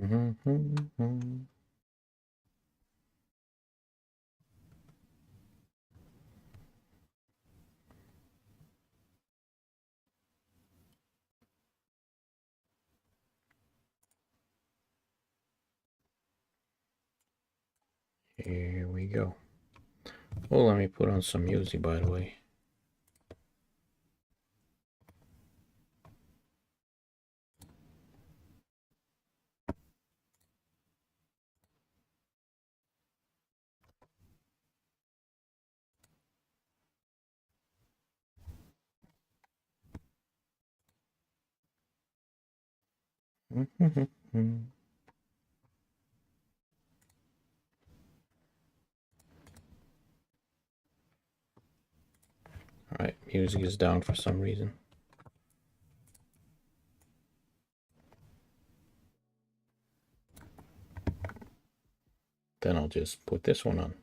Here we go. Oh, let me put on some music, by the way. Alright, music is down for some reason. Then I'll just put this one on.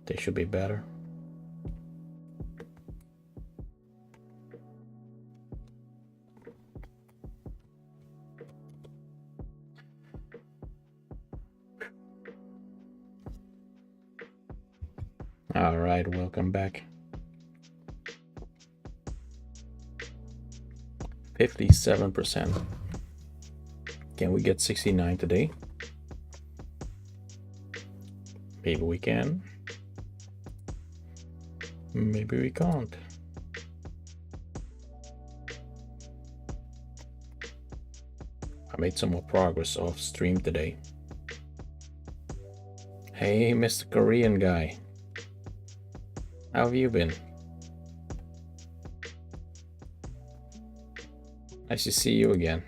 They should be better. All right, welcome back. 57%. Can we get 69 today? Maybe we can. Maybe we can't. I made some more progress off stream today. Hey, Mr. Korean guy. How have you been? Nice to see you again.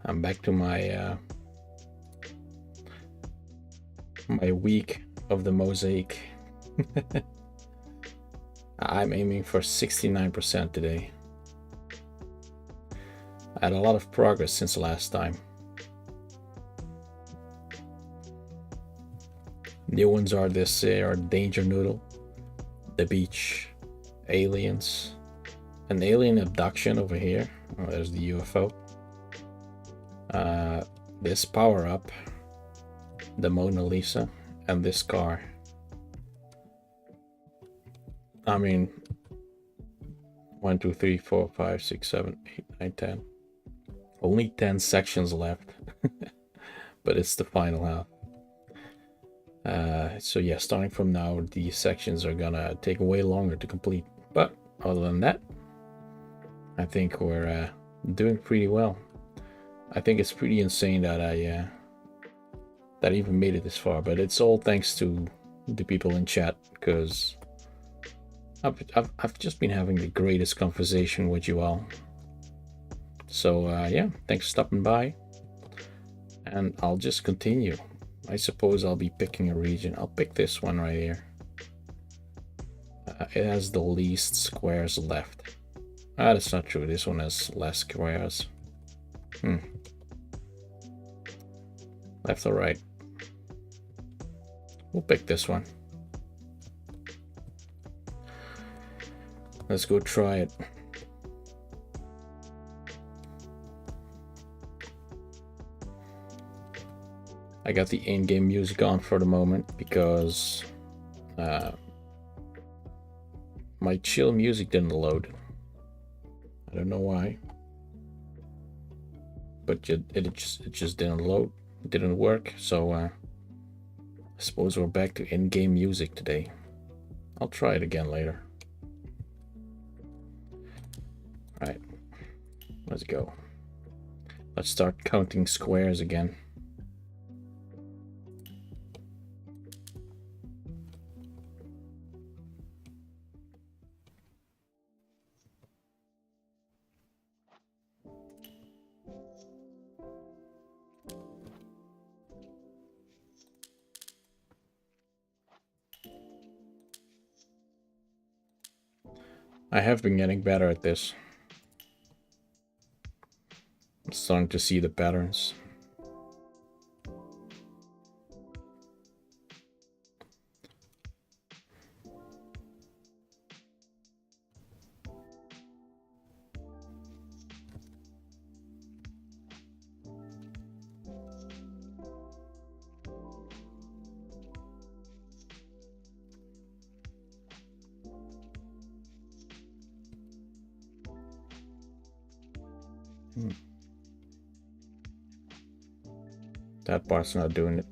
I'm back to my my week of the mosaic. I'm aiming for 69% today. I had a lot of progress since last time. New ones are this are Danger Noodle, The Beach, Aliens, an alien abduction over here. Oh, there's the UFO. This power up, the Mona Lisa, and this car. I mean, 1, 2, 3, 4, 5, 6, 7, 8, 9, 10. Only 10 sections left, but it's the final half. So yeah, starting from now, these sections are gonna take way longer to complete. But other than that, I think we're doing pretty well. I think it's pretty insane that I even made it this far, but it's all thanks to the people in chat, because I've just been having the greatest conversation with you all. So yeah, thanks for stopping by, and I'll just continue. I suppose I'll be picking a region. I'll pick this one right here. It has the least squares left. That's not true. This one has less squares. Left or right? We'll pick this one. Let's go try it. I got the in-game music on for the moment because my chill music didn't load. I don't know why, but it just didn't load. It didn't work. So I suppose we're back to in-game music today. I'll try it again later. All right, let's go. Let's start counting squares again. I have been getting better at this. I'm starting to see the patterns. That part's not doing it.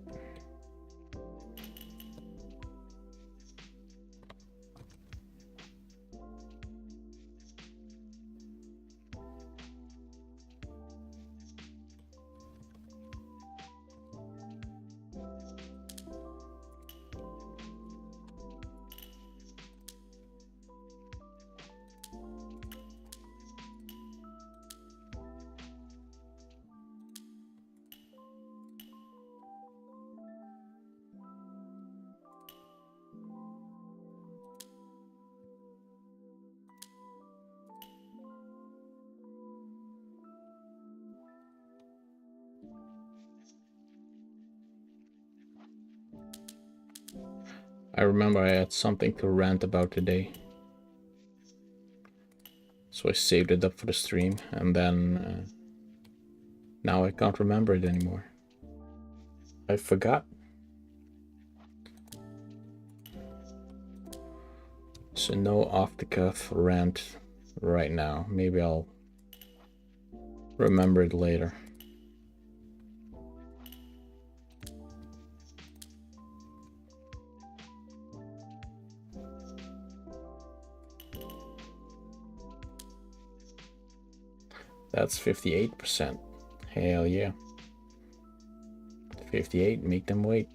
I remember I had something to rant about today. So I saved it up for the stream, and then now I can't remember it anymore. I forgot. So no off-the-cuff rant right now. Maybe I'll remember it later. That's 58%. Hell yeah. 58, make them wait.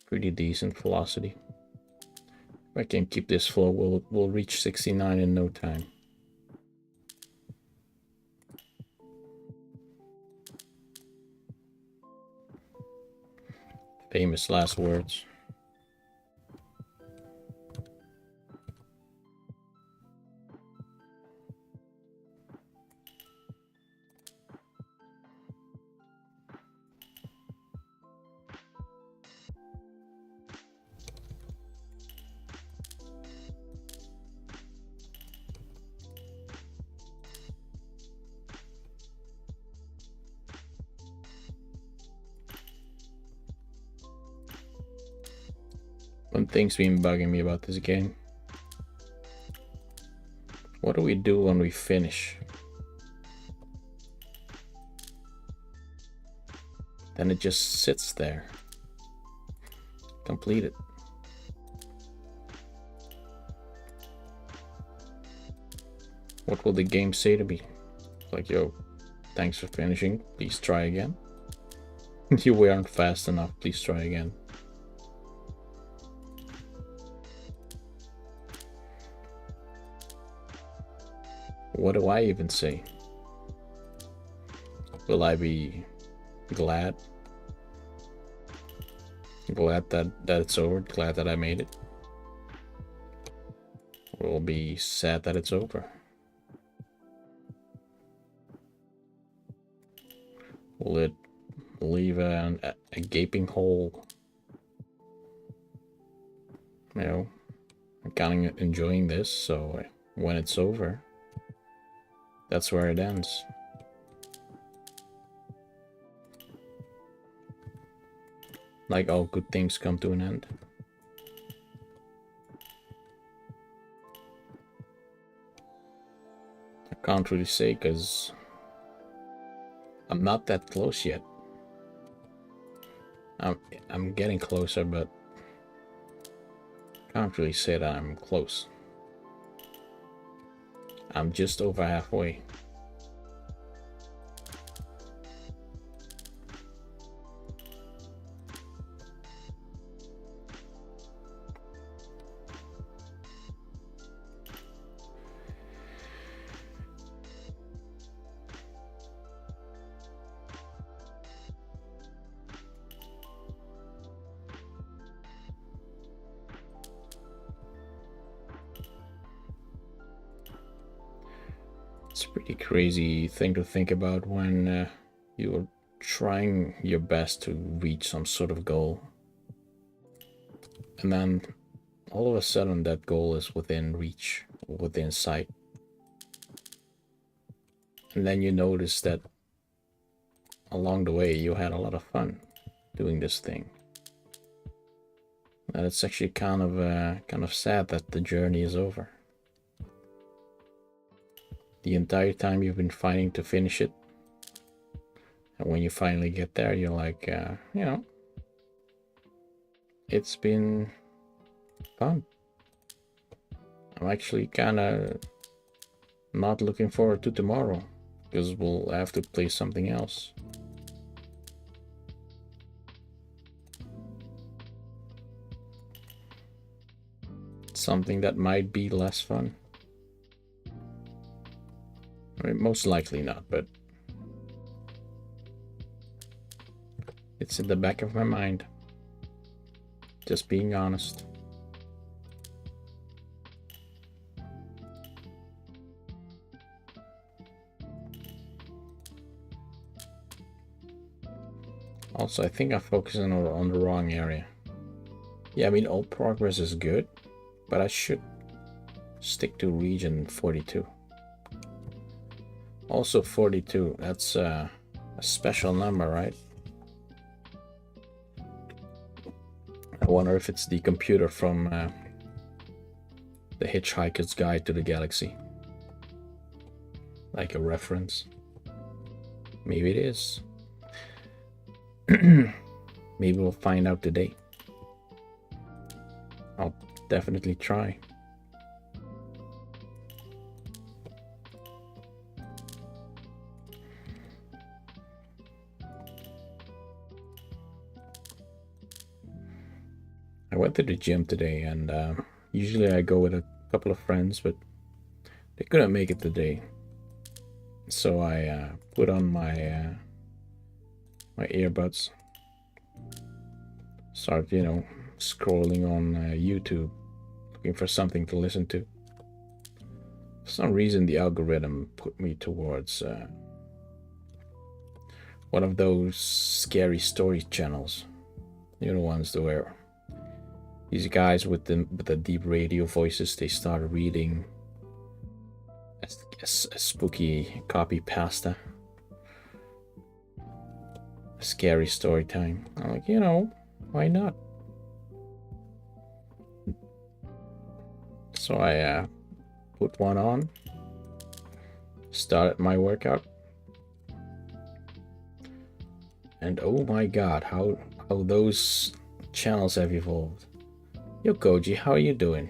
Pretty decent velocity. If I can keep this flow, we'll reach 69 in no time. Famous last words. One thing's been bugging me about this game. What do we do when we finish? Then it just sits there. Completed. What will the game say to me? Like, yo, thanks for finishing. Please try again. You weren't fast enough. Please try again. What do I even say? Will I be glad? Glad that it's over? Glad that I made it? Or will be sad that it's over? Will it leave a gaping hole? You know, I'm kind of enjoying this, so when it's over, that's where it ends. Like all good things come to an end. I can't really say because I'm not that close yet. I'm getting closer, but can't really say that I'm close. I'm just over halfway. It's a pretty crazy thing to think about when you're trying your best to reach some sort of goal. And then all of a sudden that goal is within reach, within sight. And then you notice that along the way you had a lot of fun doing this thing. And it's actually kind of sad that the journey is over. The entire time you've been fighting to finish it. And when you finally get there, you're like, you know, it's been fun. I'm actually kind of not looking forward to tomorrow because we'll have to play something else. Something that might be less fun. I mean, most likely not, but it's in the back of my mind. Just being honest. Also, I think I'm focusing on the wrong area. Yeah, I mean, all progress is good, but I should stick to region 42. Also 42, that's a special number, right? I wonder if it's the computer from The Hitchhiker's Guide to the Galaxy. Like a reference. Maybe it is. Maybe we'll find out today. I'll definitely try. I went to the gym today, and usually I go with a couple of friends, but they couldn't make it today. So I put on my my earbuds, start, you know, scrolling on YouTube, looking for something to listen to. For some reason, the algorithm put me towards one of those scary story channels. You know, ones where these guys with the deep radio voices, they start reading a spooky copy pasta. A scary story time. I'm like, you know, why not? So I put one on, started my workout, and oh my god, how those channels have evolved. Yo, Koji, how are you doing?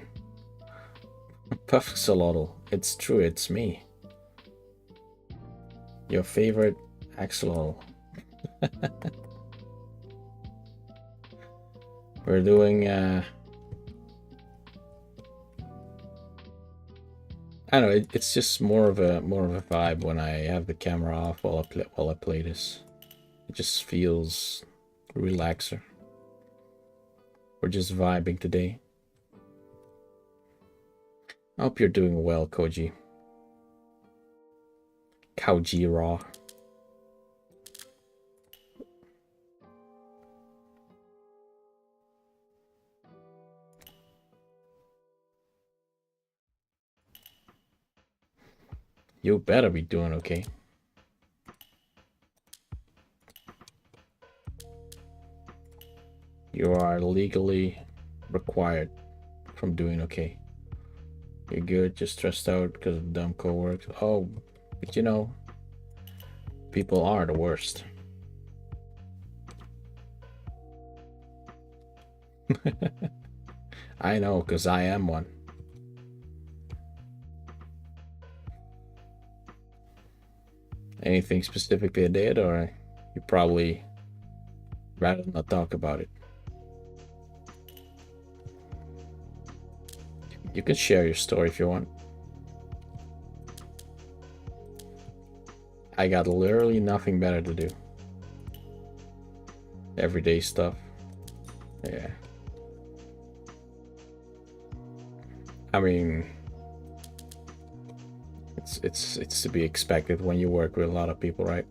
Puffxolotl, it's true, it's me. Your favorite axolotl. We're doing I don't know, it's just more of a vibe when I have the camera off while I play this. It just feels relaxer. We're just vibing today. I hope you're doing well, Koji. Kauji Raw. You better be doing okay. You are legally required from doing okay. You're good, just stressed out because of dumb coworkers. Oh, but you know, people are the worst. I know, because I am one. Anything specifically I did, or you probably rather not talk about it? You can share your story if you want. I got literally nothing better to do. Everyday stuff. Yeah. I mean, It's to be expected when you work with a lot of people, right?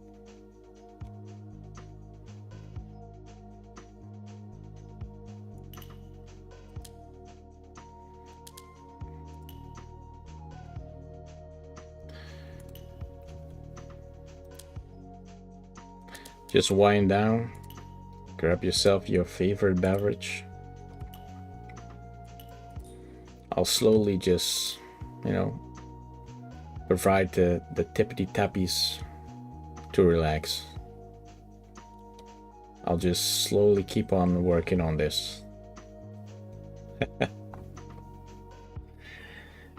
Just wind down, grab yourself your favorite beverage. I'll slowly just, you know, provide the tippity tappies to relax. I'll just slowly keep on working on this.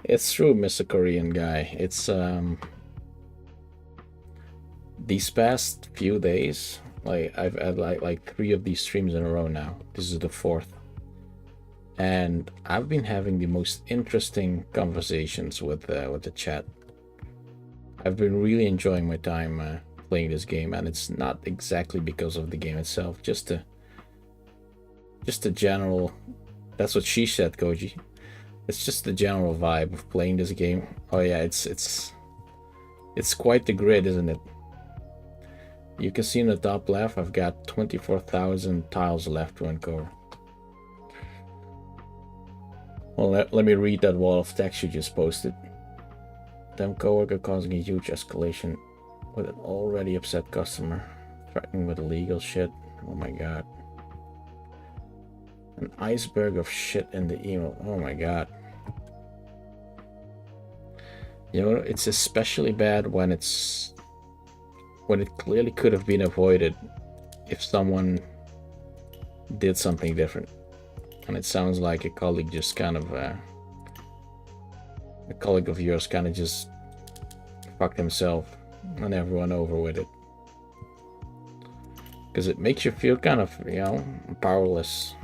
It's true, Mr. Korean guy. It's these past few days, like I've had like 3 of these streams in a row now. This is the 4th. And I've been having the most interesting conversations with the chat. I've been really enjoying my time playing this game, and it's not exactly because of the game itself, just a general. That's what she said, Koji. It's just the general vibe of playing this game. Oh yeah, it's quite the grid, isn't it? You can see in the top left, I've got 24,000 tiles left to uncover. Well, let me read that wall of text you just posted. Damn coworker causing a huge escalation with an already upset customer, threatening with illegal shit. Oh my god. An iceberg of shit in the email. Oh my god. You know, it's especially bad when it clearly could have been avoided if someone did something different. And it sounds like a colleague just kind of a colleague of yours kind of just fucked himself and everyone over with it, because it makes you feel kind of, you know, powerless.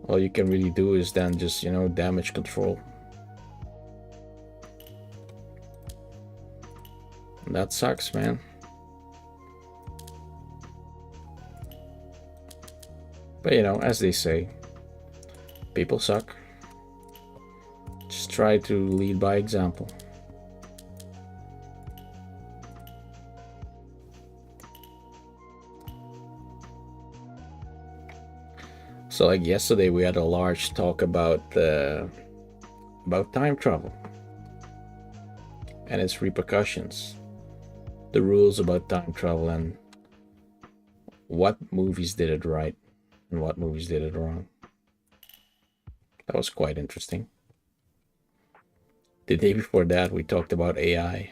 All you can really do is then just, you know, damage control. And that sucks, man. But you know, as they say, people suck. Just try to lead by example. So like yesterday we had a large talk about time travel and its repercussions, the rules about time travel, and what movies did it right and what movies did it wrong. That was quite interesting. The day before that, we talked about AI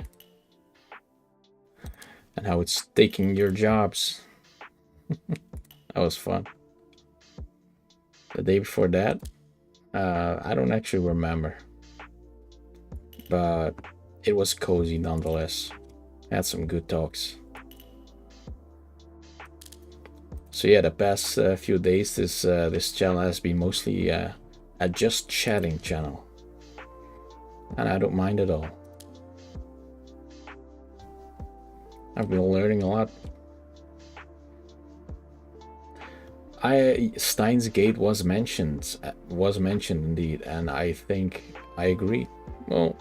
and how it's taking your jobs. That was fun. The day before that, I don't actually remember, but it was cozy nonetheless. Had some good talks. So yeah, the past few days, this channel has been mostly a just chatting channel, and I don't mind at all. I've been learning a lot. Steins Gate was mentioned indeed, and I think I agree. Well,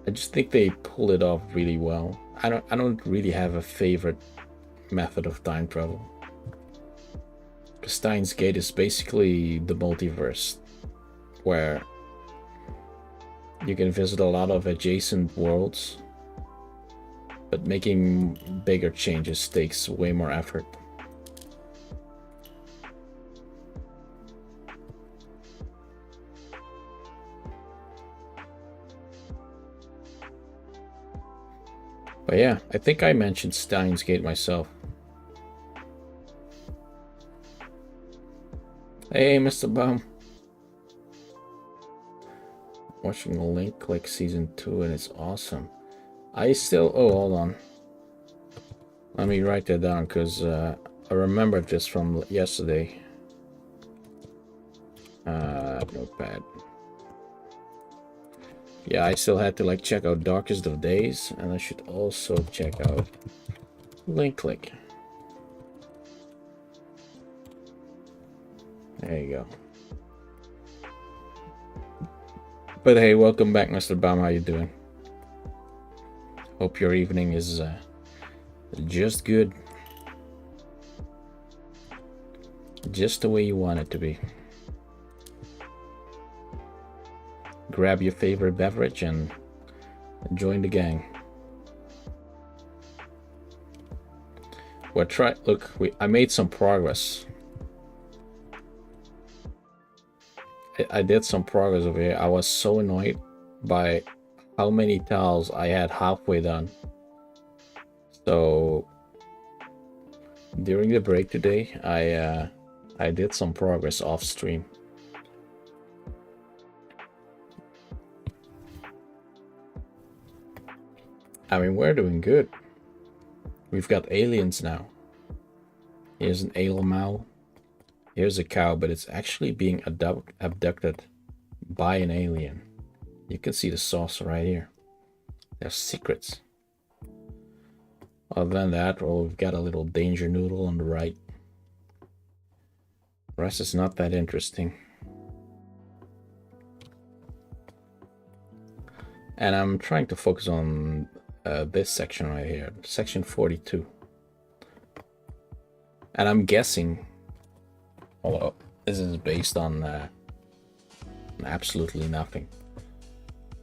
I just think they pulled it off really well. I don't really have a favorite method of time travel. Steins Gate is basically the multiverse, where you can visit a lot of adjacent worlds, but making bigger changes takes way more effort. But yeah, I think I mentioned Steins Gate myself. Hey, Mr. Bum. Watching Link Click Season 2 and it's awesome. Oh, hold on. Let me write that down because I remembered this from yesterday. Notepad. Yeah, I still had to like check out Darkest of Days, and I should also check out Link Click. There you go. But hey, welcome back, Mr. Bam. How you doing? Hope your evening is just good. Just the way you want it to be. Grab your favorite beverage and join the gang. Well, I made some progress. I did some progress over here. I was so annoyed by how many tiles I had halfway done. So during the break today, I did some progress off stream. I mean, we're doing good. We've got aliens now. Here's an Ailmau. Here's a cow, but it's actually being abducted by an alien. You can see the saucer right here. There's secrets. Other than that, well, we've got a little danger noodle on the right. The rest is not that interesting. And I'm trying to focus on this section right here, section 42. And I'm guessing, although this is based on absolutely nothing,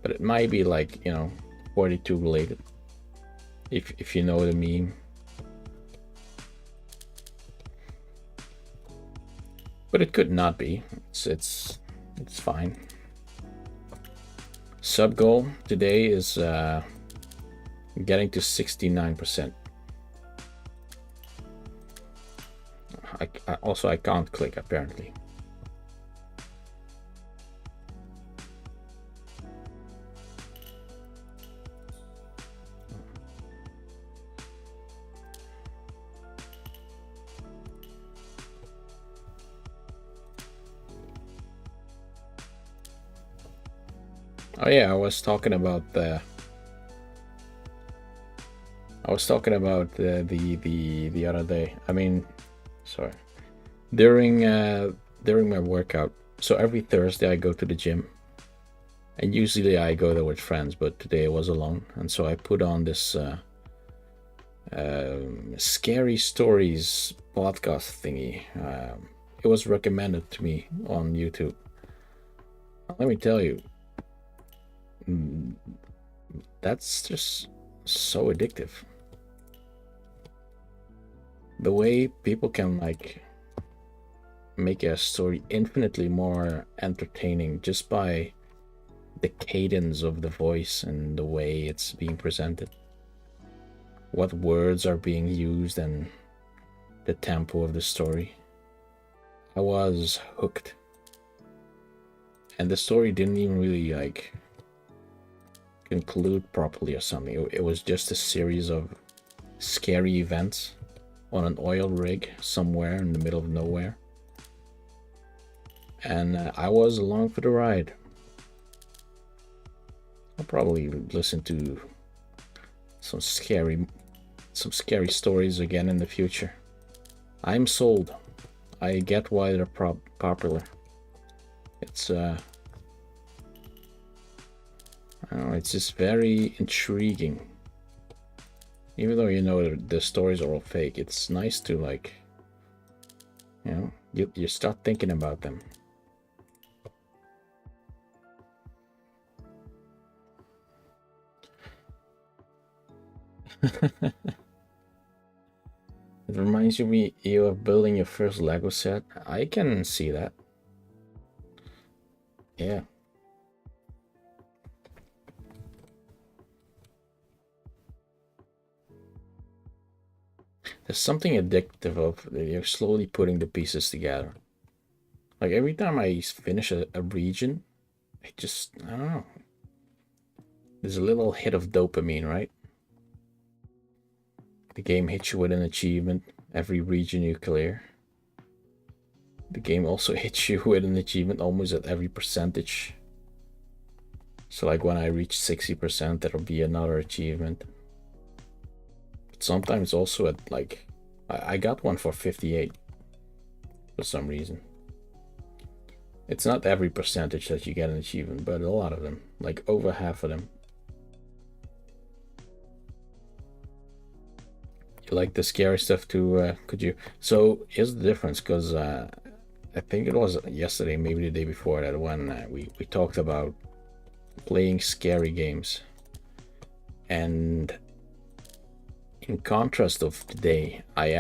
but it might be like, 42 related, if you know the meme. But it could not be. It's fine. Sub goal today is getting to 69%. I can't click apparently. Oh yeah, I was talking about the other day. I mean, sorry. During my workout. So every Thursday I go to the gym. And usually I go there with friends, but today I was alone, and so I put on this scary stories podcast thingy. It was recommended to me on YouTube. Let me tell you, that's just so addictive. The way people can make a story infinitely more entertaining just by the cadence of the voice and the way it's being presented, what words are being used, and the tempo of the story. I was hooked. And the story didn't even really conclude properly or something. It was just a series of scary events on an oil rig somewhere in the middle of nowhere. And I was along for the ride. I'll probably listen to some scary stories again in the future. I'm sold. I get why they're popular. It's I don't know, it's just very intriguing. Even though the stories are all fake, it's nice to you start thinking about them. It reminds you of building your first Lego set. I can see that. Yeah. There's something addictive of you're slowly putting the pieces together. Like every time I finish a region, I don't know. There's a little hit of dopamine, right? The game hits you with an achievement every region you clear. The game also hits you with an achievement almost at every percentage. So like when I reach 60%, there'll be another achievement. But sometimes also at I got one for 58 for some reason. It's not every percentage that you get an achievement, but a lot of them, like over half of them. You like the scary stuff too, could you? So here's the difference, because I think it was yesterday, maybe the day before that, when we talked about playing scary games. And in contrast of today, I'm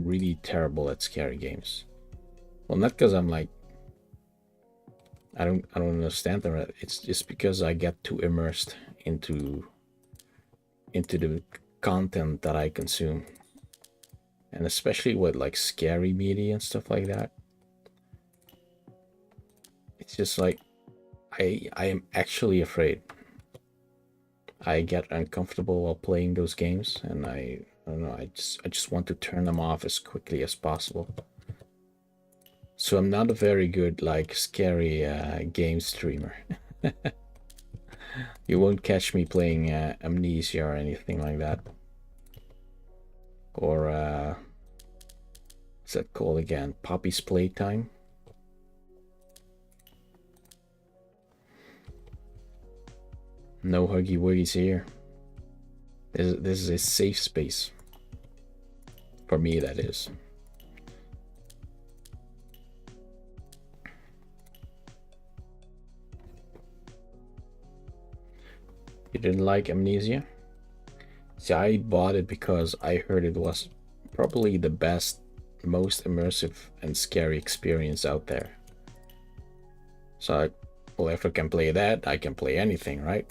really terrible at scary games. Well, not because I'm like, I don't understand them. It's just because I get too immersed into the content that I consume, and especially with like scary media and stuff like that. It's just like I am actually afraid. I get uncomfortable while playing those games, and I don't know. I just want to turn them off as quickly as possible. So I'm not a very good like scary game streamer. You won't catch me playing Amnesia or anything like that. Or what's that called again? Poppy's Playtime. No huggy wuggies here. This is a safe space. For me, that is. You didn't like Amnesia? See, I bought it because I heard it was probably the best, most immersive and scary experience out there. So, well, if I can play that, I can play anything, right?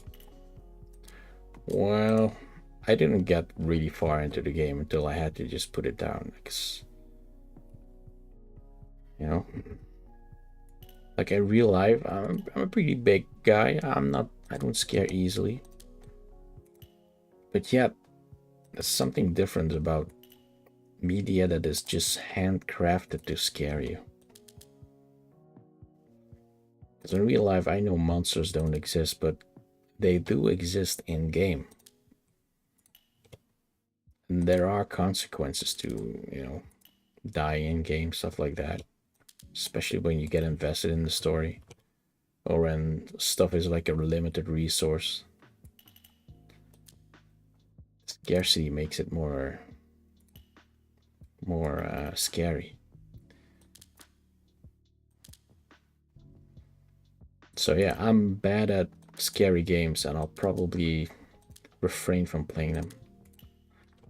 Well, I didn't get really far into the game until I had to just put it down, because, you know, like in real life, I'm a pretty big guy. I don't scare easily. But yet, there's something different about media that is just handcrafted to scare you. Because in real life, I know monsters don't exist, but they do exist in game. And there are consequences to, you know, dying in game, stuff like that. Especially when you get invested in the story, or when stuff is like a limited resource. Scarcity makes it more scary. So yeah, I'm bad at scary games, and I'll probably refrain from playing them,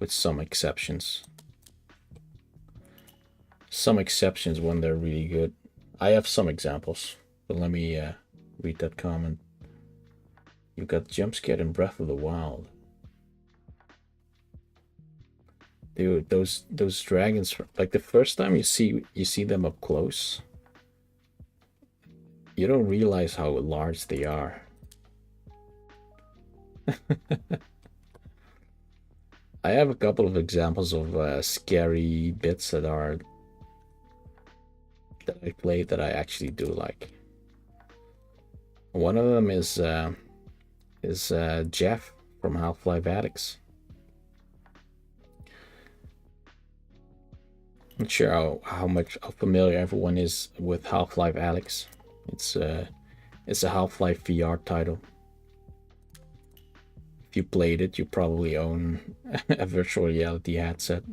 with some exceptions. Some exceptions when they're really good. I have some examples, but let me read that comment. You got jump scared in Breath of the Wild. Dude, those dragons, like the first time you see them up close, you don't realize how large they are. I have a couple of examples of scary bits that I played that I actually do like. One of them is Jeff from Half-Life Alyx. Not sure how familiar everyone is with Half-Life Alyx. It's a Half-Life VR title. If you played it, you probably own a virtual reality headset,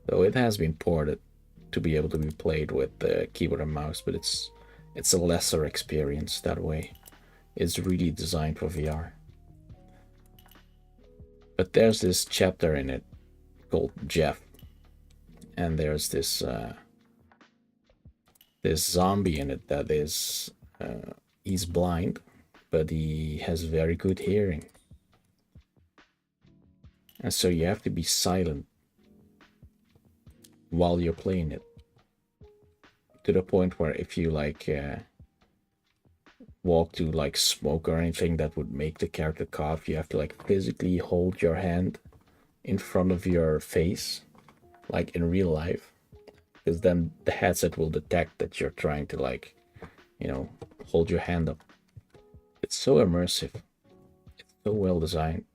though it has been ported to be able to be played with the keyboard and mouse, but it's a lesser experience that way. It's really designed for VR. But there's this chapter in it called Jeff, and there's this zombie in it that is he's blind, but he has very good hearing, and so you have to be silent while you're playing it, to the point where if you like walk to like smoke or anything that would make the character cough, you have to like physically hold your hand in front of your face, like in real life, because then the headset will detect that you're trying to, like, you know, hold your hand up. It's so immersive. It's so well designed.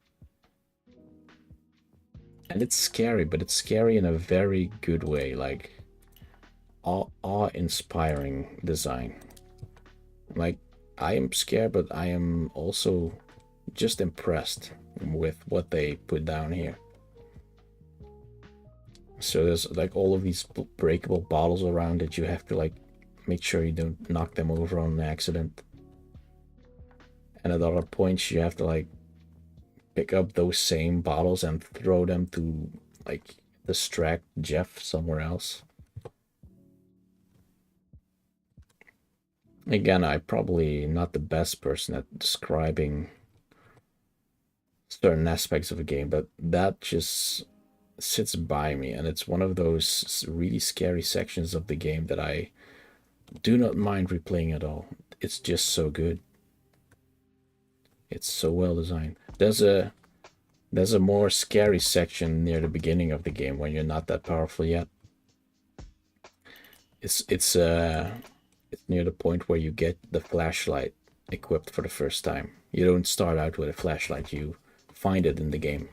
And it's scary, but it's scary in a very good way. Like, awe-inspiring design. Like, I am scared, but I am also just impressed with what they put down here. So there's like all of these breakable bottles around that you have to like make sure you don't knock them over on accident. And at other points you have to like pick up those same bottles and throw them to like distract Jeff somewhere else. Again, I'm probably not the best person at describing certain aspects of a game, but that just sits by me, and it's one of those really scary sections of the game that I do not mind replaying at all. It's just so good. It's so well designed. There's a more scary section near the beginning of the game when you're not that powerful yet. It's near the point where you get the flashlight equipped for the first time. You don't start out with a flashlight, you find it in the game.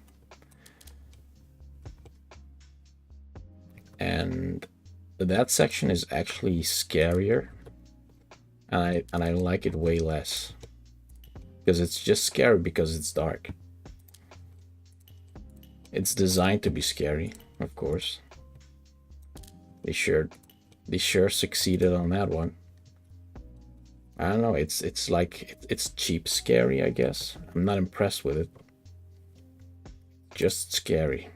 And that section is actually scarier, and I like it way less, because it's just scary because it's dark. It's designed to be scary, of course. They sure succeeded on that one. I don't know, it's like it's cheap scary, I guess. I'm not impressed with it. Just scary.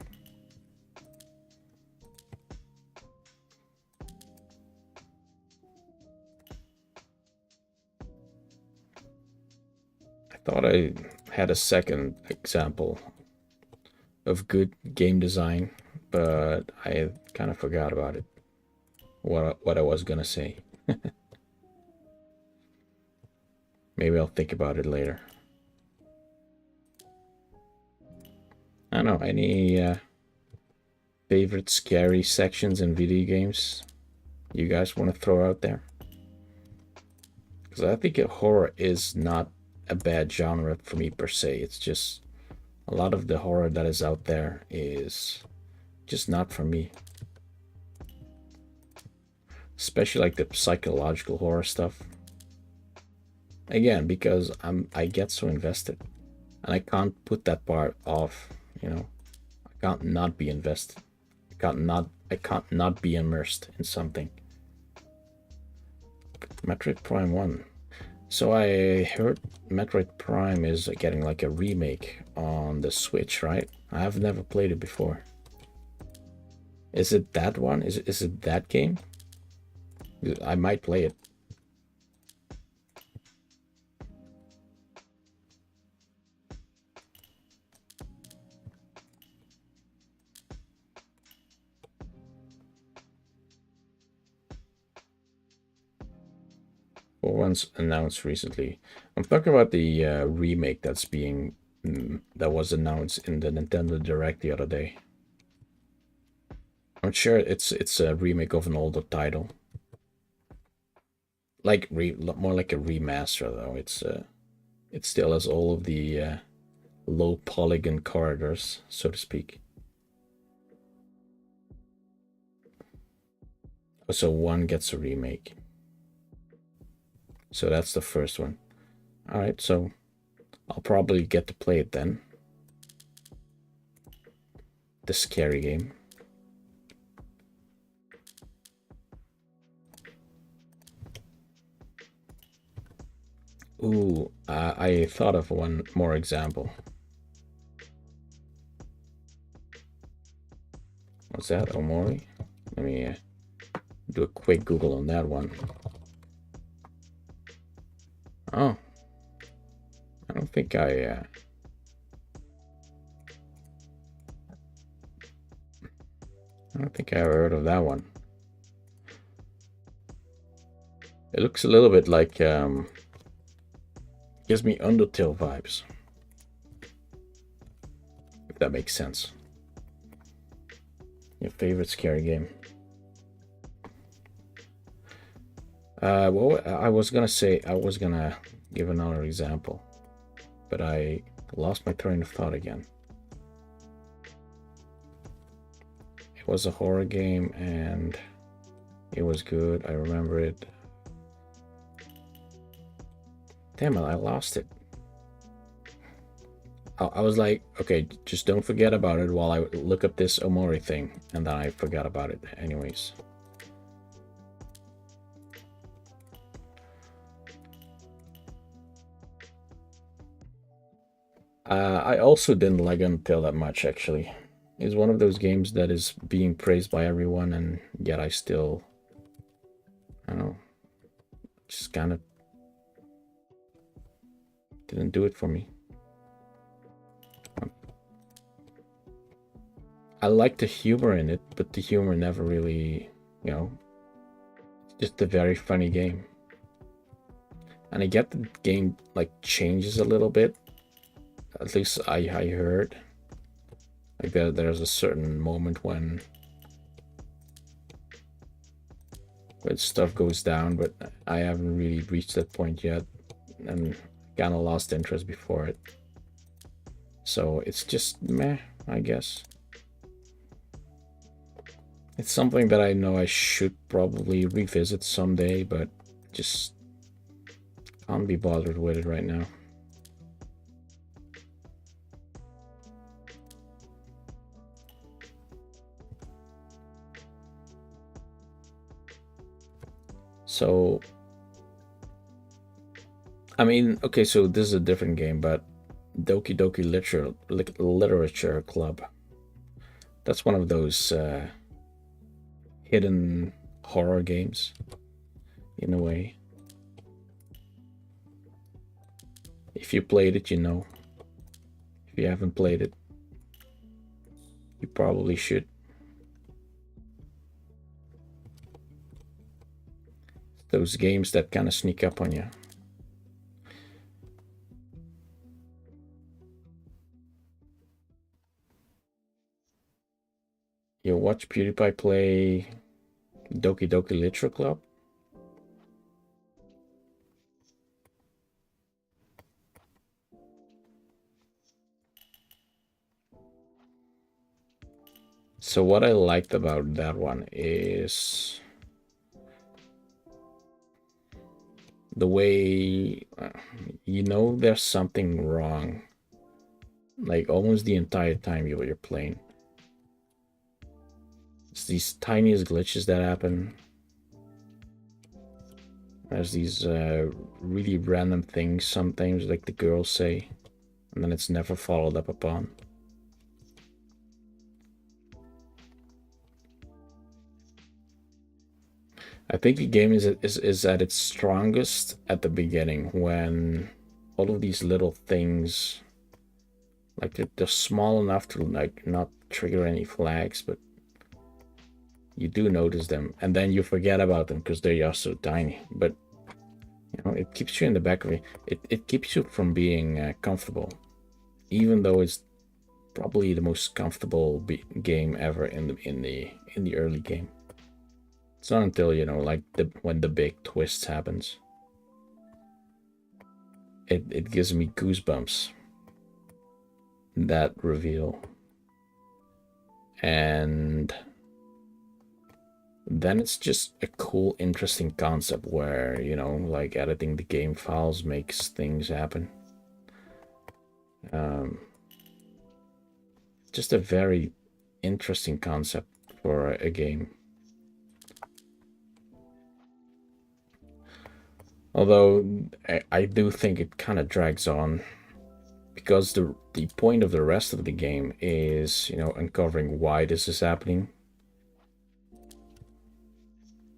I thought I had a second example of good game design, but I kind of forgot about it. What I was gonna say. Maybe I'll think about it later. I don't know, any favorite scary sections in video games you guys want to throw out there? Because I think horror is not a bad genre for me per se. It's just a lot of the horror that is out there is just not for me. Especially like the psychological horror stuff. Again, because I get so invested, and I can't put that part off, you know. I can't not be invested. I can't not be immersed in something. Metroid Prime 1. So I heard Metroid Prime is getting like a remake on the Switch, right? I have never played it before. Is it that one? Is it that game? I might play it. Or once announced recently. I'm talking about the remake that's being that was announced in the Nintendo Direct the other day. I'm sure it's a remake of an older title. Like more like a remaster though. It still has all of the low polygon corridors, so to speak. So one gets a remake. So that's the first one. All right, so I'll probably get to play it then. The scary game. Ooh, I thought of one more example. What's that, Omori? Let me do a quick Google on that one. Oh, I don't think I don't think I ever heard of that one. It looks a little bit like gives me Undertale vibes, if that makes sense. Your favorite scary game? Well, I was gonna give another example, but I lost my train of thought again. It was a horror game, and It was good. I remember it. Damn it, I lost it. I was like, okay, just don't forget about it while I look up this Omori thing. And then I forgot about it anyways. I also didn't like Until that much, actually. It's one of those games that is being praised by everyone, and yet I still, I don't know, just kind of didn't do it for me. I like the humor in it, but the humor never really, you know, it's just a very funny game. And I get the game like changes a little bit. At least I heard. Like there's a certain moment when stuff goes down, but I haven't really reached that point yet, and kind of lost interest before it. So it's just meh, I guess. It's something that I know I should probably revisit someday, but just can't be bothered with it right now. So, I mean, okay, so this is a different game, but Doki Doki Literature Club. That's one of those hidden horror games, in a way. If you played it, you know. If you haven't played it, you probably should. Those games that kind of sneak up on you. You watch PewDiePie play Doki Doki Literature Club? So what I liked about that one is the way, you know, there's something wrong, like almost the entire time you're playing. It's these tiniest glitches that happen. There's these really random things sometimes, like the girls say, and then it's never followed up upon. I think the game is at its strongest at the beginning, when all of these little things, like they're small enough to like not trigger any flags, but you do notice them, and then you forget about them because they're just so tiny. But you know, it keeps you in the back of it. It keeps you from being comfortable, even though it's probably the most comfortable game ever in the early game. It's not until, you know, like when the big twist happens. It gives me goosebumps, that reveal. And then it's just a cool, interesting concept where, you know, like editing the game files makes things happen. Just a very interesting concept for a game. Although I do think it kind of drags on, because the point of the rest of the game is, you know, uncovering why this is happening.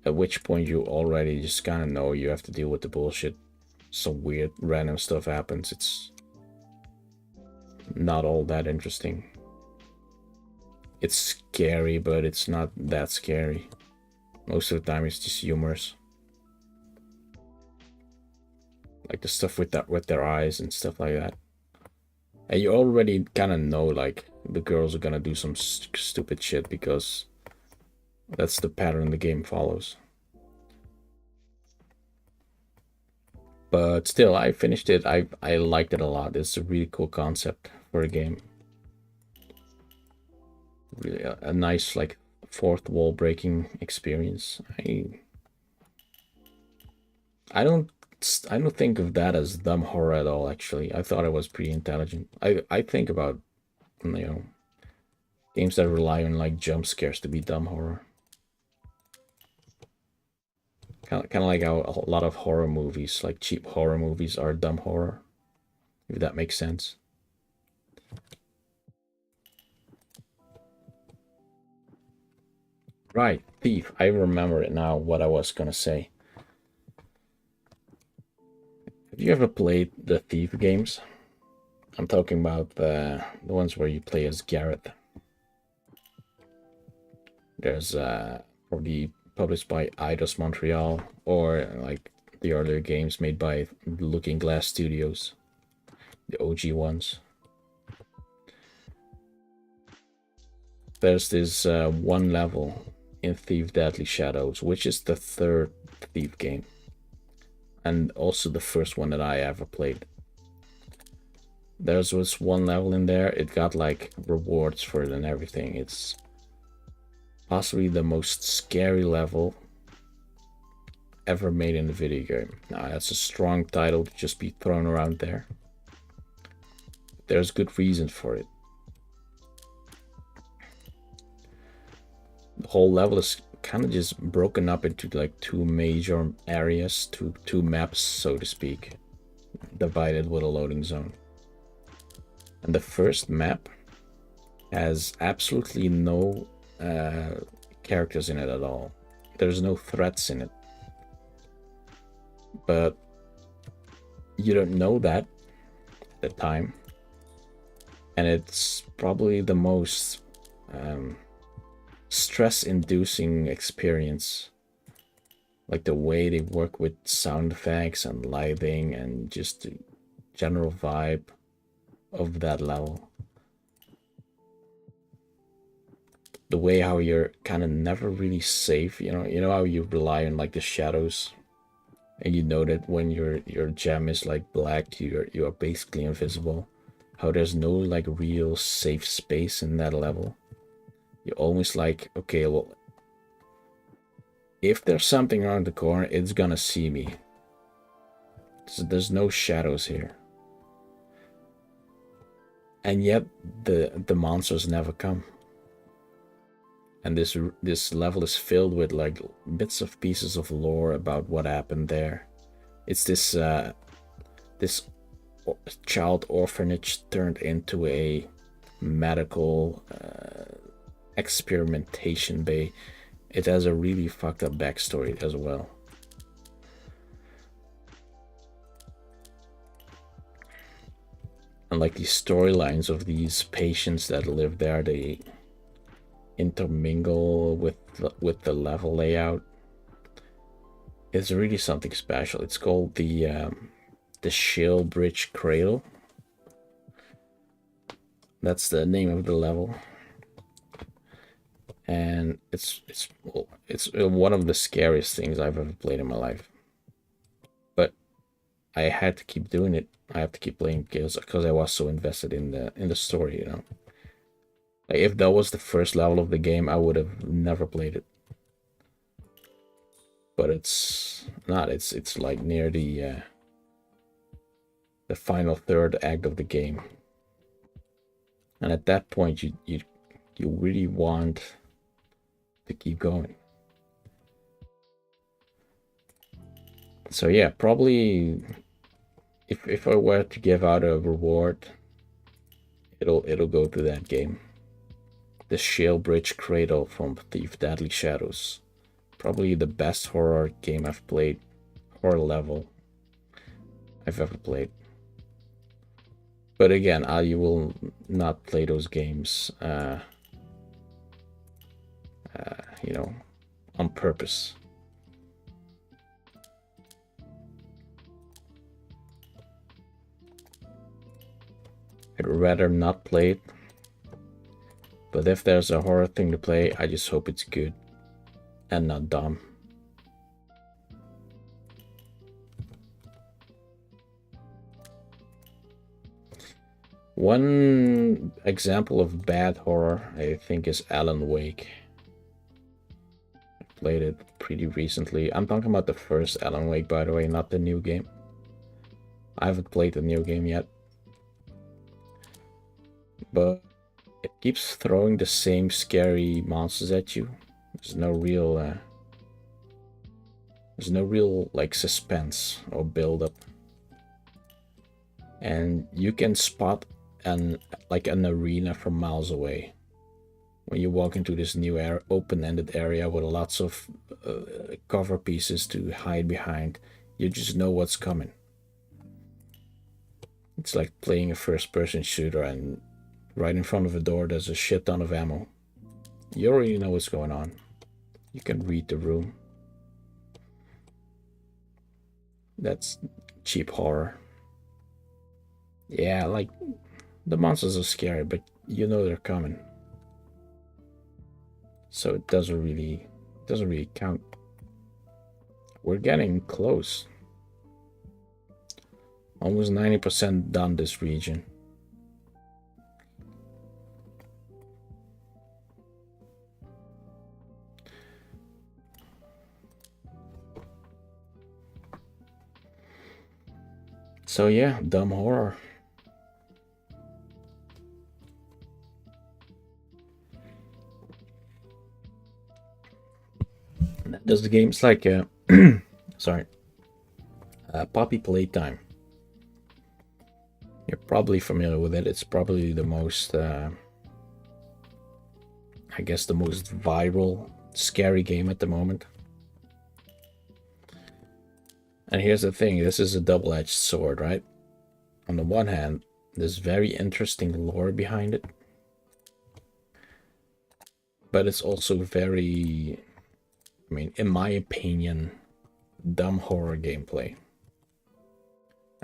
At which point you already just kind of know you have to deal with the bullshit. Some weird random stuff happens. It's not all that interesting. It's scary, but it's not that scary. Most of the time it's just humorous. Like the stuff with their eyes and stuff like that. And you already kind of know, like, the girls are gonna do some stupid shit because that's the pattern the game follows. But still, I finished it. I liked it a lot. It's a really cool concept for a game. Really a nice, like, fourth wall breaking experience. I don't think of that as dumb horror at all. Actually, I thought it was pretty intelligent. I think about, you know, games that rely on like jump scares to be dumb horror. Kind of like how a lot of horror movies, like cheap horror movies, are dumb horror. If that makes sense. Right, Thief. I remember it now. What I was gonna say. Have you ever played the Thief games? I'm talking about the ones where you play as Gareth. There's probably published by Eidos Montreal, or like the earlier games made by Looking Glass Studios, the OG ones. There's this one level in Thief Deadly Shadows, which is the third Thief game, and also the first one that I ever played. There was one level in there, it got like rewards for it and everything. It's possibly the most scary level ever made in a video game. Now, that's a strong title to just be thrown around there. There's good reason for it. The whole level is kind of just broken up into like two major areas, two maps, so to speak, divided with a loading zone. And the first map has absolutely no characters in it at all. There's no threats in it. But you don't know that at the time. And it's probably the most stress-inducing experience. Like the way they work with sound effects and lighting and just the general vibe of that level. The way how you're kind of never really safe, you know how you rely on like the shadows, and you know that when your gem is like black, you are basically invisible. How there's no like real safe space in that level. You're almost like, okay, well, if there's something around the corner, it's gonna see me. So there's no shadows here. And yet the monsters never come. And this level is filled with like bits of pieces of lore about what happened there. It's this child orphanage turned into a medical experimentation bay. It has a really fucked up backstory as well. And like the storylines of these patients that live there, they intermingle with the level layout. It's really something special. It's called the Shalebridge Cradle. That's the name of the level, and it's one of the scariest things I've ever played in my life. But I had to keep doing it. I have to keep playing because I was so invested in the story, you know. Like if that was the first level of the game, I would have never played it. But it's not. It's like near the final third act of the game, and at that point, you really want to keep going. So yeah, probably if I were to give out a reward, it'll go to that game. The Shalebridge Cradle from Thief Deadly Shadows. Probably the best horror game I've played, horror level I've ever played. But again, you will not play those games, you know, on purpose. I'd rather not play it. But if there's a horror thing to play, I just hope it's good and not dumb. One example of bad horror, I think, is Alan Wake. played it pretty recently. I'm talking about the first Alan Wake, by the way, not the new game. I haven't played the new game yet. But it keeps throwing the same scary monsters at you. There's no real like suspense or build up. And you can spot an arena from miles away. When you walk into this new open-ended area with lots of cover pieces to hide behind, you just know what's coming. It's like playing a first-person shooter and right in front of a door there's a shit ton of ammo. You already know what's going on. You can read the room. That's cheap horror. Yeah, like, the monsters are scary, but you know they're coming. So it doesn't really count. We're getting close. Almost 90% done this region. So yeah, dumb horror. Does the game's like sorry, Poppy Playtime. You're probably familiar with it. It's probably the most, I guess, the most viral, scary game at the moment. And here's the thing, this is a double-edged sword, right? On the one hand, there's very interesting lore behind it. But it's also very, I mean, in my opinion, dumb horror gameplay.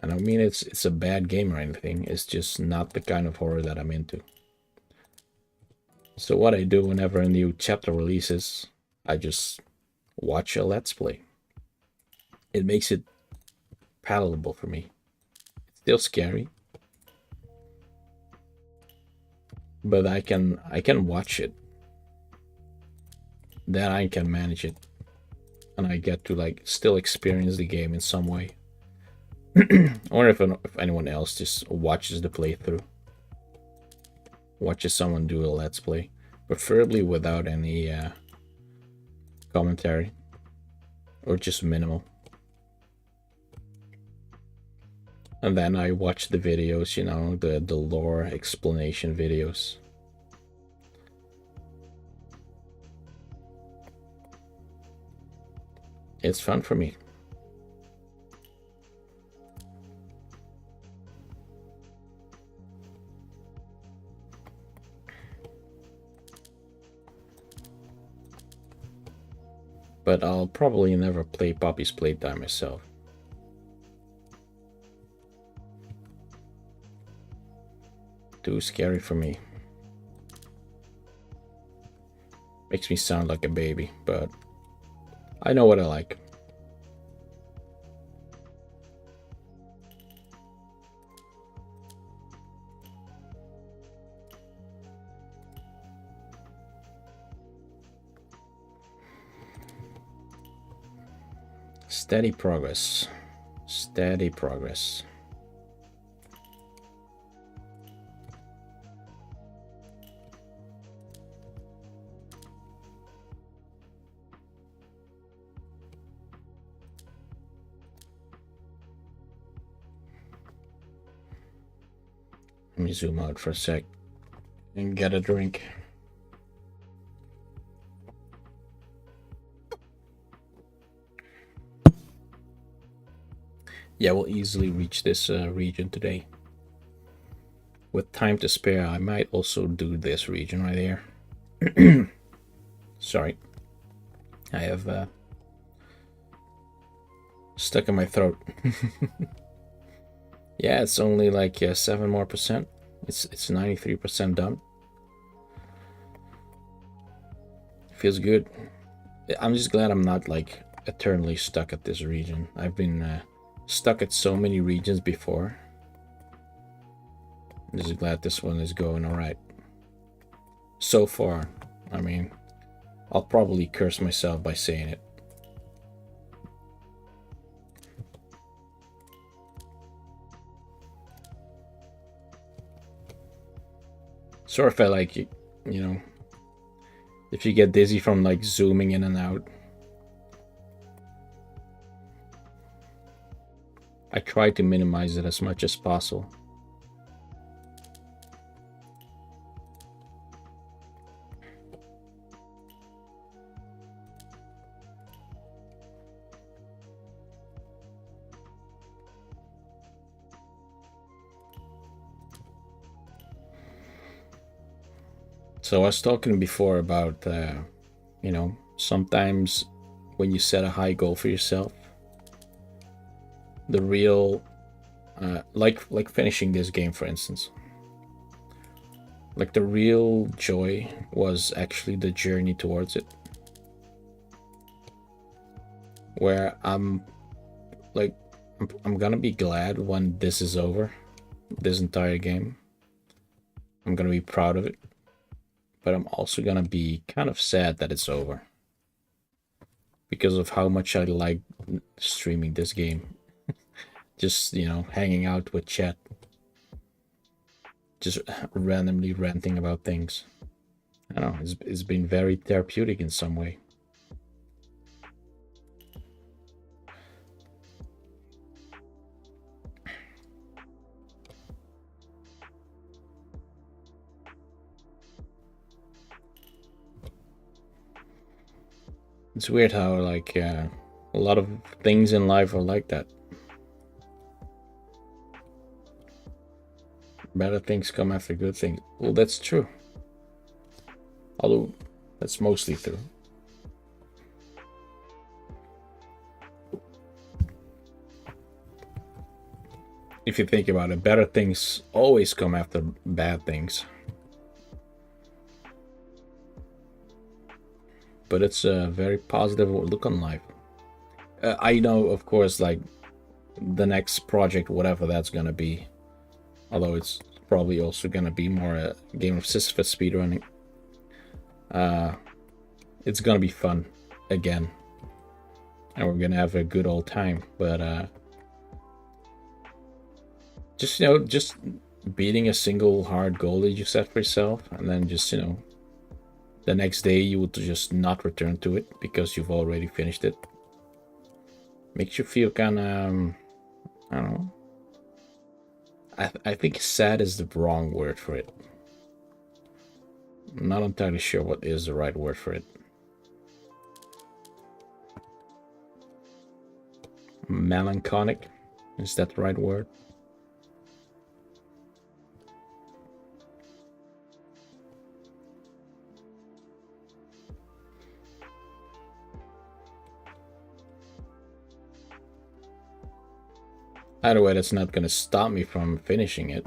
I don't mean it's a bad game or anything, it's just not the kind of horror that I'm into. So what I do whenever a new chapter releases, I just watch a Let's Play. It makes it palatable for me. It's still scary, but I can watch it. Then I can manage it, and I get to like still experience the game in some way. Or if anyone else just watches the playthrough, watches someone do a Let's Play, preferably without any commentary, or just minimal. And then I watch the videos, you know, the lore explanation videos. It's fun for me. But I'll probably never play Poppy's Playtime myself. Too scary for me. Makes me sound like a baby, but I know what I like. Steady progress. Steady progress. Let me zoom out for a sec and get a drink. Yeah, we'll easily reach this region today. With time to spare, I might also do this region right here. Sorry. I have stuck in my throat. Yeah, it's only like 7% more. It's 93% done. Feels good. I'm just glad I'm not like eternally stuck at this region. I've been stuck at so many regions before. I'm just glad this one is going all right so far. I mean, I'll probably curse myself by saying it. Sort of felt like, you know, if you get dizzy from like zooming in and out. I try to minimize it as much as possible. So I was talking before about, you know, sometimes when you set a high goal for yourself, the real, like finishing this game, for instance, like the real joy was actually the journey towards it. Where I'm like, I'm gonna be glad when this is over, this entire game. I'm gonna be proud of it. But I'm also gonna be kind of sad that it's over. Because of how much I like streaming this game. Just, you know, hanging out with chat. Just randomly ranting about things. I don't know, it's been very therapeutic in some way. It's weird how, like, a lot of things in life are like that. Better things come after good things. Well, that's true. Although, that's mostly true. If you think about it, better things always come after bad things. But it's a very positive look on life. I know, of course, like the next project, whatever that's gonna be, although it's probably also gonna be more a game of Sisyphus speedrunning. It's gonna be fun again, and we're gonna have a good old time. But just, you know, just beating a single hard goal that you set for yourself, and then just, you know, the next day you would just not return to it because you've already finished it. Makes you feel kind of, I don't know. I think sad is the wrong word for it. I'm not entirely sure what is the right word for it. Melancholic, is that the right word? Either way, that's not going to stop me from finishing it.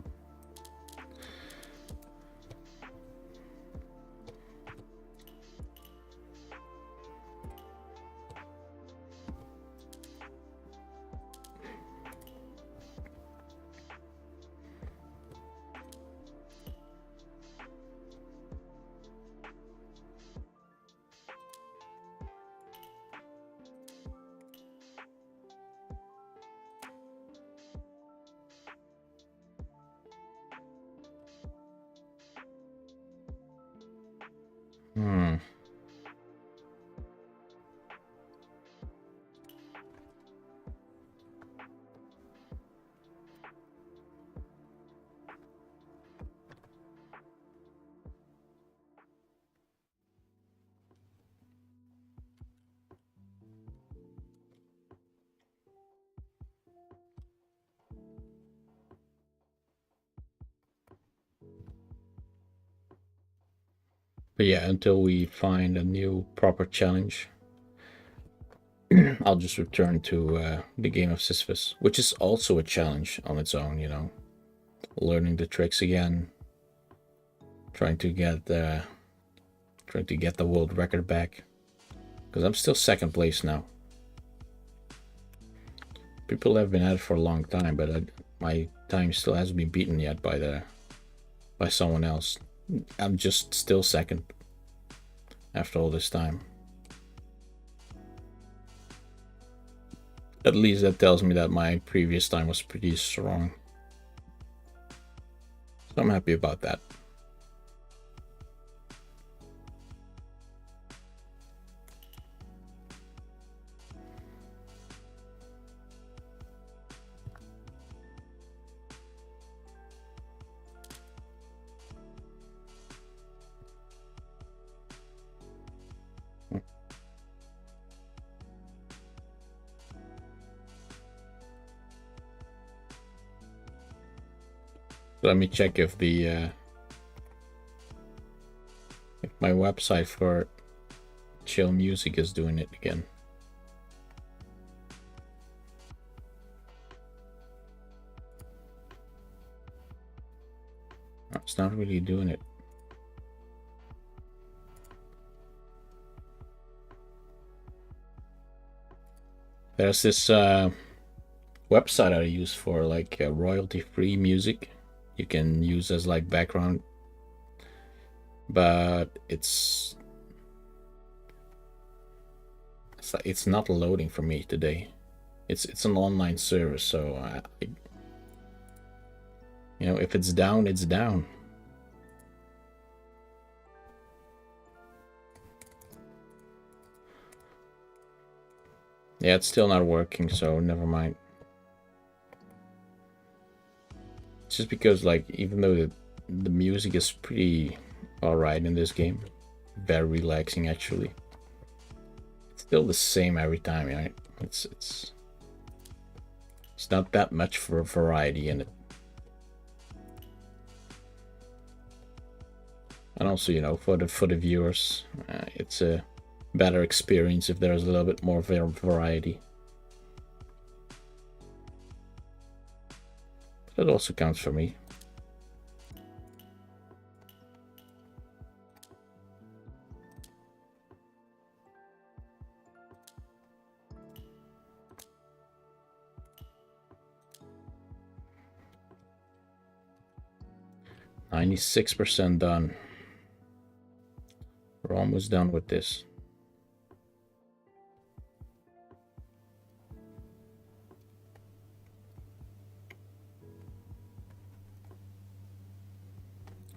Hmm. But yeah, until we find a new proper challenge, I'll just return to the game of Sisyphus, which is also a challenge on its own, you know. Learning the tricks again, trying to get the world record back, because I'm still second place now. People have been at it for a long time, but my time still hasn't been beaten yet by someone else. I'm just still second. after all this time. At least that tells me that my previous time was pretty strong. So I'm happy about that. Let me check if the if my website for chill music is doing it again. No, it's not really doing it. There's this website I use for like royalty-free music. You can use as like background, but it's not loading for me today. It's an online service, so you know, if it's down, it's down. Yeah, it's still not working, so never mind. It's just because, like, even though the music is pretty alright in this game, very relaxing actually, it's still the same every time, right? It's not that much for variety in it. And also, you know, for the viewers, it's a better experience if there's a little bit more variety. That also counts for me. %96 done. We're almost done with this.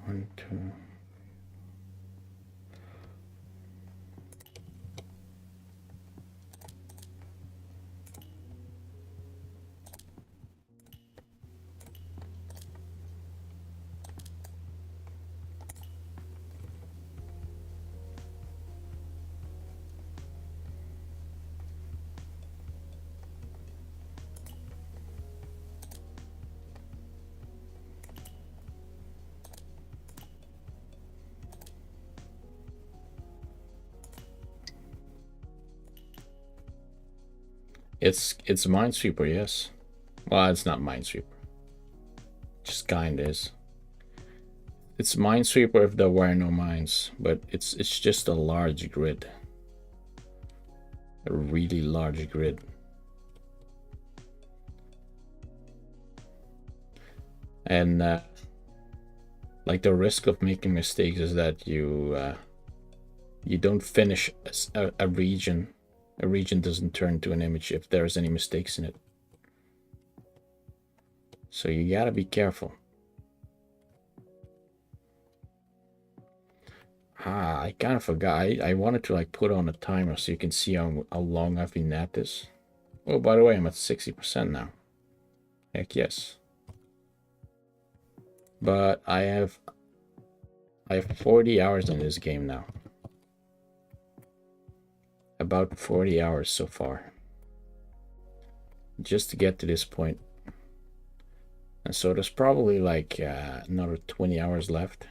One, two. It's Minesweeper, yes. Well, it's not Minesweeper. Just kind is. It's Minesweeper if there were no mines, but it's just a large grid. A really large grid. And like the risk of making mistakes is that you don't finish a region. A region doesn't turn to an image if there's any mistakes in it. So you gotta be careful. I kind of forgot. I wanted to like put on a timer so you can see how long I've been at this. Oh, by the way, I'm at 60% now. Heck yes. But I have 40 hours in this game now. About 40 hours so far. Just to get to this point. And so there's probably like another 20 hours left.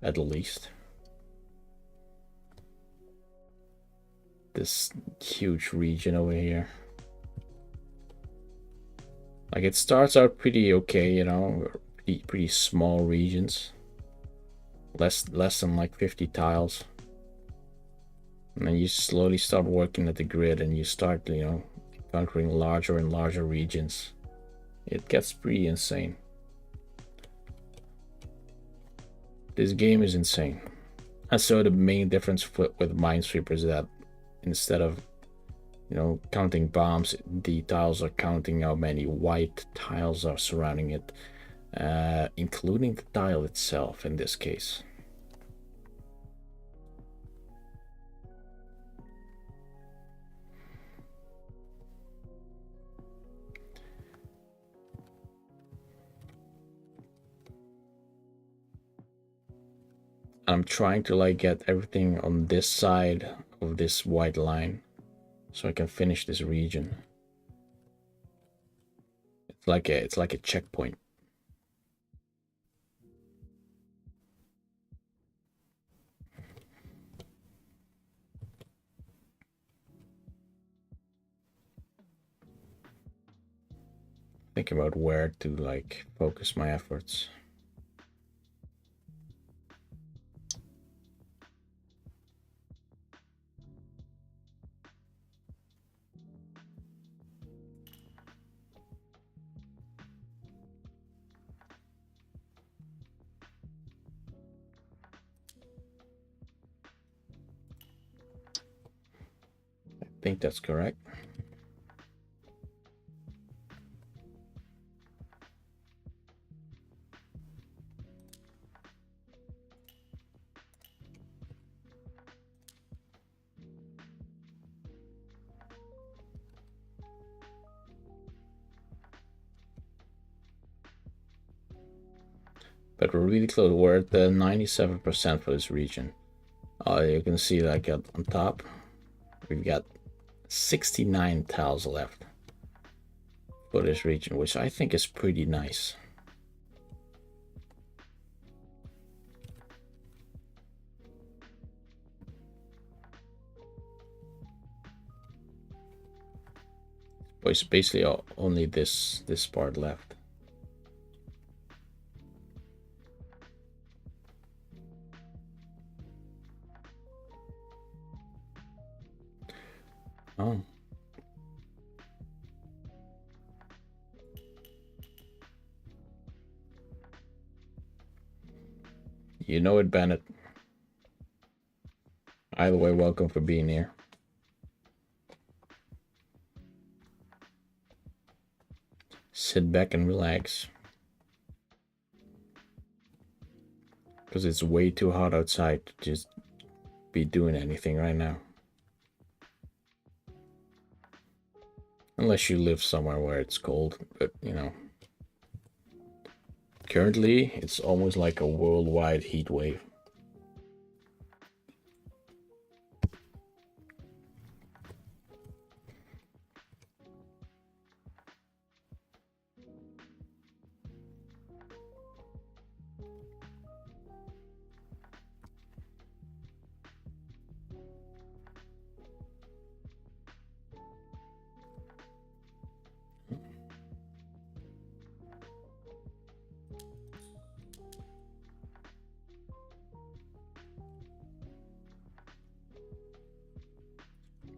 At least. This huge region over here. Like it starts out pretty okay, you know, pretty small regions. Less than like 50 tiles. And then you slowly start working at the grid and you start, you know, encountering larger and larger regions. It gets pretty insane. This game is insane. And so the main difference with Minesweeper is that instead of, you know, counting bombs, the tiles are counting how many white tiles are surrounding it, including the tile itself in this case. I'm trying to like get everything on this side of this white line so I can finish this region. It's like a checkpoint. Think about where to like focus my efforts. I think that's correct. But we're really close. We're at the 97% for this region. You can see like on top, we've got 69 tiles left for this region, which I think is pretty nice. But it's basically only this part left. Oh. You know it, Bennett. Either way, welcome for being here. Sit back and relax. Because it's way too hot outside to just be doing anything right now. Unless you live somewhere where it's cold, but you know. Currently, it's almost like a worldwide heat wave.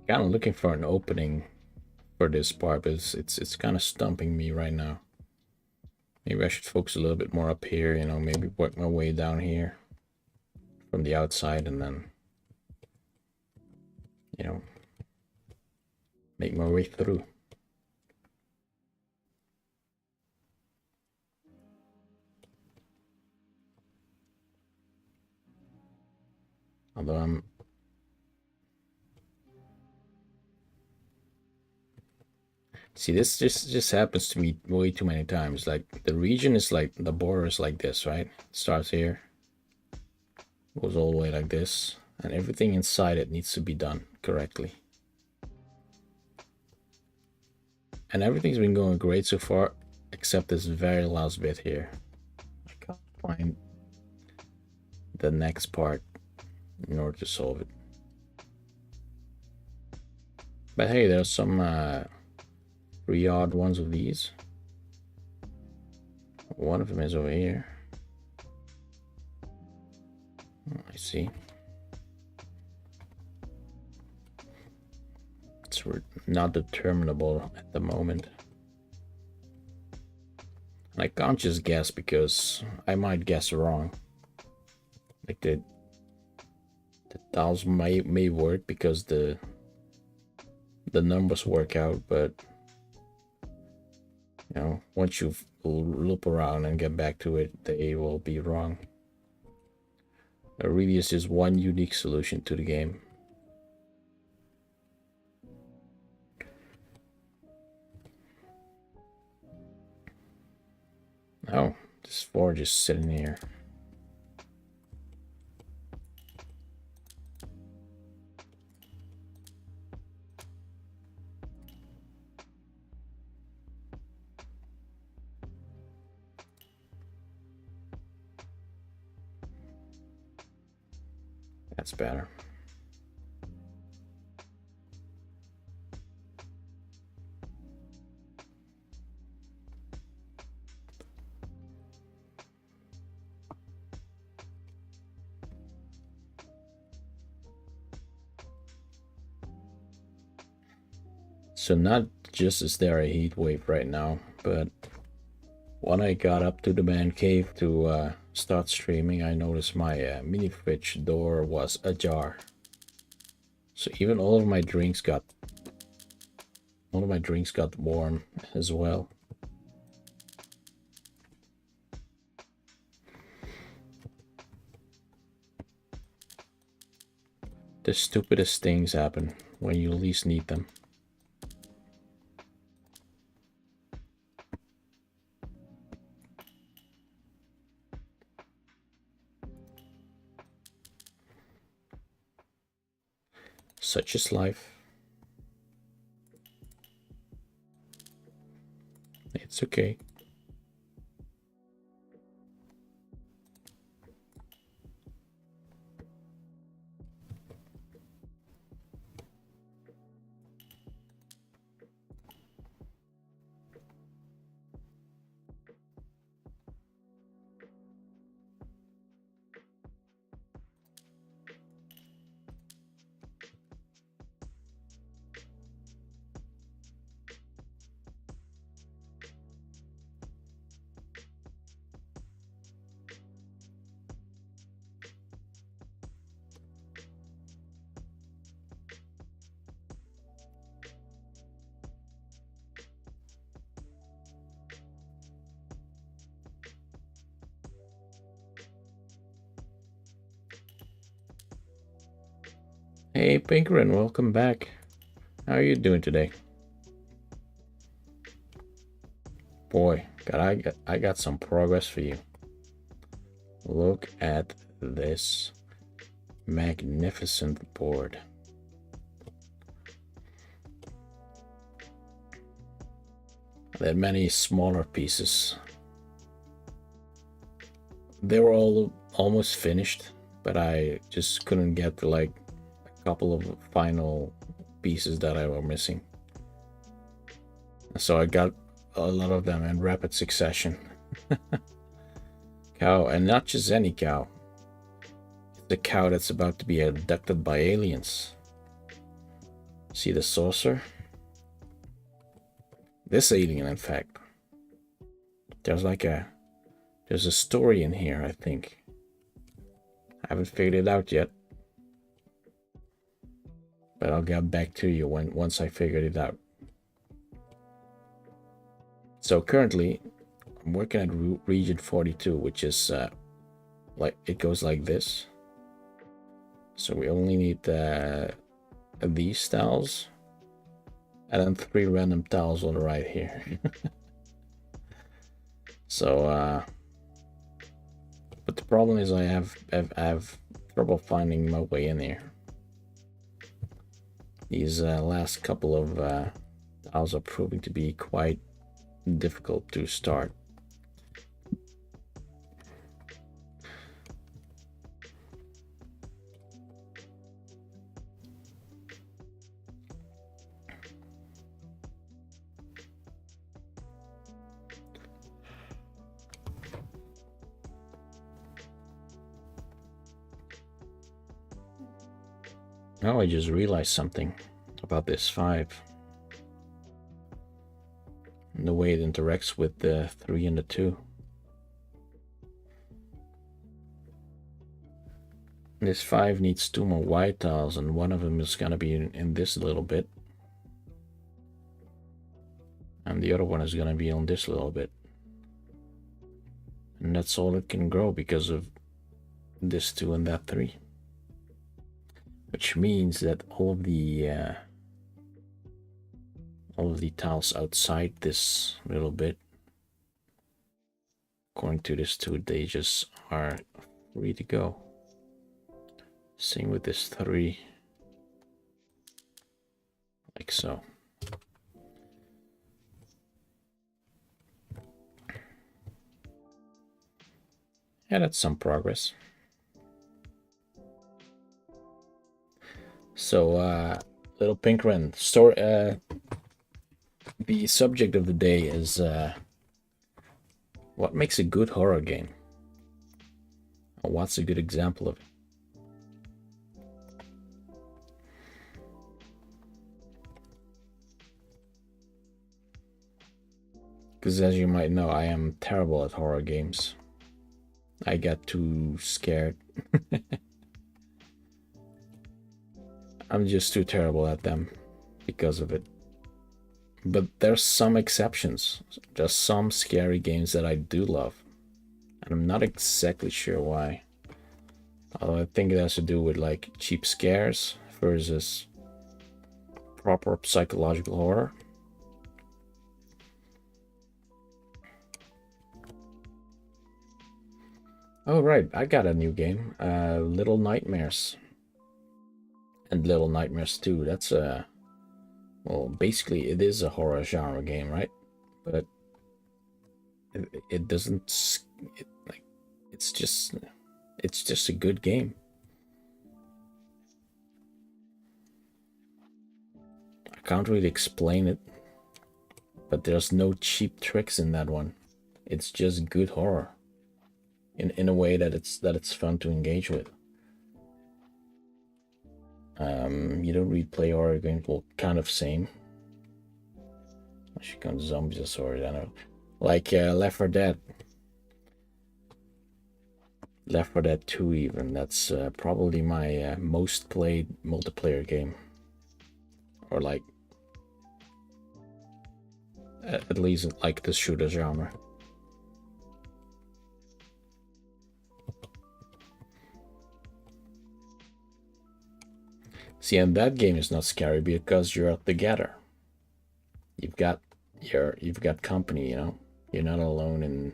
Kind of looking for an opening for this part, but it's kind of stumping me right now. Maybe I should focus a little bit more up here, you know, maybe work my way down here from the outside and then, you know, make my way through. Although I'm see, this just happens to me way too many times. Like the region is like the border is like this, right? It starts here, goes all the way like this, and everything inside it needs to be done correctly. And everything's been going great so far, except this very last bit here. I can't find the next part in order to solve it. But hey, there's some 3 odd ones of these. One of them is over here. Oh, I see. It's not determinable at the moment. And I can't just guess because I might guess wrong. Like The tiles may work because the numbers work out, but you know, once you loop around and get back to it, they will be wrong. There really is just one unique solution to the game. Oh, this forge is sitting here. That's better. So not just is there a heat wave right now, but when I got up to the man cave to start streaming, I noticed my mini fridge door was ajar. So even all of my drinks got warm as well. The stupidest things happen when you least need them. Such is life. It's okay. Hey Pinkerin, welcome back. How are you doing today? Boy, I got some progress for you. Look at this magnificent board. There are many smaller pieces. They were all almost finished, but I just couldn't get to like a couple of final pieces that I were missing. So I got a lot of them in rapid succession. Cow, and not just any cow. It's the cow that's about to be abducted by aliens. See the saucer? This alien, in fact. There's a story in here, I think. I haven't figured it out yet. But I'll get back to you once I figured it out. So currently, I'm working at region 42, which is like it goes like this. So we only need these tiles, and then 3 random tiles on the right here. So, but the problem is I have trouble finding my way in here. These last couple of tiles are proving to be quite difficult to start. Now I just realized something about this 5. And the way it interacts with the 3 and the 2. This 5 needs 2 more white tiles, and one of them is gonna be in this little bit. And the other one is gonna be on this little bit. And that's all it can grow because of this 2 and that 3. Which means that all of the tiles outside this little bit, according to this 2, they just are free to go. Same with this 3, like so. Yeah, that's some progress. So, Little Pink Wren, the subject of the day is what makes a good horror game? Or what's a good example of it? Because as you might know, I am terrible at horror games. I got too scared. I'm just too terrible at them because of it. But there's some exceptions. There's some scary games that I do love. And I'm not exactly sure why. Although I think it has to do with like cheap scares versus proper psychological horror. Oh right, I got a new game, Little Nightmares. And Little Nightmares 2, that's a... Well, basically it is a horror genre game, right? But it doesn't... it's just a good game. I can't really explain it, but there's no cheap tricks in that one. It's just good horror. In a way that it's fun to engage with. You don't really play horror games, well, kind of same. She comes zombies or sort, I know. Like Left 4 Dead. Left 4 Dead 2 even. That's probably my most played multiplayer game. Or like at least like the shooter genre. See, and that game is not scary because you're together. You've got company, you know. You're not alone in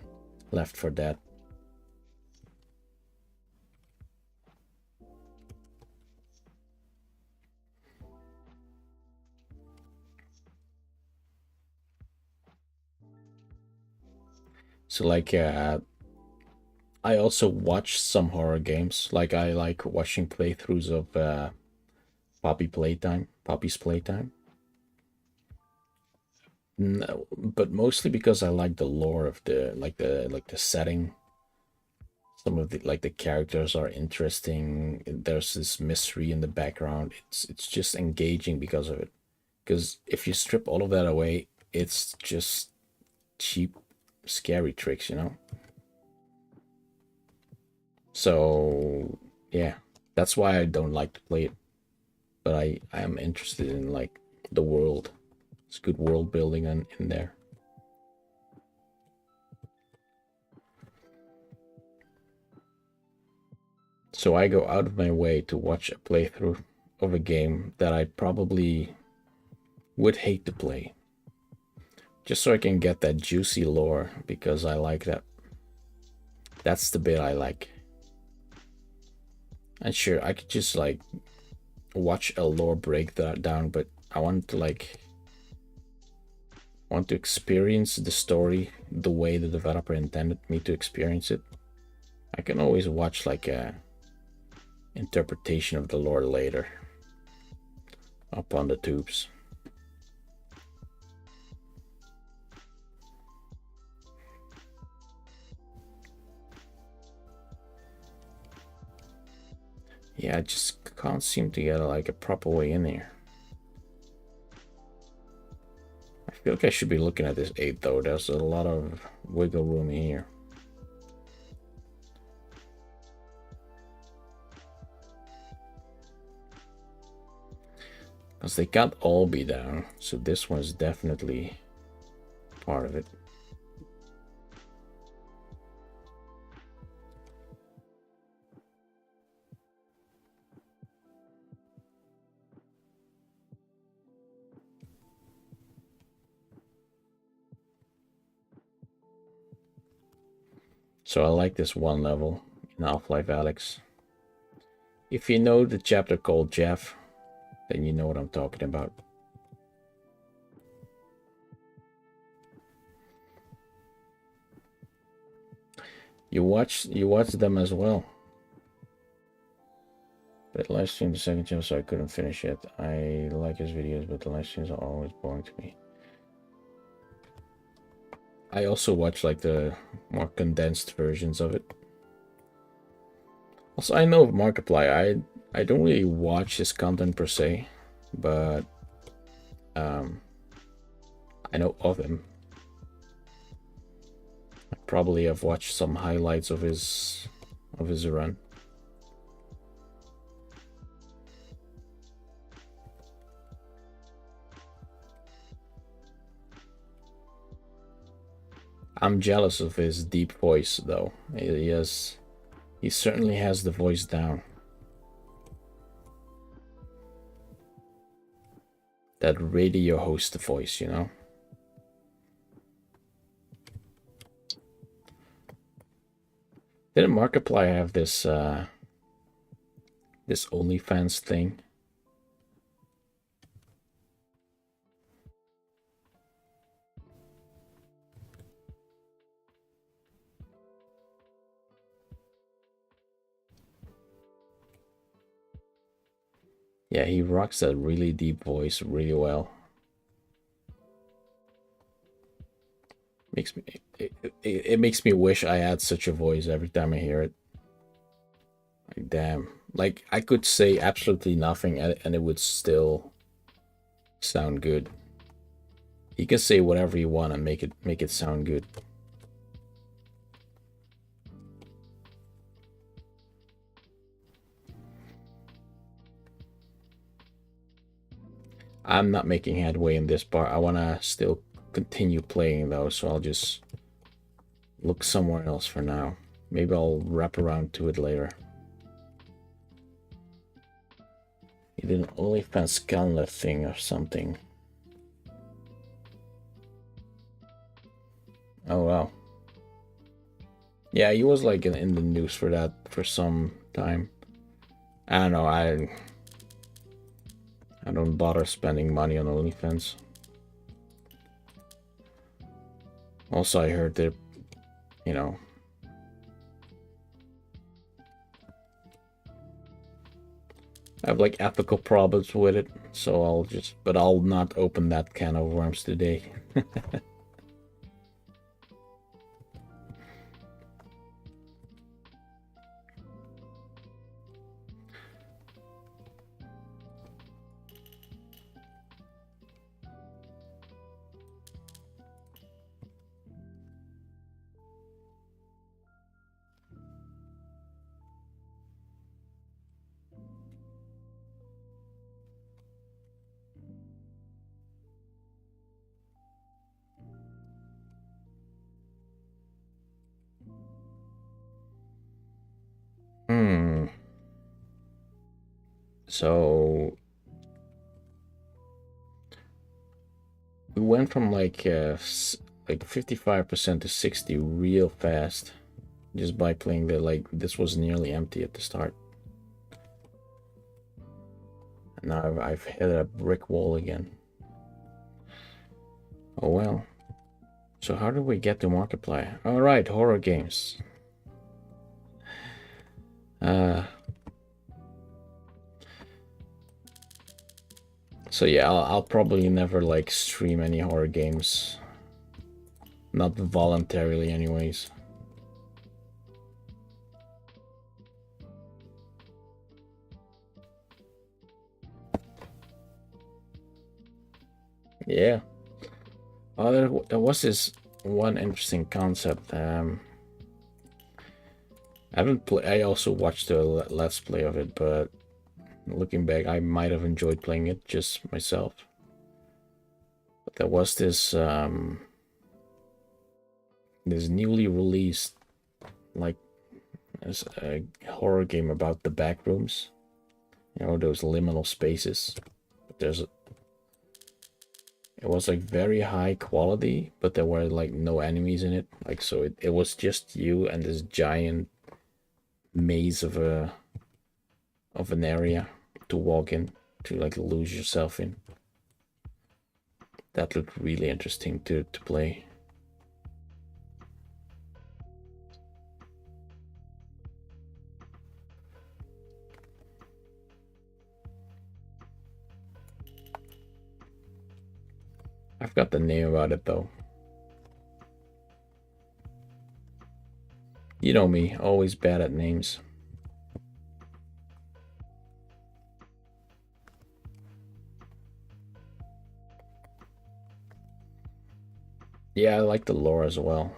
Left 4 Dead. So like I also watch some horror games. Like I like watching playthroughs of Poppy's Playtime. No, but mostly because I like the lore of the setting. Some of the characters are interesting. There's this mystery in the background. It's just engaging because of it. Because if you strip all of that away, it's just cheap, scary tricks, you know? So yeah, that's why I don't like to play it. But I am interested in like the world. It's good world building in there. So I go out of my way to watch a playthrough of a game that I probably would hate to play. Just so I can get that juicy lore, because I like that. That's the bit I like. And sure, I could just like watch a lore breakdown, but I want to experience the story the way the developer intended me to experience it. I can always watch like a interpretation of the lore later up on the tubes. Yeah, I just can't seem to get like a proper way in here. I feel like I should be looking at this 8 though. There's a lot of wiggle room here. Because they can't all be down, so this one's definitely part of it. So I like this one level in Half-Life Alyx. If you know the chapter called Jeff, then you know what I'm talking about. You watch them as well. But live stream the second channel, so I couldn't finish it. I like his videos, but the live streams are always boring to me. I also watch like the more condensed versions of it. Also, I know of Markiplier. I don't really watch his content per se, but I know of him. I probably have watched some highlights of his run. I'm jealous of his deep voice, though. He certainly has the voice down. That radio host voice, you know? Didn't Markiplier have this this OnlyFans thing? Yeah, he rocks that really deep voice really well. It makes me wish I had such a voice every time I hear it. Like, damn. Like, I could say absolutely nothing and it would still sound good. You can say whatever you want and make it sound good. I'm not making headway in this part. I want to still continue playing though, so I'll just look somewhere else for now. Maybe I'll wrap around to it later. He did an OnlyFans calendar thing or something. Oh wow. Yeah, he was like in the news for that for some time. I don't know, I don't bother spending money on OnlyFans. Also, I heard that, you know, I have like ethical problems with it, so I'll not open that can of worms today. So we went from like 55% to 60 real fast just by playing this was nearly empty at the start. And now I've hit a brick wall again. Oh well. So how did we get to Markiplier? All right, horror games. So yeah, I'll probably never like stream any horror games. Not voluntarily anyways. Yeah. Oh, there was this one interesting concept. I haven't played. I also watched a let's play of it, but looking back, I might have enjoyed playing it just myself. But there was this this newly released, like, as a horror game about the back rooms, you know, those liminal spaces. But it was like very high quality, but there were like no enemies in it. Like, so it was just you and this giant maze of an area to walk in, to like lose yourself in. That looked really interesting to play. I've got the name about it though. You know me, always bad at names. Yeah, I like the lore as well.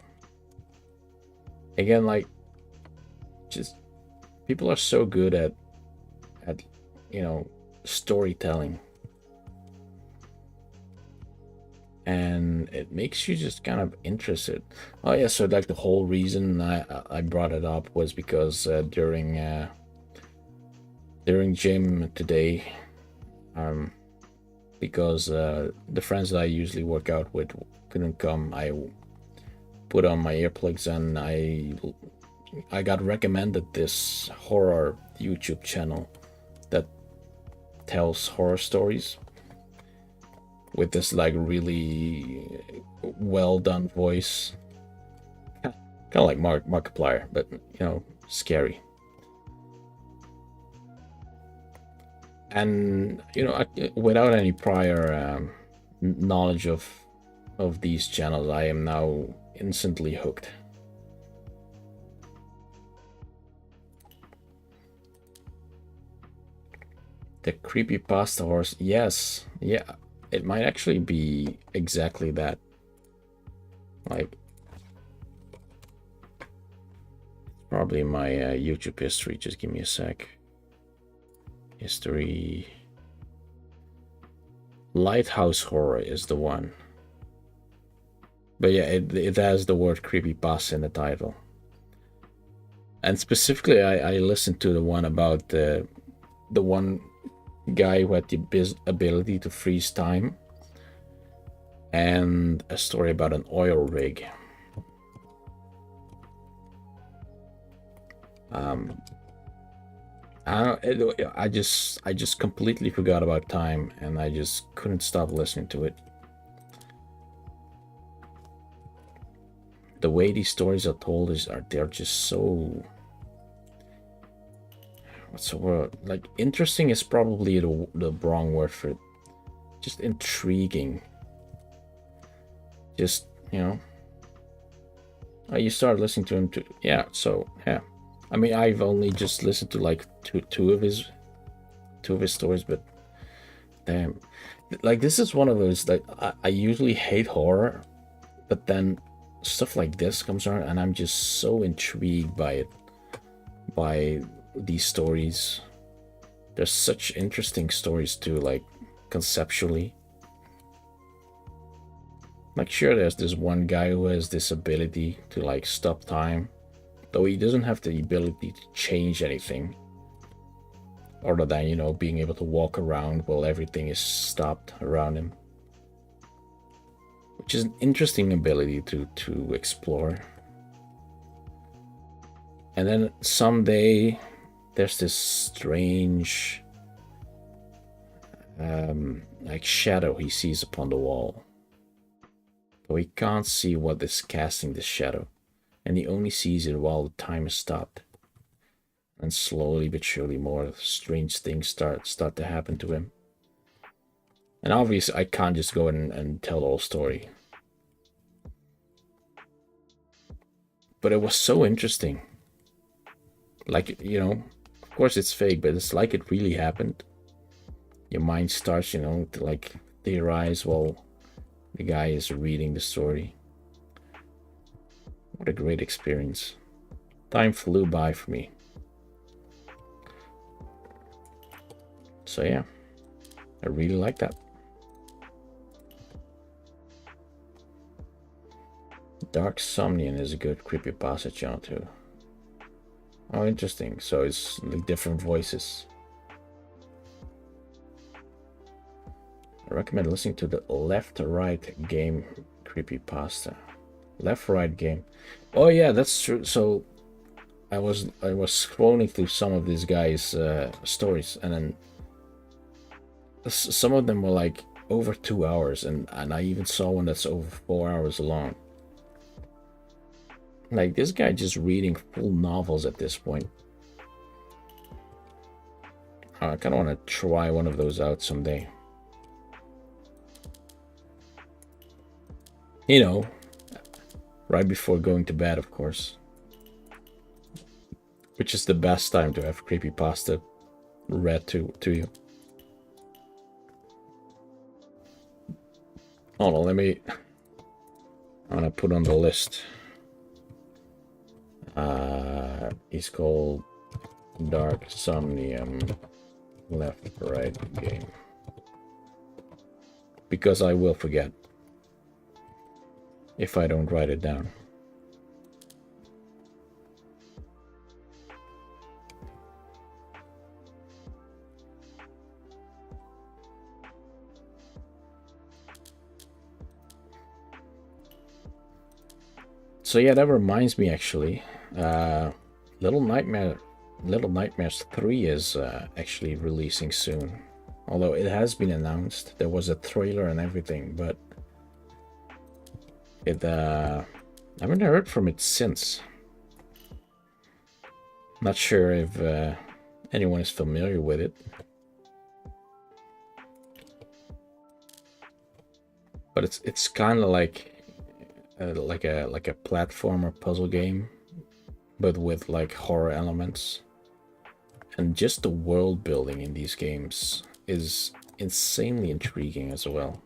Again, like, just people are so good at you know, storytelling, and it makes you just kind of interested. Oh yeah, so like the whole reason I brought it up was because during gym today, because the friends that I usually work out with couldn't come, I put on my earplugs and I got recommended this horror YouTube channel that tells horror stories with this like really well done voice, kind of like Markiplier, but you know, scary. And you know, without any prior knowledge of these channels, I am now instantly hooked. The creepypasta horse, yes, yeah, it might actually be exactly that. Like, probably my YouTube history. Just give me a sec. History. Lighthouse Horror is the one. But yeah, it has the word creepypasta in the title. And specifically, I listened to the one about the one guy who had the ability to freeze time, and a story about an oil rig. I just completely forgot about time, and I just couldn't stop listening to it. The way these stories are told they're just so, what's the word? Like, interesting is probably the wrong word for it. Just intriguing. Just, you know, you start listening to him too. Yeah, so yeah. I mean, I've only just listened to like two of his stories, but damn, like, this is one of those, like, I usually hate horror, but then stuff like this comes around and I'm just so intrigued by it, by these stories. There's such interesting stories too, like, conceptually. Like, sure, there's this one guy who has this ability to like stop time, though he doesn't have the ability to change anything other than, you know, being able to walk around while everything is stopped around him, which is an interesting ability to explore. And then someday there's this strange like shadow he sees upon the wall, but he can't see what is casting this shadow, and he only sees it while the time is stopped. And slowly but surely more strange things start to happen to him. And obviously I can't just go in and tell the whole story, but it was so interesting. Like, you know, of course it's fake, but it's like it really happened. Your mind starts, you know, to like theorize while the guy is reading the story. What a great experience. Time flew by for me. So yeah, I really like that. Dark Somnian is a good creepypasta channel too. Oh, interesting. So it's like different voices. I recommend listening to the Left Right Game creepypasta. Left Right Game. Oh yeah, that's true. So I was scrolling through some of these guys' stories, and then some of them were like over 2 hours, and I even saw one that's over 4 hours long. Like, this guy just reading full novels at this point. I kind of want to try one of those out someday. You know, right before going to bed, of course. Which is the best time to have creepypasta read to you. Hold on, I'm gonna put on the list. He's called Dark Somnium Left Right Game. Because I will forget if I don't write it down. So yeah, that reminds me actually. Little Nightmares 3 is actually releasing soon. Although it has been announced. There was a trailer and everything, but I haven't heard from it since. Not sure if anyone is familiar with it. But it's kind of like a platformer puzzle game, but with like horror elements. And just the world building in these games is insanely intriguing as well.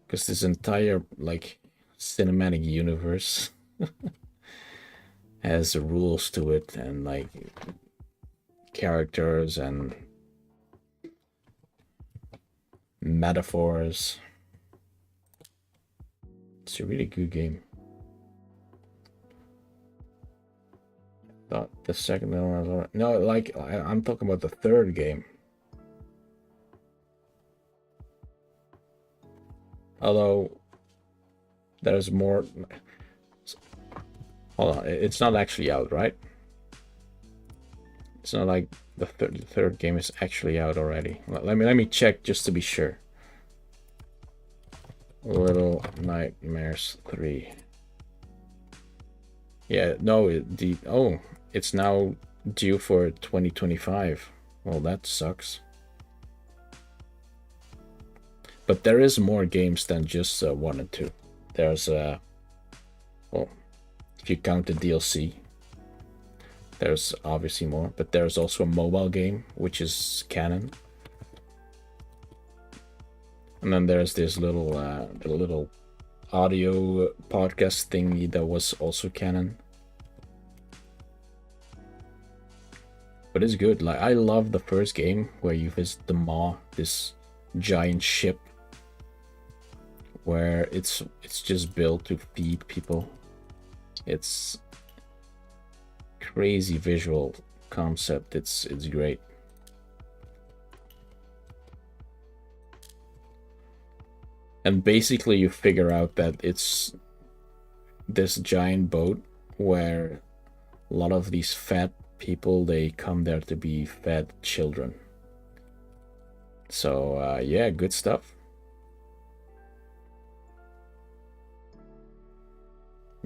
Because this entire like cinematic universe has rules to it, and like characters and metaphors. It's a really good game. Thought the second one was no, like I'm talking about the third game. Although there's more. Hold on, it's not actually out, right? It's not like the third game is actually out already. Let me check just to be sure. Little Nightmares 3. Yeah, no, it's now due for 2025. Well, that sucks. But there is more games than just 1 and 2. There's well, if you count the DLC, there's obviously more. But there's also a mobile game, which is canon. And then there's this little audio podcast thingy that was also canon. But it's good. Like, I love the first game where you visit the Maw, this giant ship where it's just built to feed people. It's crazy visual concept. It's great. And basically you figure out that it's this giant boat where a lot of these fat people, they come there to be fed children. So yeah, good stuff.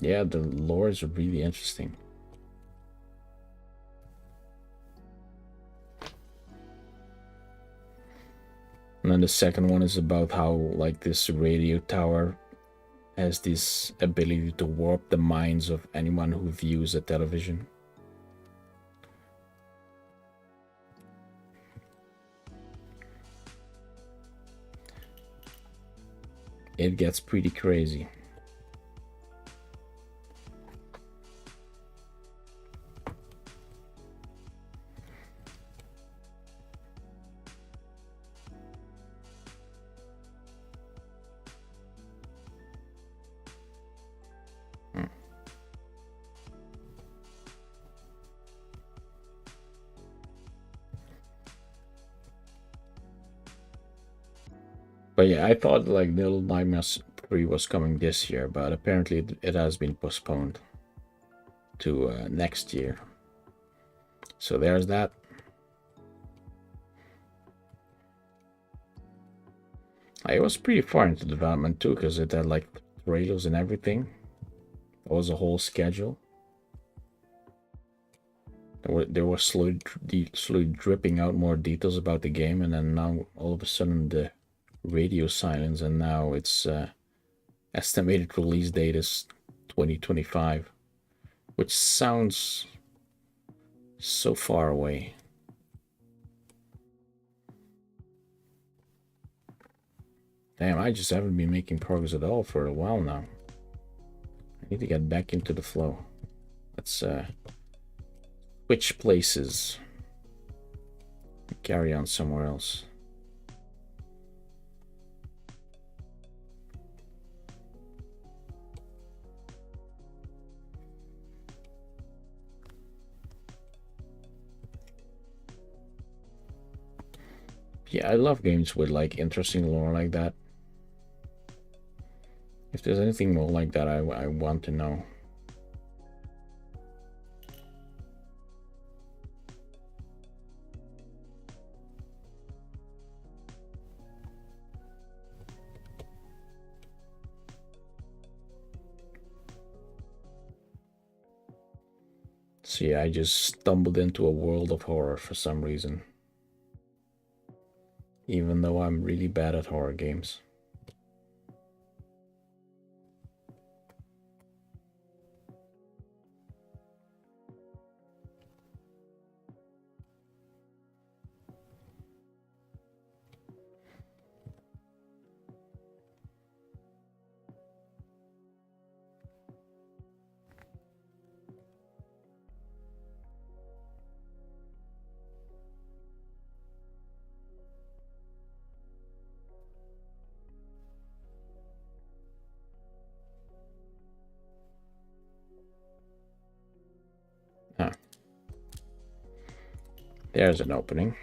Yeah, the lore is really interesting. And then the second one is about how like this radio tower has this ability to warp the minds of anyone who views a television. It gets pretty crazy. But yeah, I thought like Little Nightmares 3 was coming this year, but apparently it has been postponed to next year. So there's that. I was pretty far into development too, because it had like trailers and everything. It was a whole schedule. They were slowly dripping out more details about the game, and then now all of a sudden the radio silence, and now its estimated release date is 2025, which sounds so far away. Damn, I just haven't been making progress at all for a while now. I need to get back into the flow. Let's switch places. Carry on somewhere else. Yeah, I love games with like interesting lore like that. If there's anything more like that, I want to know. So yeah, I just stumbled into a world of horror for some reason. Even though I'm really bad at horror games. Huh. There's an opening.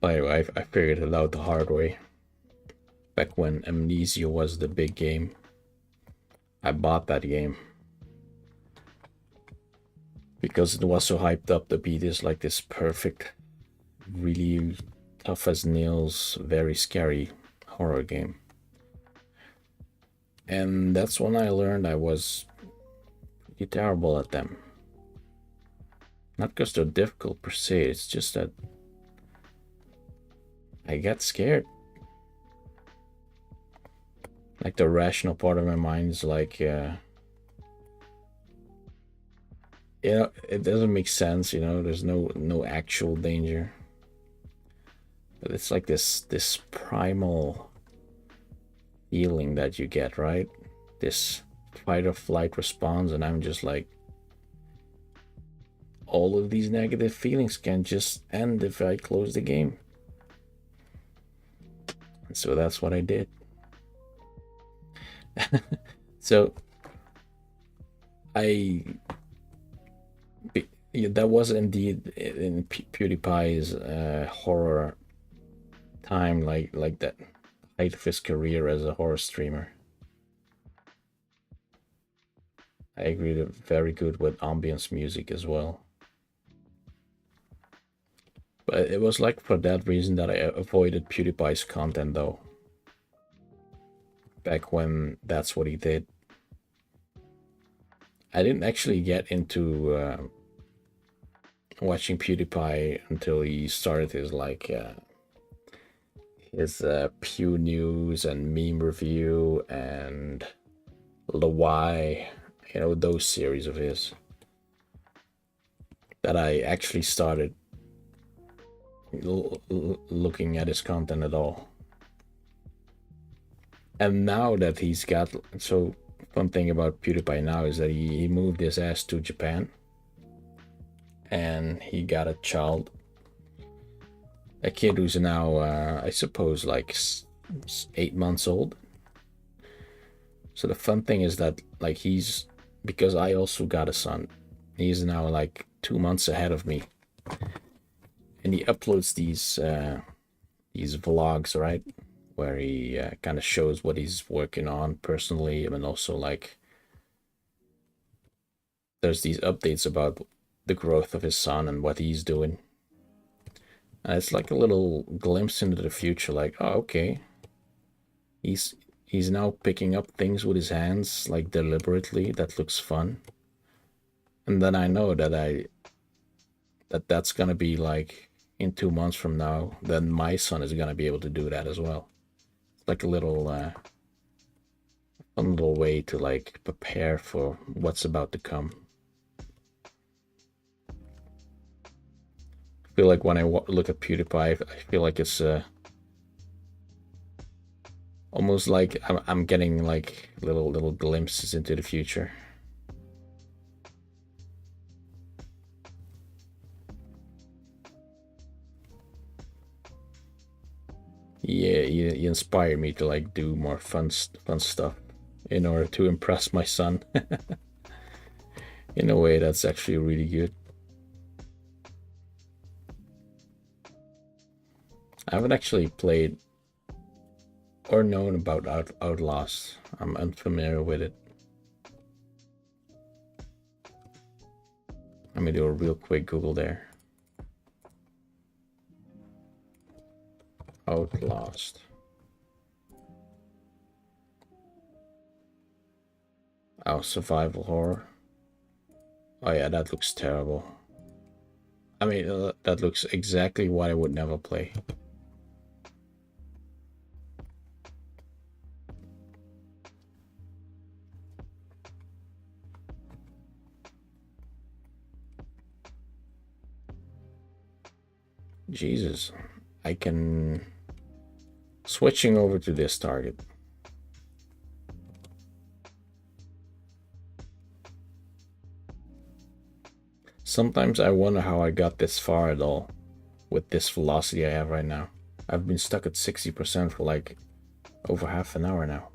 By the way, I figured it out the hard way. Back when Amnesia was the big game, I bought that game because it was so hyped up to be this perfect, really tough as nails, very scary horror game. And that's when I learned I was pretty terrible at them. Not because they're difficult per se, it's just that I get scared. Like the rational part of my mind is like, yeah, it doesn't make sense, there's no actual danger. But it's like this primal feeling that you get, right? This fight or flight response, and I'm just like all of these negative feelings can just end if I close the game. And so that's what I did. So that was indeed in PewDiePie's horror time, like that height of his career as a horror streamer. I agree, very good with ambience music as well. But it was like for that reason that I avoided PewDiePie's content though. Back when that's what he did. I didn't actually get into watching PewDiePie until he started his Pew News and Meme Review and The Why, you know, those series of his, that I actually started looking at his content at all. And now that he's got, so one thing about PewDiePie now is that he moved his ass to Japan and he got a child, a kid who's now I suppose like 8 months old. So the fun thing is that like he's, because I also got a son, he's now like 2 months ahead of me, and he uploads these vlogs, right, where he kind of shows what he's working on personally, and also like there's these updates about the growth of his son and what he's doing. And it's like a little glimpse into the future, like, oh, okay, he's now picking up things with his hands, like deliberately. That looks fun. And then I know that that's gonna be like in 2 months from now, then my son is gonna be able to do that as well. It's like a little fun little way to like prepare for what's about to come. I feel like when I look at PewDiePie, I feel like it's almost like I'm getting like little glimpses into the future. Yeah, you inspire me to like do more fun stuff in order to impress my son. In a way that's actually really good. I haven't actually played or known about Outlast. I'm unfamiliar with it. Let me do a real quick Google there. Outlast. Oh, survival horror. Oh yeah, that looks terrible. I mean, that looks exactly what I would never play. Jesus, I can... Switching over to this target. Sometimes I wonder how I got this far at all with this velocity I have right now. I've been stuck at 60% for like over half an hour now.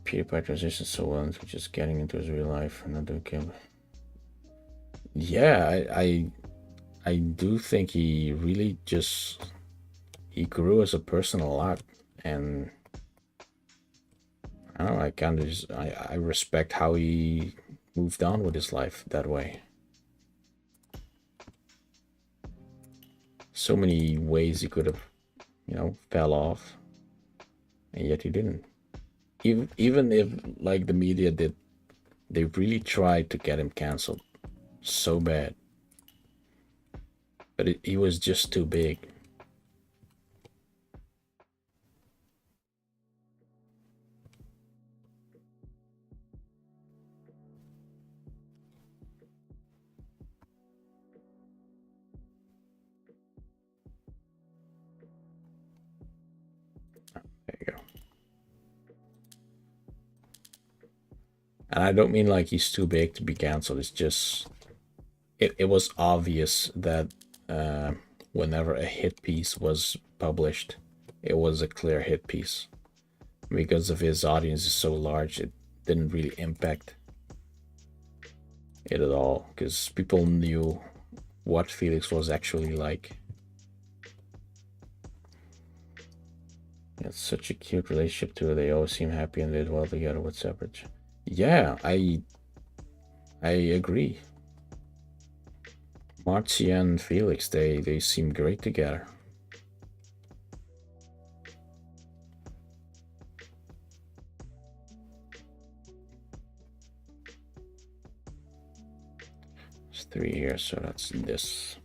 PewDiePie transitions so well into just getting into his real life and not doing camera. Yeah, I do think he really just, he grew as a person a lot, and I don't know, I kind of just, I respect how he moved on with his life that way. So many ways he could have, you know, fell off, and yet he didn't. Even if like the media did, they really tried to get him canceled so bad, but he was just too big. There you go. And I don't mean like he's too big to be cancelled. It's just it was obvious that whenever a hit piece was published, it was a clear hit piece. Because of his audience is so large, it didn't really impact it at all, because people knew what Felix was actually like. It's such a cute relationship too. They always seem happy and did well together with separate. Yeah, I agree. Marcia and Felix, they seem great together. It's 3 here, so that's this.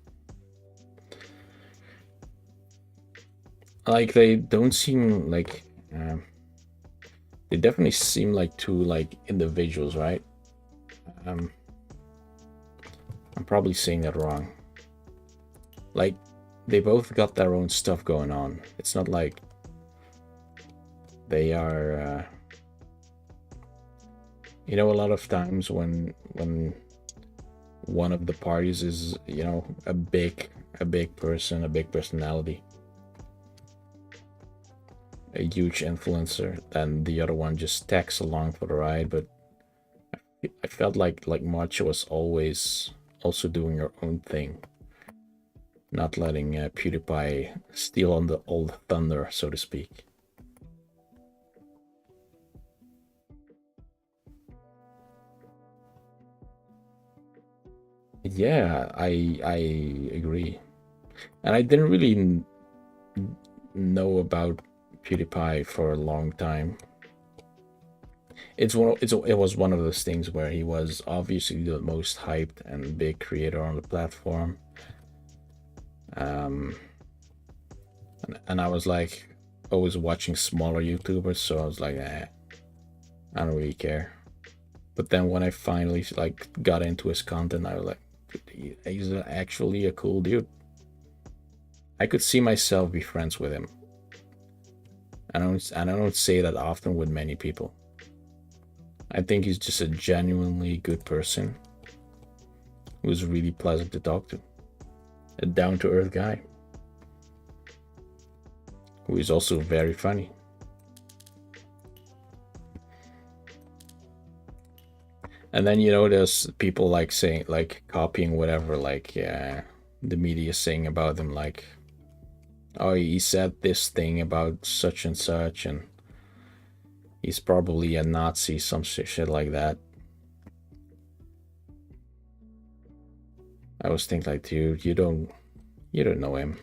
Like, they don't seem like they definitely seem like two like individuals, right? I'm probably saying that wrong. Like, they both got their own stuff going on. It's not like they are you know, a lot of times when one of the parties is, you know, a big person, a big personality, a huge influencer, then the other one just tags along for the ride. But I felt like Marcia was always also doing her own thing, not letting PewDiePie steal on the old thunder, so to speak. Yeah, I agree, and I didn't really know about PewDiePie for a long time. It was one of those things where he was obviously the most hyped and big creator on the platform. And I was like always watching smaller YouTubers, so I was like, I don't really care. But then when I finally like got into his content, I was like, he's actually a cool dude. I could see myself be friends with him. I don't say that often with many people. I think he's just a genuinely good person who's really pleasant to talk to. A down-to-earth guy who is also very funny. And then, you know, there's people like saying, like copying whatever, like the media is saying about them, like, oh, he said this thing about such and such, and he's probably a Nazi, some shit like that. I was thinking, like, dude, you don't know him.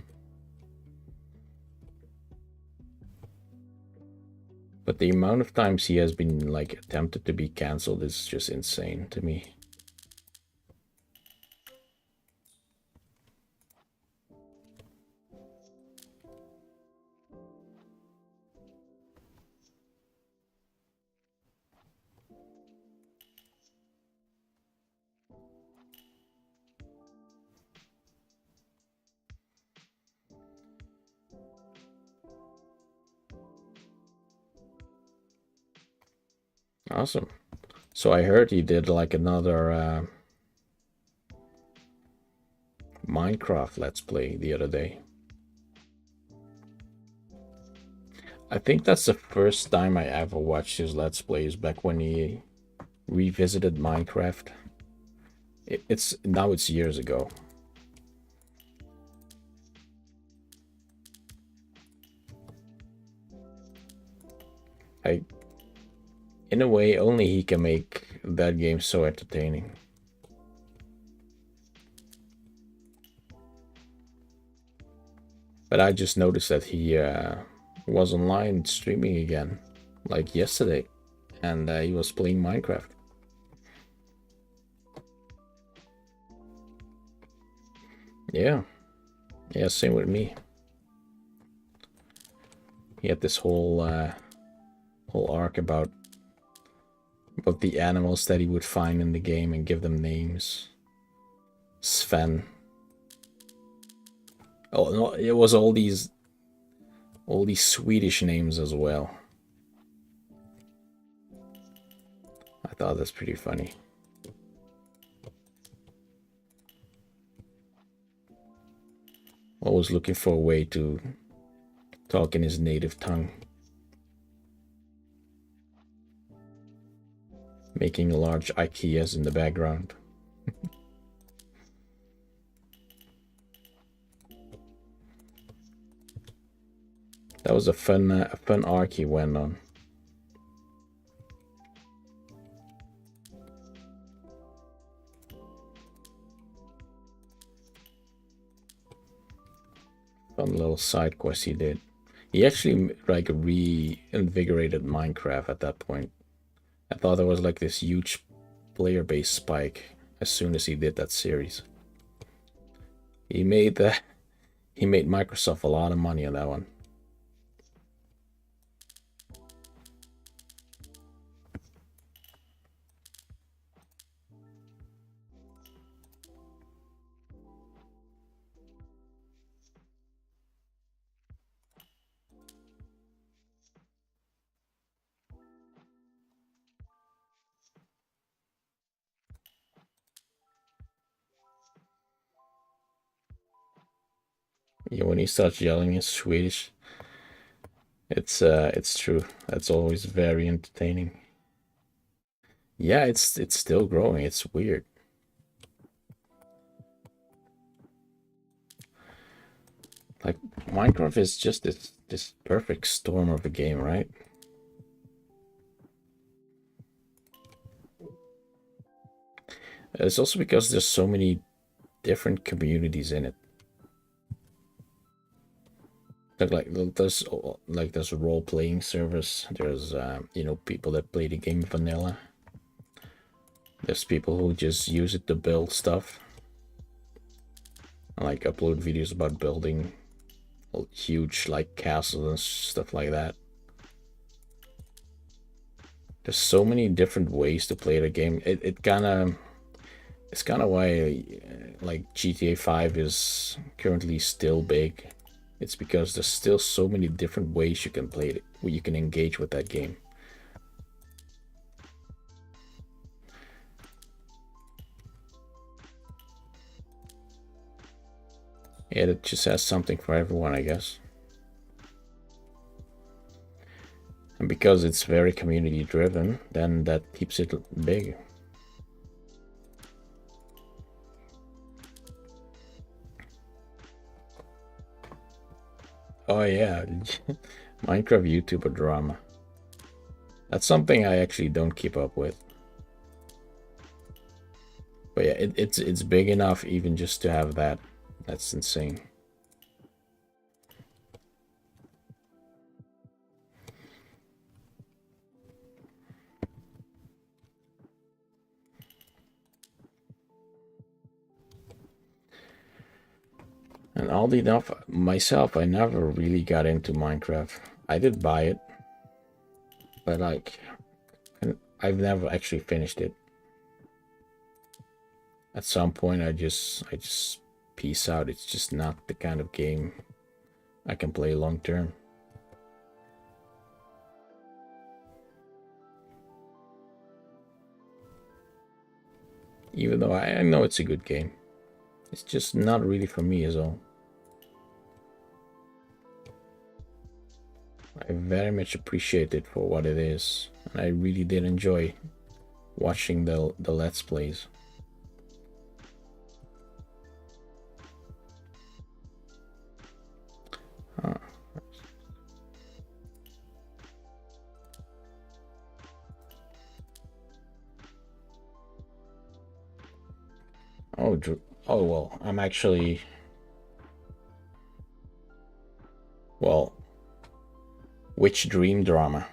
But the amount of times he has been like attempted to be cancelled is just insane to me. Awesome. So I heard he did like another Minecraft Let's Play the other day. I think that's the first time I ever watched his Let's Plays, back when he revisited Minecraft. It's years ago. In a way, only he can make that game so entertaining. But I just noticed that he was online streaming again, like yesterday, and he was playing Minecraft. Yeah, same with me. He had this whole arc about the animals that he would find in the game and give them names. Sven. Oh no, it was all these Swedish names as well. thought that's pretty funny. Always looking for a way to talk in his native tongue. Making large IKEAs in the background. That was a fun arc he went on. Fun little side quest he did. He actually like reinvigorated Minecraft at that point. I thought there was like this huge player base spike as soon as he did that series. He made Microsoft a lot of money on that one. Yeah, when he starts yelling in Swedish, it's true. That's always very entertaining. Yeah, it's still growing. It's weird. Like Minecraft is just this perfect storm of a game, right? It's also because there's so many different communities in it. There's role playing servers. There's people that play the game vanilla. There's people who just use it to build stuff, like upload videos about building huge like castles and stuff like that. There's so many different ways to play the game. It's kind of why like GTA 5 is currently still big. It's because there's still so many different ways you can play it, where you can engage with that game. Yeah, it just has something for everyone, I guess. And because it's very community driven, then that keeps it big. Oh yeah, Minecraft YouTuber drama. That's something I actually don't keep up with. But yeah, it's big enough even just to have that. That's insane. And oddly enough, myself, I never really got into Minecraft. I did buy it, but like, I've never actually finished it. At some point, I just peace out. It's just not the kind of game I can play long term. Even though I know it's a good game, it's just not really for me as well. I very much appreciate it for what it is, and I really did enjoy watching the Let's Plays. Huh. Oh well, I'm actually well. Which dream drama?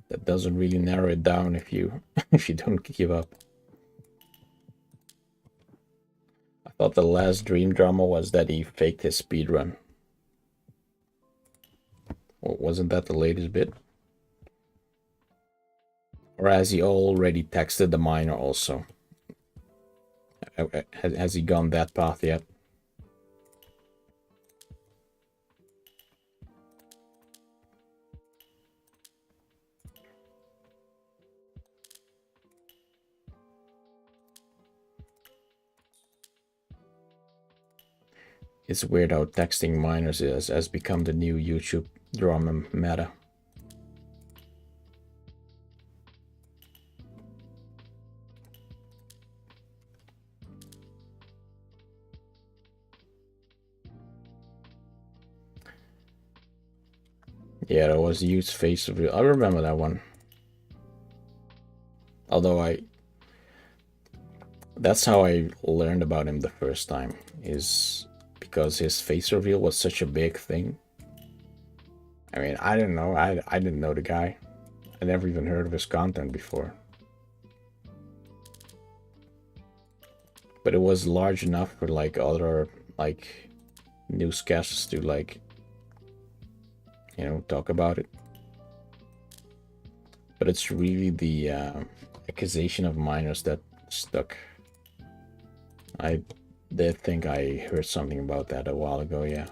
That doesn't really narrow it down if you if you don't give up. I thought the last dream drama was that he faked his speed run. Well, wasn't that the latest bit? Or has he already texted the miner also? Has he gone that path yet? It's weird how texting minors has become the new YouTube drama meta. Yeah, that was huge face reveal. I remember that one. Although that's how I learned about him the first time, is because his face reveal was such a big thing. I mean, I didn't know. I didn't know the guy. I never even heard of his content before. But it was large enough for like other like newscasts to like, you know, talk about it. But it's really the accusation of minors that stuck. I did think I heard something about that a while ago, yeah.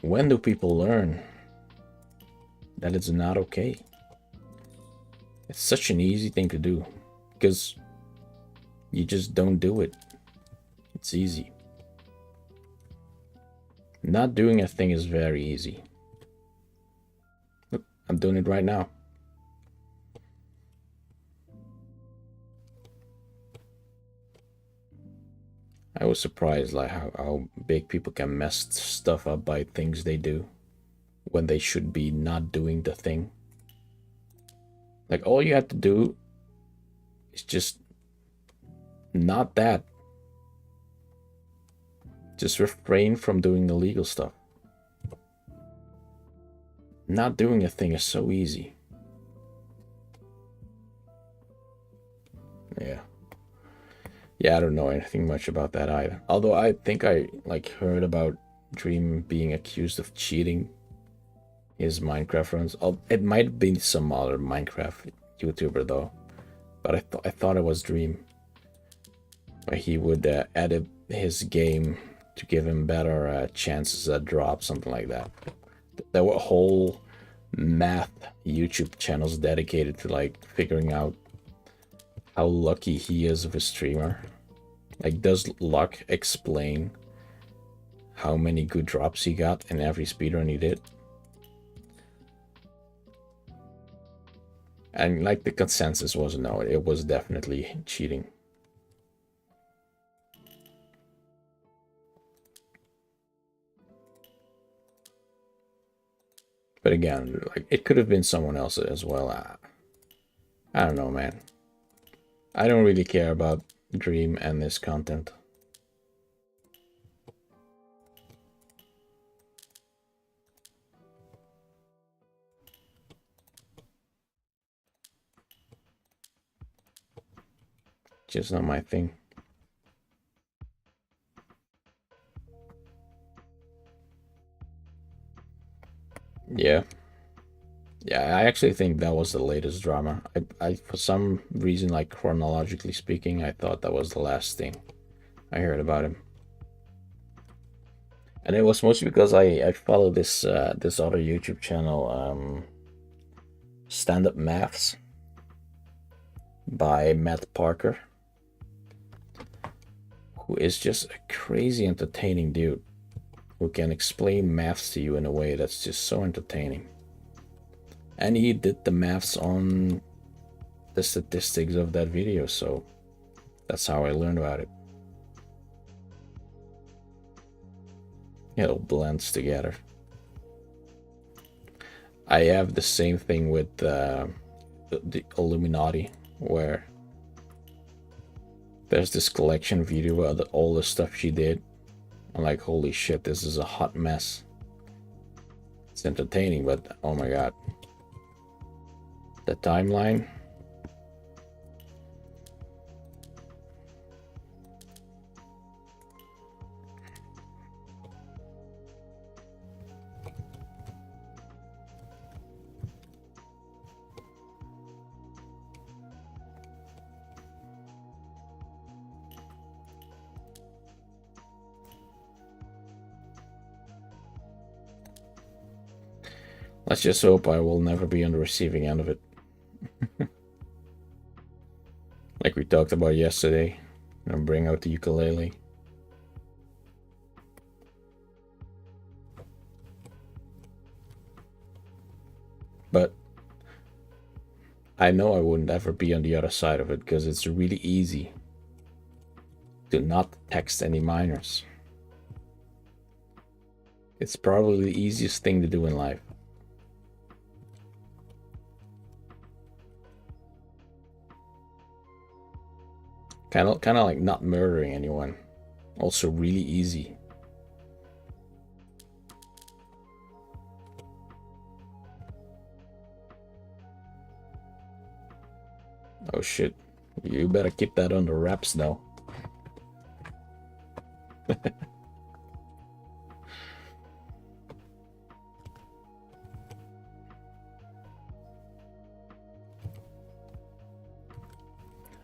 When do people learn that it's not okay? It's such an easy thing to do because you just don't do it. It's easy. Not doing a thing is very easy. Look, I'm doing it right now. I was surprised like how big people can mess stuff up by things they do when they should be not doing the thing. Like all you have to do is just not that. Just refrain from doing illegal stuff. Not doing a thing is so easy. Yeah. Yeah, I don't know anything much about that either. Although I think I like heard about Dream being accused of cheating his Minecraft runs. It might have been some other Minecraft YouTuber though, but I thought it was Dream. Where he would edit his game to give him better chances at drop, something like that. There were whole math YouTube channels dedicated to like figuring out how lucky he is of a streamer. Like, does luck explain how many good drops he got in every speedrun he did? And like the consensus was no, it was definitely cheating. But again, like it could have been someone else as well. I don't know, man. I don't really care about Dream and this content. Just not my thing. Yeah. Yeah, I actually think that was the latest drama. I for some reason, like chronologically speaking, I thought that was the last thing I heard about him. And it was mostly because I follow this this other YouTube channel, Stand Up Maths by Matt Parker, who is just a crazy entertaining dude who can explain maths to you in a way that's just so entertaining. And he did the maths on the statistics of that video, so that's how I learned about it. It all blends together. I have the same thing with the Illuminati, where there's this collection video of all the stuff she did. I'm like, holy shit, this is a hot mess. It's entertaining, but oh my god. The timeline. Let's just hope I will never be on the receiving end of it. like we talked about yesterday. Bring out the ukulele. But I know I wouldn't ever be on the other side of it because it's really easy to not text any minors. It's probably the easiest thing to do in life. Kind of like not murdering anyone. Also really easy. Oh shit. You better keep that under wraps now.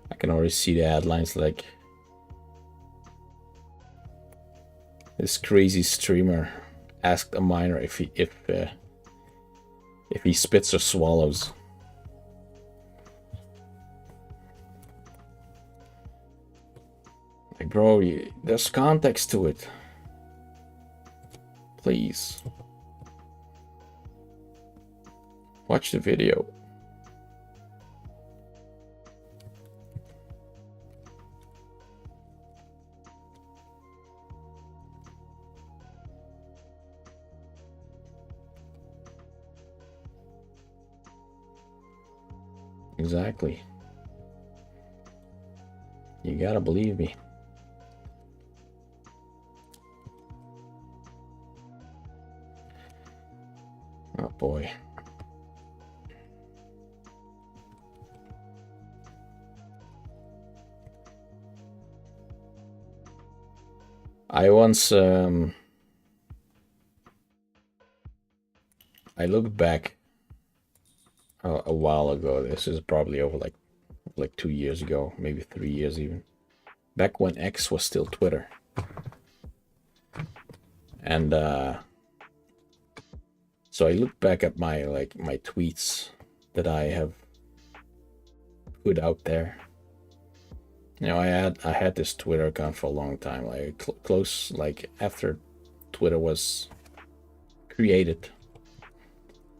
I can already see the headlines like this crazy streamer asked a miner if he spits or swallows. Like, bro, there's context to it. Please. Watch the video. Exactly. You gotta believe me. Oh boy. I once I looked back a while ago. This is probably over like 2 years ago, maybe 3 years even. Back when X was still Twitter. And so I looked back at my tweets that I have put out there. You know, I had this Twitter account for a long time, like close, like after Twitter was created.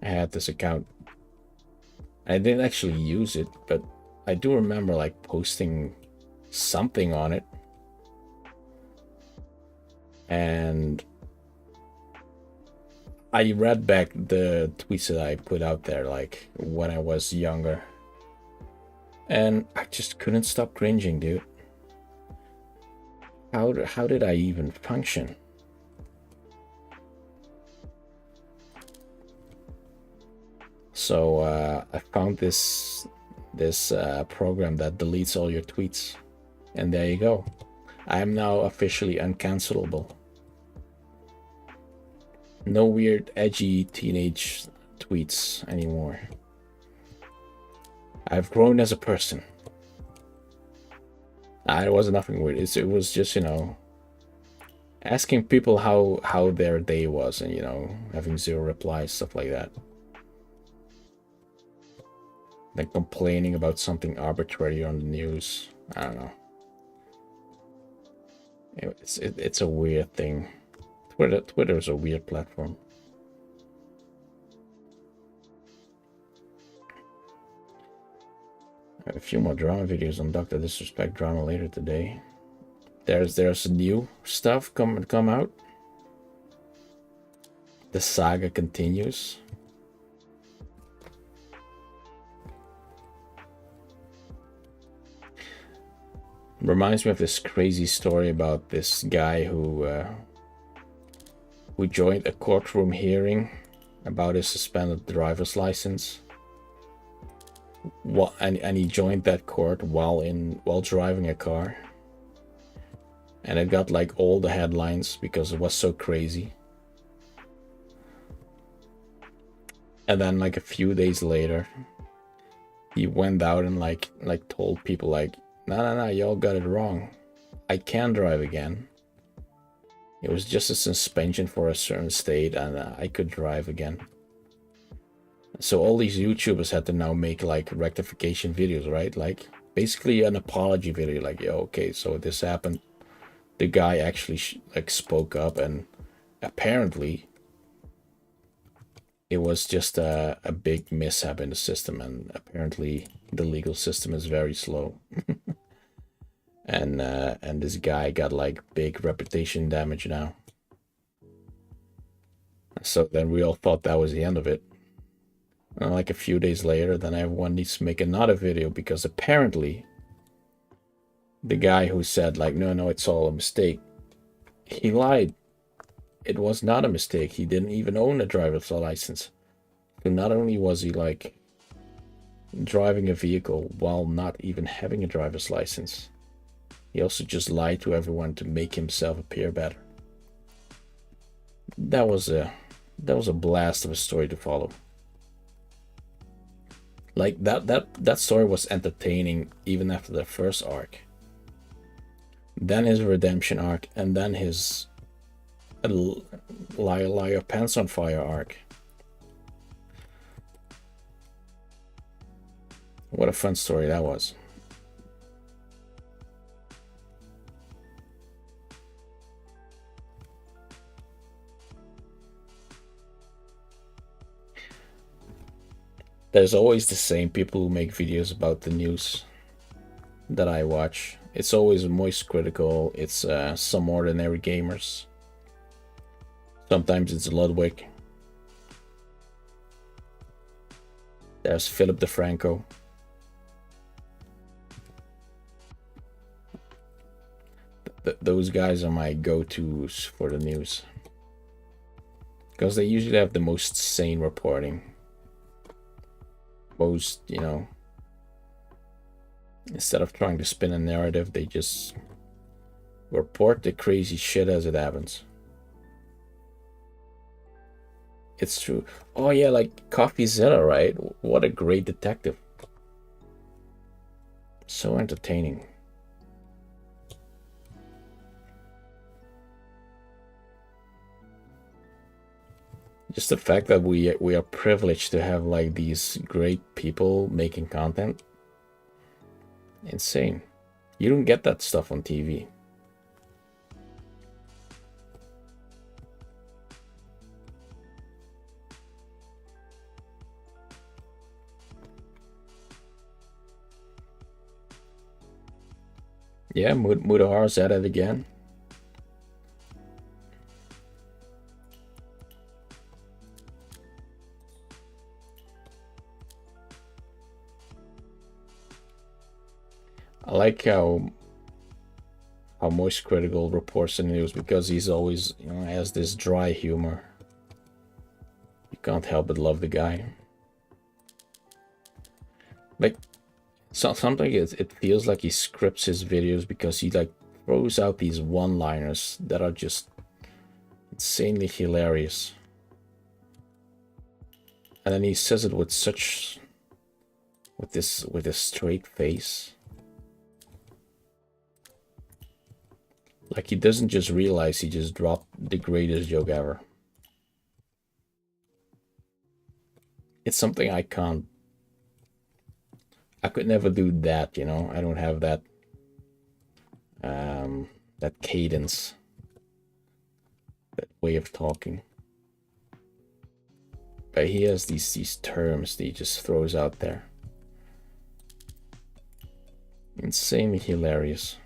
I had this account. I didn't actually use it, but I do remember like posting something on it. And I read back the tweets that I put out there, like when I was younger. And I just couldn't stop cringing, dude. How did I even function? So I found this program that deletes all your tweets, and there you go. I am now officially uncancelable. No weird, edgy teenage tweets anymore. I've grown as a person. It was nothing weird. It was just, you know, asking people how their day was, and, you know, having zero replies, stuff like that. Like complaining about something arbitrary on the news. I don't know. It's a weird thing. Twitter is a weird platform. I have a few more drama videos on Dr. Disrespect drama later today. There's new stuff come out. The saga continues. Reminds me of this crazy story about this guy who joined a courtroom hearing about his suspended driver's license. And he joined that court while driving a car. And it got like all the headlines because it was so crazy. And then like a few days later, he went out and like told people like, no, y'all got it wrong. I can drive again. It was just a suspension for a certain state, and I could drive again. So all these YouTubers had to now make like rectification videos, right? Like, basically an apology video, like, yo, okay, so this happened. The guy actually like spoke up, and apparently it was just a big mishap in the system, and apparently the legal system is very slow. And this guy got like big reputation damage now. So then we all thought that was the end of it. And like a few days later, then everyone needs to make another video because apparently the guy who said like, no, it's all a mistake, he lied. It was not a mistake. He didn't even own a driver's license. So not only was he like driving a vehicle while not even having a driver's license, he also just lied to everyone to make himself appear better. That was a blast of a story to follow. Like that story was entertaining even after the first arc. Then his redemption arc, and then his light your pants on fire arc. What a fun story that was. There's always the same people who make videos about the news that I watch. It's always Moist Critical, it's Some Ordinary Gamers. Sometimes it's Ludwig. There's Philip DeFranco. Those guys are my go-tos for the news, because they usually have the most sane reporting. Most, you know, instead of trying to spin a narrative, they just report the crazy shit as it happens. It's true. Oh yeah, like CoffeeZilla, right? What a great detective. So entertaining. Just the fact that we are privileged to have like these great people making content. Insane. You don't get that stuff on TV. Yeah, Mudahara's at it again. I like how Moist Critical reports the news, because he's always, you know, has this dry humor. You can't help but love the guy. Like, something it feels like he scripts his videos, because he like throws out these one-liners that are just insanely hilarious, and then he says it with such with this straight face, like he doesn't just realize he just dropped the greatest joke ever. It's something I could never do that, you know. I don't have that that cadence, that way of talking. But he has these terms that he just throws out there. Insanely hilarious.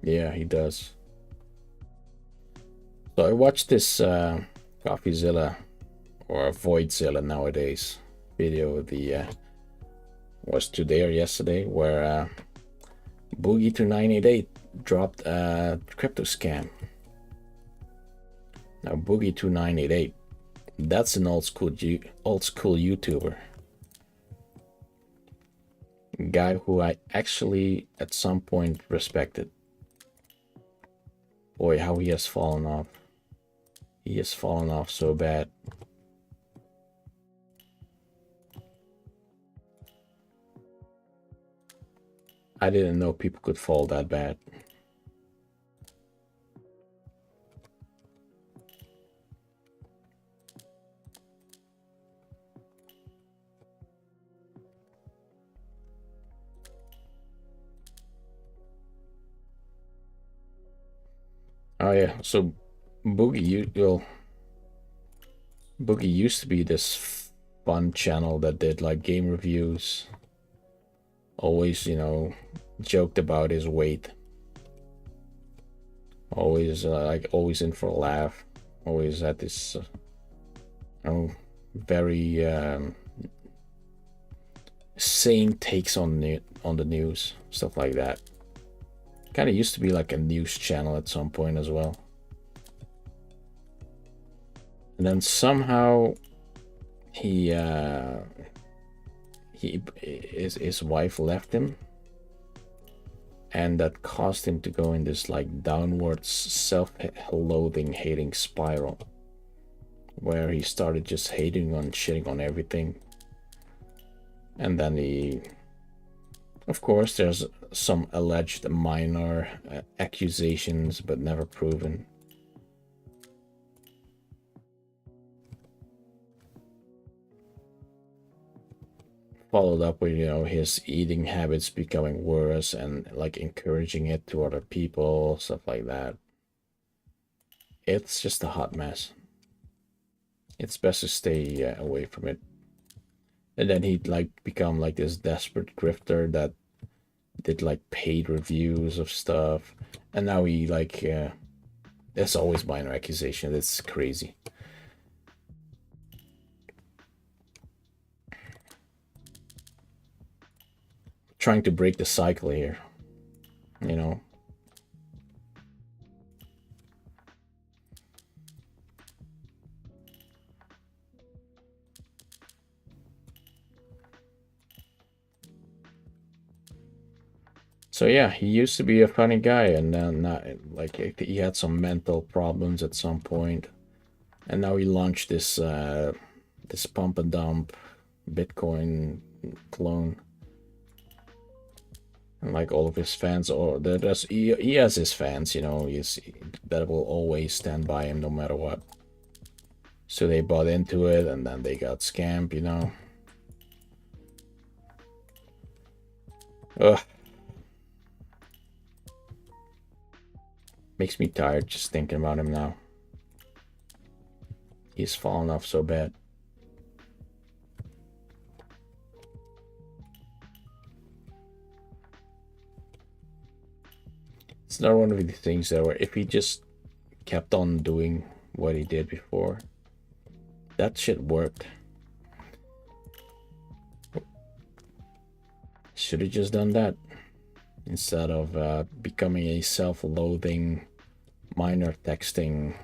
Yeah, he does. So I watched this CoffeeZilla, or Voidzilla nowadays, video. The was today or yesterday, where Boogie2988 dropped a crypto scam. Now Boogie2988, that's an old school YouTuber, guy who I actually at some point respected. Boy, how he has fallen off. He has fallen off so bad. I didn't know people could fall that bad. Oh yeah, so Boogie used to be this fun channel that did like game reviews. Always, joked about his weight. Always like always in for a laugh. Always had this very sane takes on the news, stuff like that. Kind of used to be like a news channel at some point as well. And then somehow his wife left him, and that caused him to go in this like downwards self-loathing, hating spiral, where he started just hating on shitting on everything. And then of course, there's some alleged minor accusations, but never proven. Followed up with, his eating habits becoming worse and like encouraging it to other people, stuff like that. It's just a hot mess. It's best to stay away from it. And then he'd like become like this desperate grifter that did like paid reviews of stuff, and now he like there's always minor accusation. It's crazy. Trying to break the cycle here, So yeah, he used to be a funny guy, and then like he had some mental problems at some point, and now he launched this pump and dump Bitcoin clone. And like all of his fans, or he has his fans, that will always stand by him no matter what. So they bought into it, and then they got scammed. Ugh. Makes me tired just thinking about him now. He's fallen off so bad. It's not one of the things that were, if he just kept on doing what he did before, that shit worked. Should have just done that instead of becoming a self-loathing, minor texting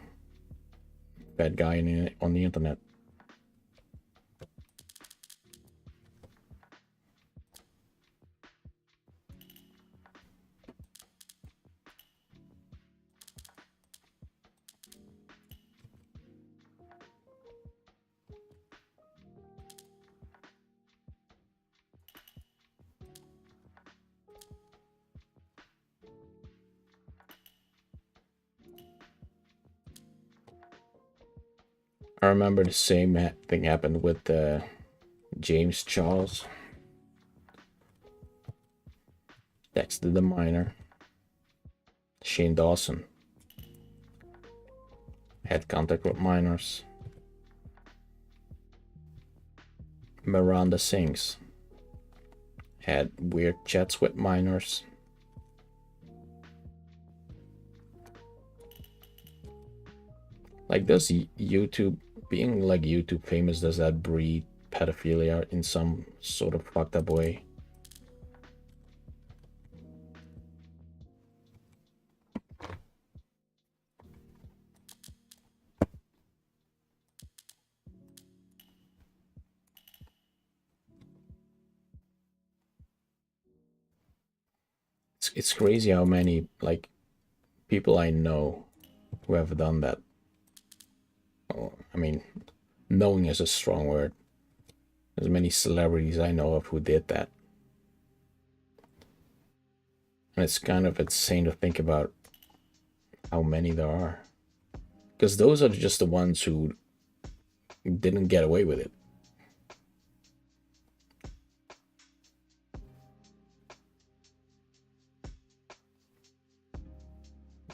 bad guy on the internet. I remember the same thing happened with James Charles. Texted the miner. Shane Dawson had contact with miners. Miranda Sings had weird chats with minors. Like, does YouTube, being like YouTube famous, does that breed pedophilia in some sort of fucked up way? It's crazy how many like people I know who have done that. Oh, I mean, knowing is a strong word. There's many celebrities I know of who did that. And it's kind of insane to think about how many there are. Because those are just the ones who didn't get away with it.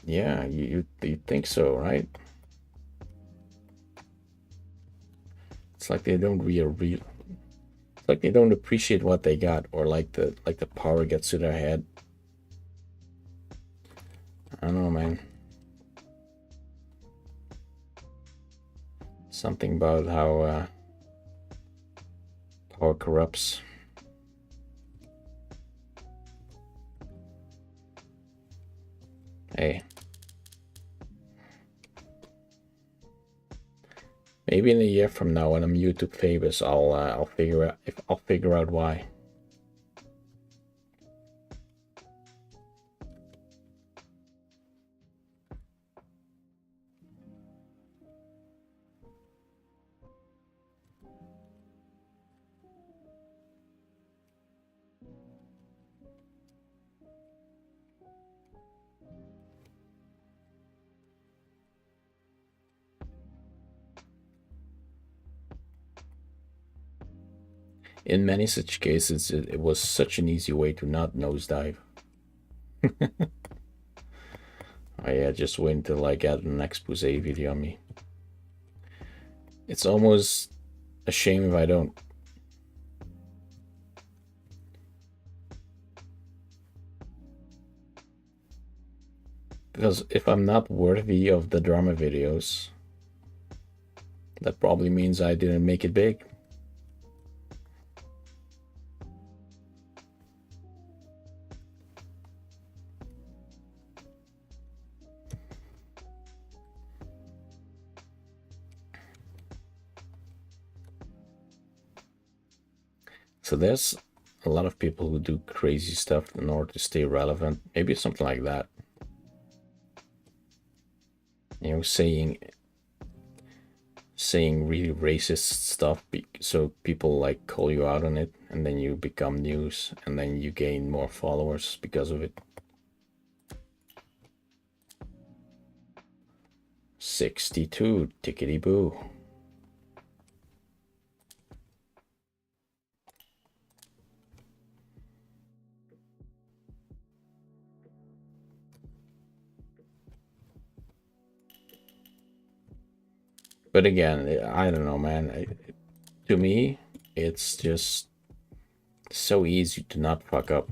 Yeah, you think so, right? It's like they don't it's like they don't appreciate what they got, or like the power gets to their head. I don't know, man. Something about how power corrupts. Hey. Maybe in a year from now, when I'm YouTube famous, I'll figure out why. In many such cases, it was such an easy way to not nosedive. I just wait till I get an expose video on me. It's almost a shame if I don't. Because if I'm not worthy of the drama videos, that probably means I didn't make it big. So there's a lot of people who do crazy stuff in order to stay relevant. Maybe something like that. You know, saying really racist stuff so people like call you out on it, and then you become news, and then you gain more followers because of it. 62, tickety boo. But again, I don't know, man. To me, it's just so easy to not fuck up.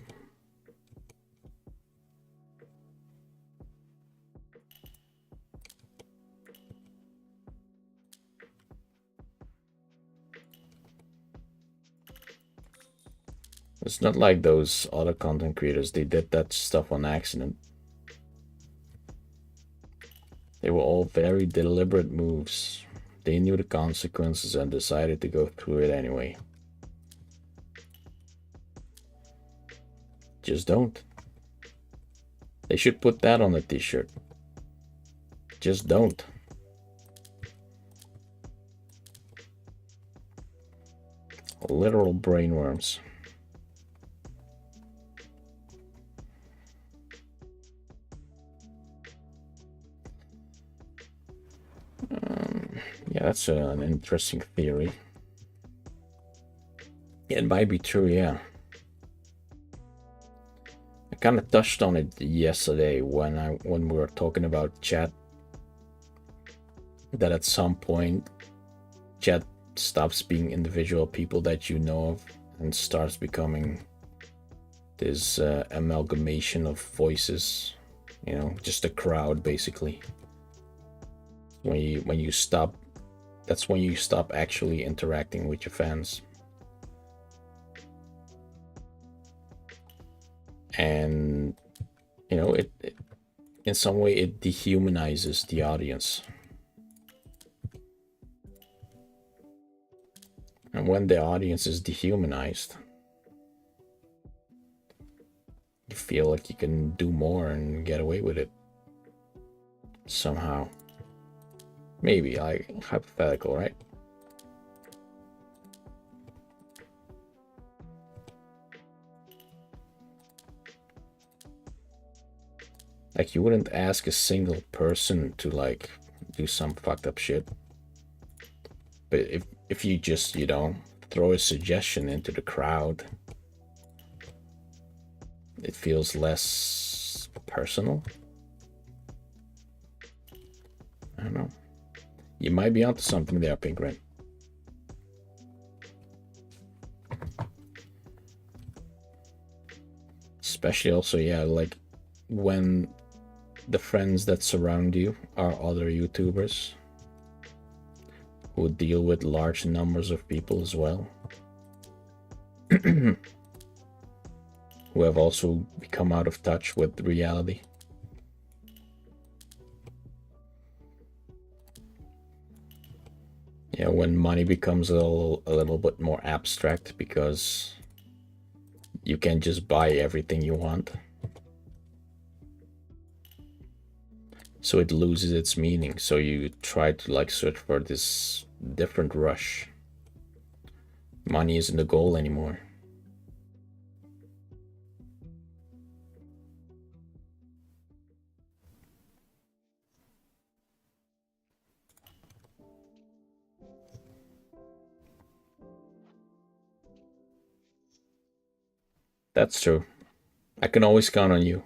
It's not like those other content creators, they did that stuff on accident. They were all very deliberate moves. They knew the consequences and decided to go through it anyway. Just don't. They should put that on a t-shirt. Just don't. Literal brainworms. Yeah, that's an interesting theory. It might be true, yeah. I kind of touched on it yesterday when we were talking about chat. That at some point, chat stops being individual people that you know of and starts becoming this amalgamation of voices. You know, just a crowd basically. When you stop, that's when you stop actually interacting with your fans. And you know, it in some way it dehumanizes the audience. And when the audience is dehumanized, you feel like you can do more and get away with it somehow. Maybe, like, hypothetical, right? Like, you wouldn't ask a single person to, like, do some fucked up shit. But if you just, you know, throw a suggestion into the crowd, it feels less personal. I don't know. You might be onto something there, Pink Red. Especially also, yeah, like when the friends that surround you are other YouTubers who deal with large numbers of people as well, who have also become out of touch with reality. Yeah, when money becomes a little bit more abstract because you can just buy everything you want. So it loses its meaning. So you try to like search for this different rush. Money isn't the goal anymore. That's true. I can always count on you.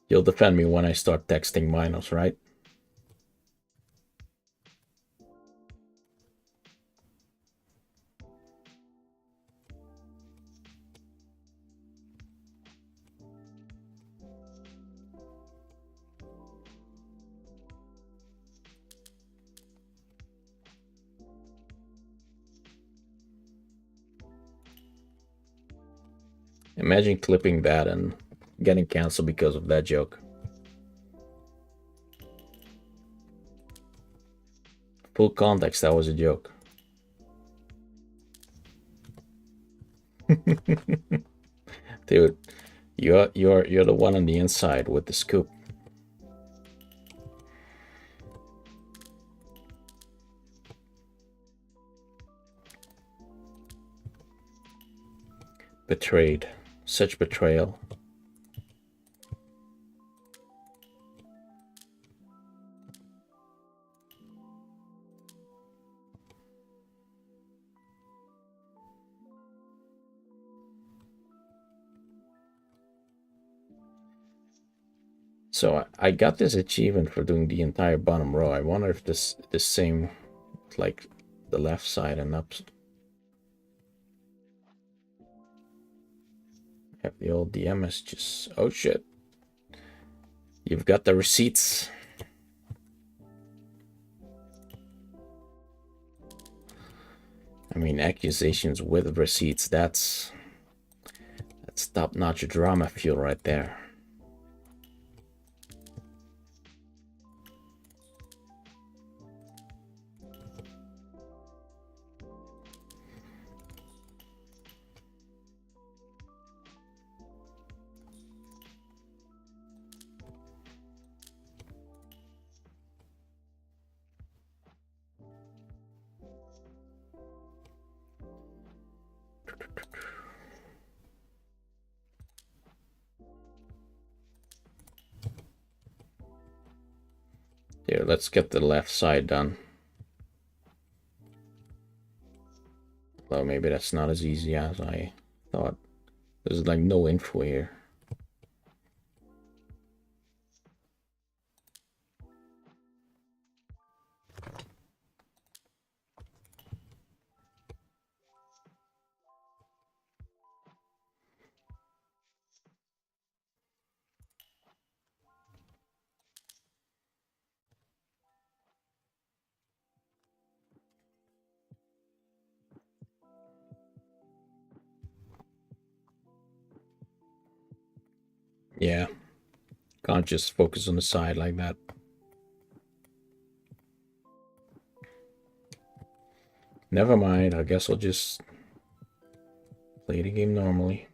You'll defend me when I start texting minors, right? Imagine clipping that and getting canceled because of that joke. Full context, that was a joke. Dude, you're the one on the inside with the scoop. Betrayed. Such betrayal. So I got this achievement for doing the entire bottom row. I wonder if this same, like the left side and up. Have the old DM messages. Oh shit. You've got the receipts. I mean, accusations with receipts, that's top-notch drama fuel right there. Here, let's get the left side done. Well, maybe that's not as easy as I thought. There's like no info here. Yeah, can't just focus on the side like that. Never mind, I guess I'll just play the game normally.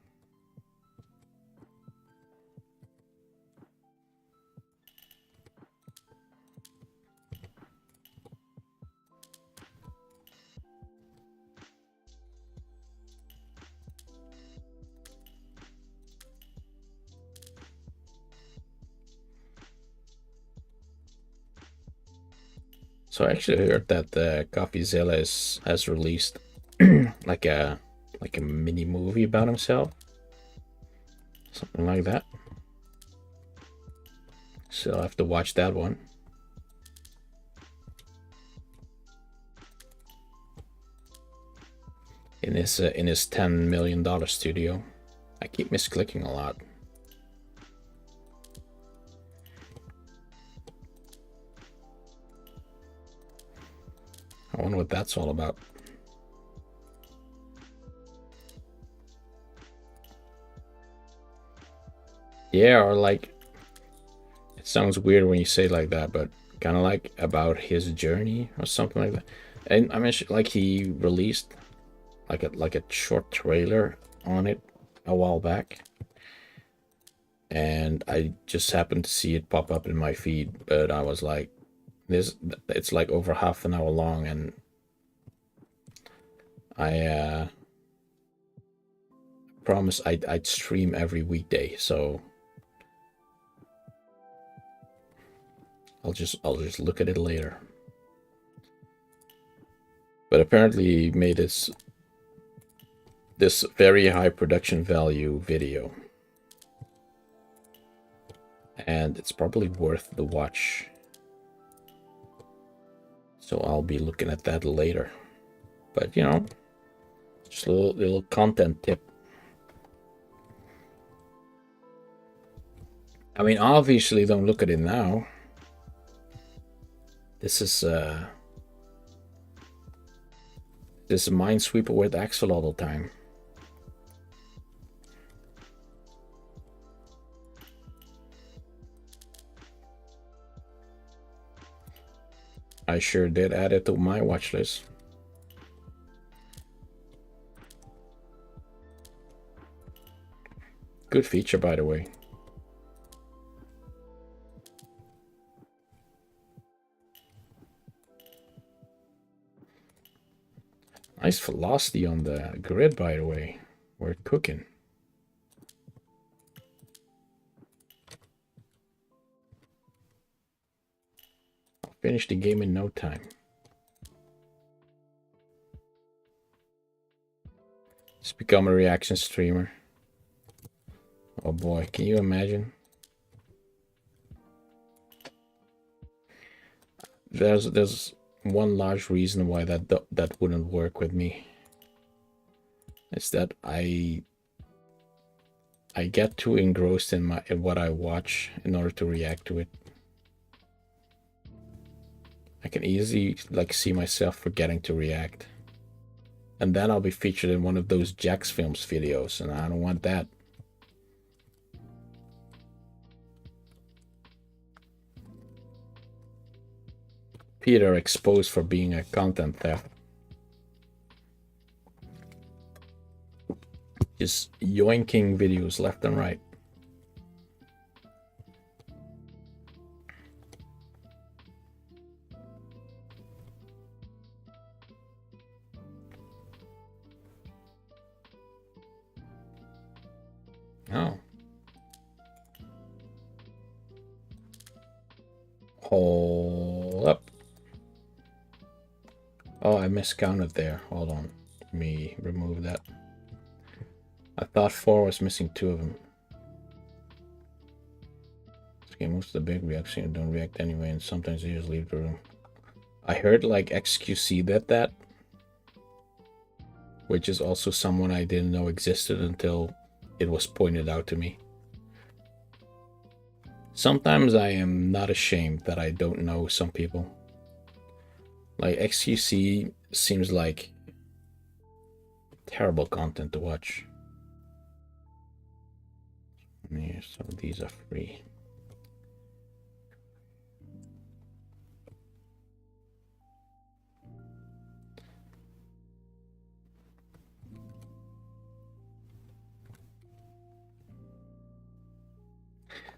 So I actually heard that CoffeeZilla has released like a mini movie about himself, something like that. So I have to watch that one. In his $10 million studio. I keep misclicking a lot. I wonder what that's all about. Yeah, or like, it sounds weird when you say it like that, but kind of like about his journey or something like that. And I mean, like he released like a short trailer on it a while back, and I just happened to see it pop up in my feed. But I was like, it's like over half an hour long, and I promised I'd stream every weekday, so I'll just look at it later. But apparently he made this very high production value video, and it's probably worth the watch. So I'll be looking at that later. But you know, just a little content tip. I mean, obviously, don't look at it now. This is Minesweeper with Axel all the time. I sure did add it to my watch list. Good feature, by the way. Nice velocity on the grid, by the way. We're cooking. I'll finish the game in no time. Just become a reaction streamer. Oh boy, can you imagine? There's one large reason why that wouldn't work with me. It's that I get too engrossed in what I watch in order to react to it. I can easily like see myself forgetting to react. And then I'll be featured in one of those Jax Films videos, and I don't want that. Peter exposed for being a content theft. Just yoinking videos left and right. Oh. Hold up. Oh, I miscounted there. Hold on. Let me remove that. I thought 4 was missing 2 of them. Okay, most of the big reactions don't react anyway, and sometimes they just leave the room. I heard like XQC that, which is also someone I didn't know existed until it was pointed out to me. Sometimes I am not ashamed that I don't know some people. Like XQC seems like terrible content to watch. Yeah, so these are free.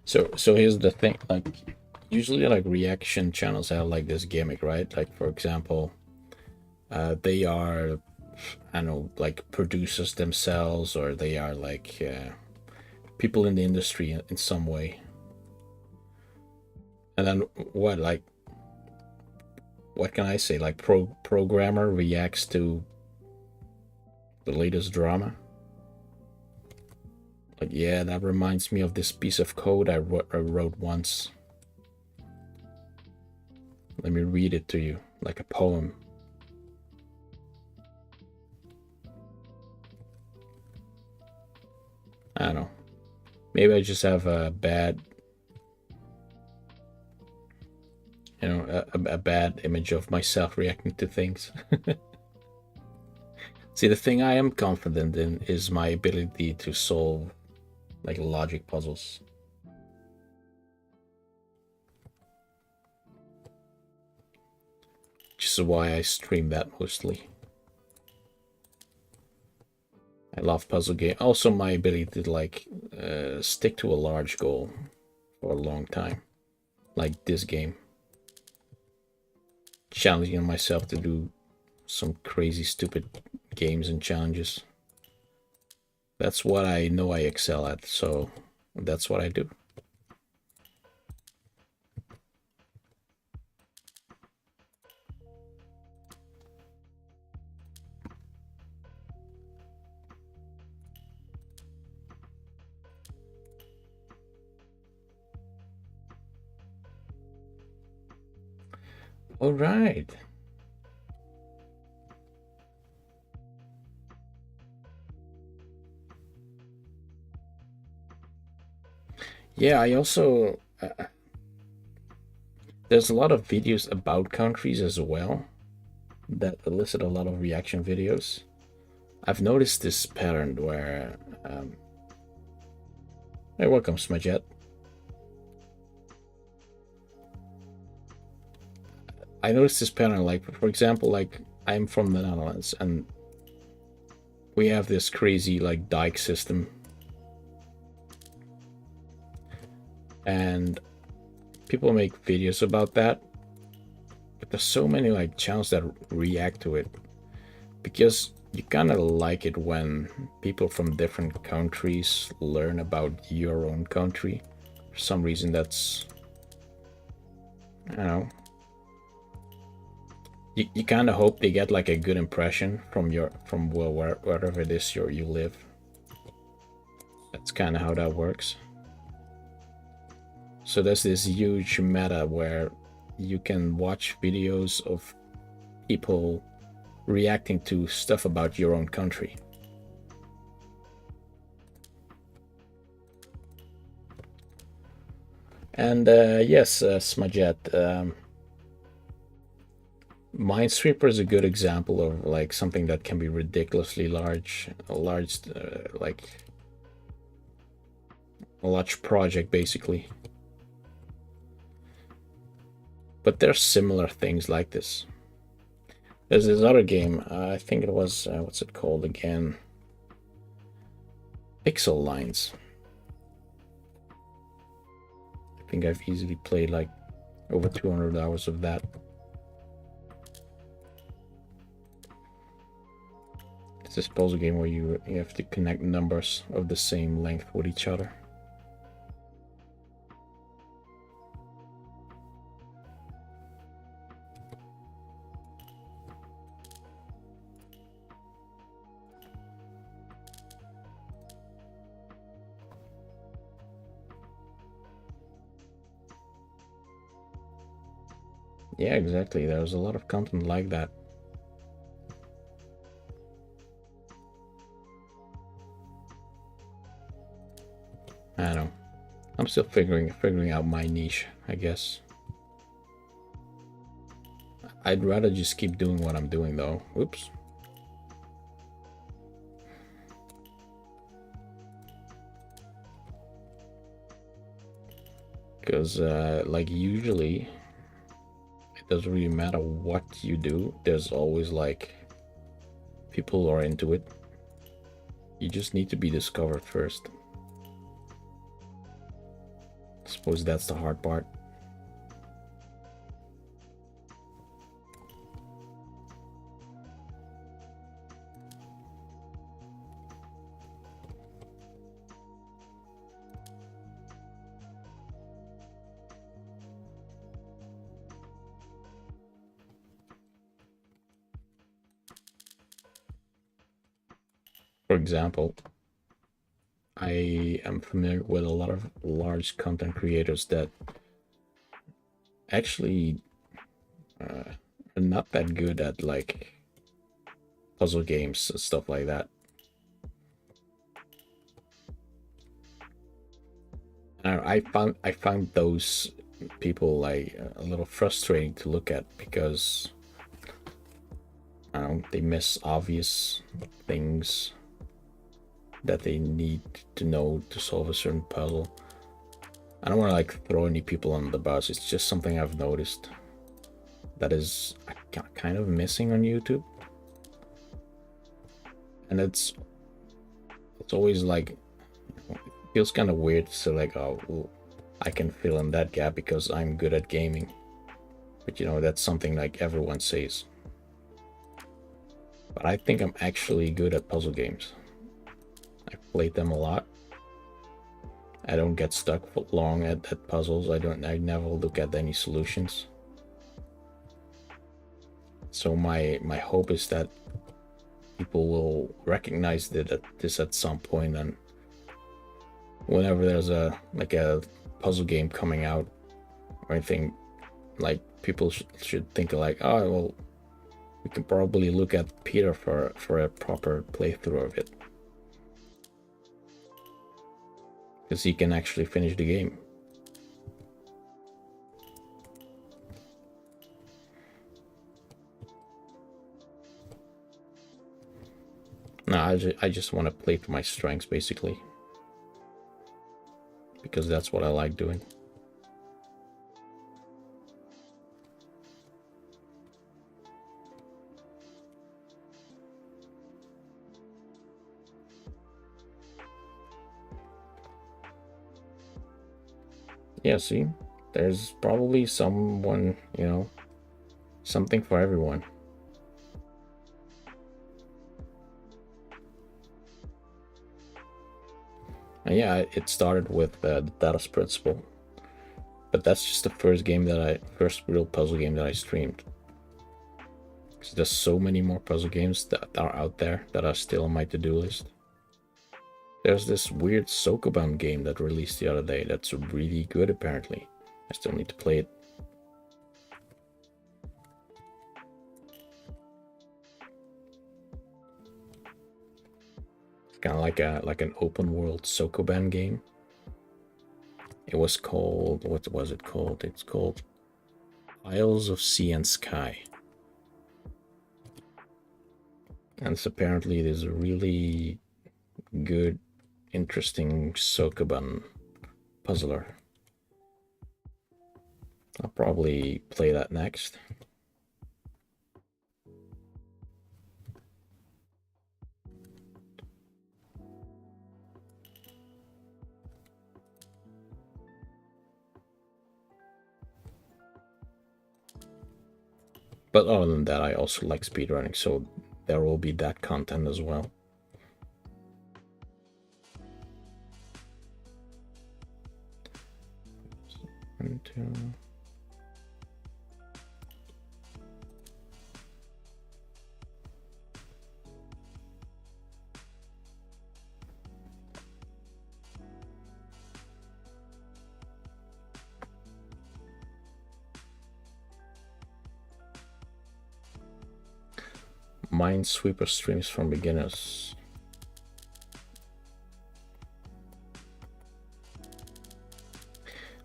So here's the thing, like usually like reaction channels have like this gimmick, right? Like for example, they are, I don't know, like producers themselves, or they are like people in the industry in some way. And then what, like what can I say? Like programmer reacts to the latest drama. Like, yeah, that reminds me of this piece of code I wrote once. Let me read it to you like a poem. I don't know. Maybe I just have a bad, a bad image of myself reacting to things. See, the thing I am confident in is my ability to solve like logic puzzles. Which is why I stream that mostly. I love puzzle game. Also, my ability to like stick to a large goal for a long time, like this game. Challenging myself to do some crazy, stupid games and challenges. That's what I know I excel at, so that's what I do. All right. Yeah, I also there's a lot of videos about countries as well that elicit a lot of reaction videos. I've noticed this pattern where hey, welcome, Smajet. I noticed this pattern, like for example, like I'm from the Netherlands and we have this crazy like dike system, and people make videos about that, but there's so many like channels that react to it because you kind of like it when people from different countries learn about your own country. For some reason, that's, I don't know, you kind of hope they get like a good impression from wherever it is you live. That's kind of how that works. So there's this huge meta where you can watch videos of people reacting to stuff about your own country. And yes, Smajet, Minesweeper is a good example of like something that can be ridiculously large, like a large project basically. But there's similar things like this. There's this other game, I think it was, what's it called again? Pixel Lines. I think I've easily played like over 200 hours of that. It's this puzzle game where you have to connect numbers of the same length with each other. Yeah, exactly. There's a lot of content like that. I don't know. I'm still figuring out my niche, I guess. I'd rather just keep doing what I'm doing though. Oops. Because like usually it doesn't really matter what you do. There's always like people who are into it. You just need to be discovered first. I suppose that's the hard part. For example, I am familiar with a lot of large content creators that actually are not that good at like puzzle games and stuff like that. I found those people like a little frustrating to look at because they miss obvious things that they need to know to solve a certain puzzle. I don't want to like throw any people on the bus. It's just something I've noticed that is kind of missing on YouTube, and it's always like it feels kind of weird to say like, oh, well, I can fill in that gap because I'm good at gaming, but you know that's something like everyone says. But I think I'm actually good at puzzle games. I've played them a lot. I don't get stuck for long at puzzles. I never look at any solutions. So my hope is that people will recognize this at some point, and whenever there's a puzzle game coming out or anything, like people should think like, oh well, we can probably look at Peter for a proper playthrough of it, because he can actually finish the game. No, I just want to play to my strengths basically, because that's what I like doing. Yeah, see, there's probably someone, you know, something for everyone. And yeah, it started with the Dallas Principle, but that's just the first real puzzle game that I streamed. Because there's so many more puzzle games that are out there that are still on my to-do list. There's this weird Sokoban game that released the other day that's really good apparently. I still need to play it. It's kind of like an open world Sokoban game. It was called, what was it called? It's called Isles of Sea and Sky. And it's apparently this really good, interesting Sokoban puzzler. I'll probably play that next. But other than that, I also like speedrunning, so there will be that content as well. And, Minesweeper streams from beginners.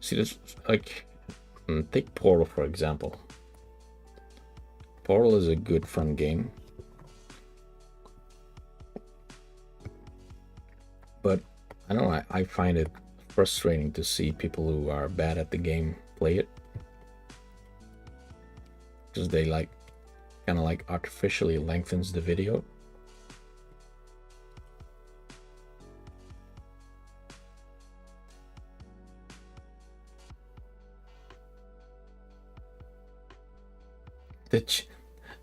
See, this like take Portal for example. Portal is a good fun game, but I don't know, I find it frustrating to see people who are bad at the game play it, because they like kind of like artificially lengthens the video.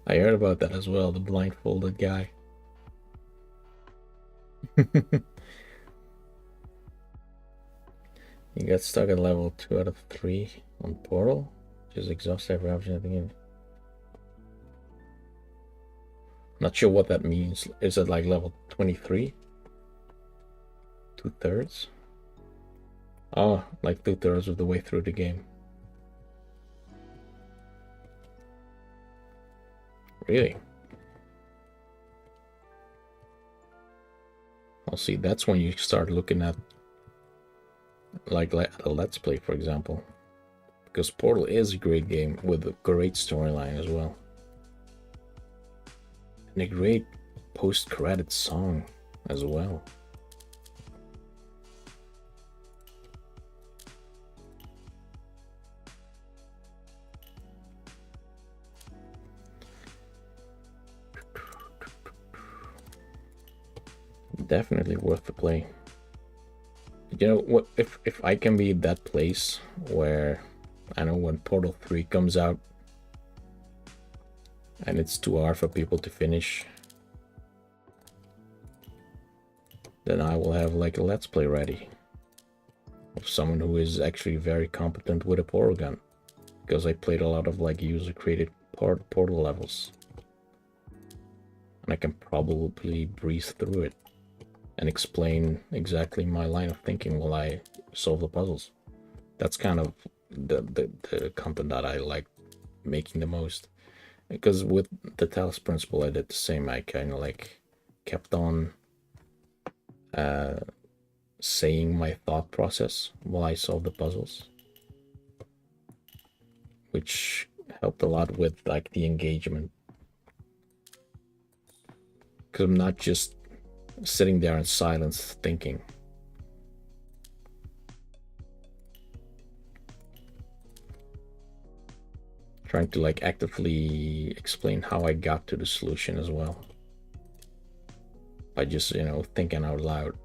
I heard about that as well, the blindfolded guy. You got stuck at level 2 out of 3 on Portal. Just exhaust every option at the game. Not sure what that means. Is it like level 23? 2/3? Oh, like 2/3 of the way through the game. Really? I'll see. That's when you start looking at like a Let's Play, for example. Because Portal is a great game with a great storyline as well. And a great post-credit song as well. Definitely worth the play. You know what, if I can be that place where, I know when Portal 3 comes out and it's too hard for people to finish, then I will have like a Let's Play ready of someone who is actually very competent with a portal gun, because I played a lot of like user created portal levels and I can probably breeze through it and explain exactly my line of thinking while I solve the puzzles. That's kind of the content that I like making the most. Because with the Talos Principle, I did the same. I kind of like kept on saying my thought process while I solved the puzzles, which helped a lot with like the engagement. Because I'm not just sitting there in silence thinking. Trying to like actively explain how I got to the solution as well. By just, you know, thinking out loud.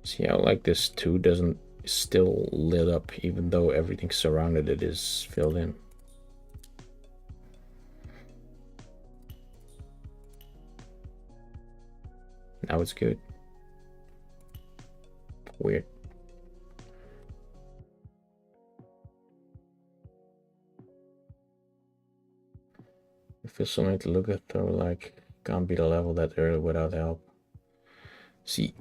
See how like this 2 doesn't still lit up even though everything surrounded it is filled in. Now it's good. Weird. It feels so nice to look at though, like can't beat a level that early without help. See,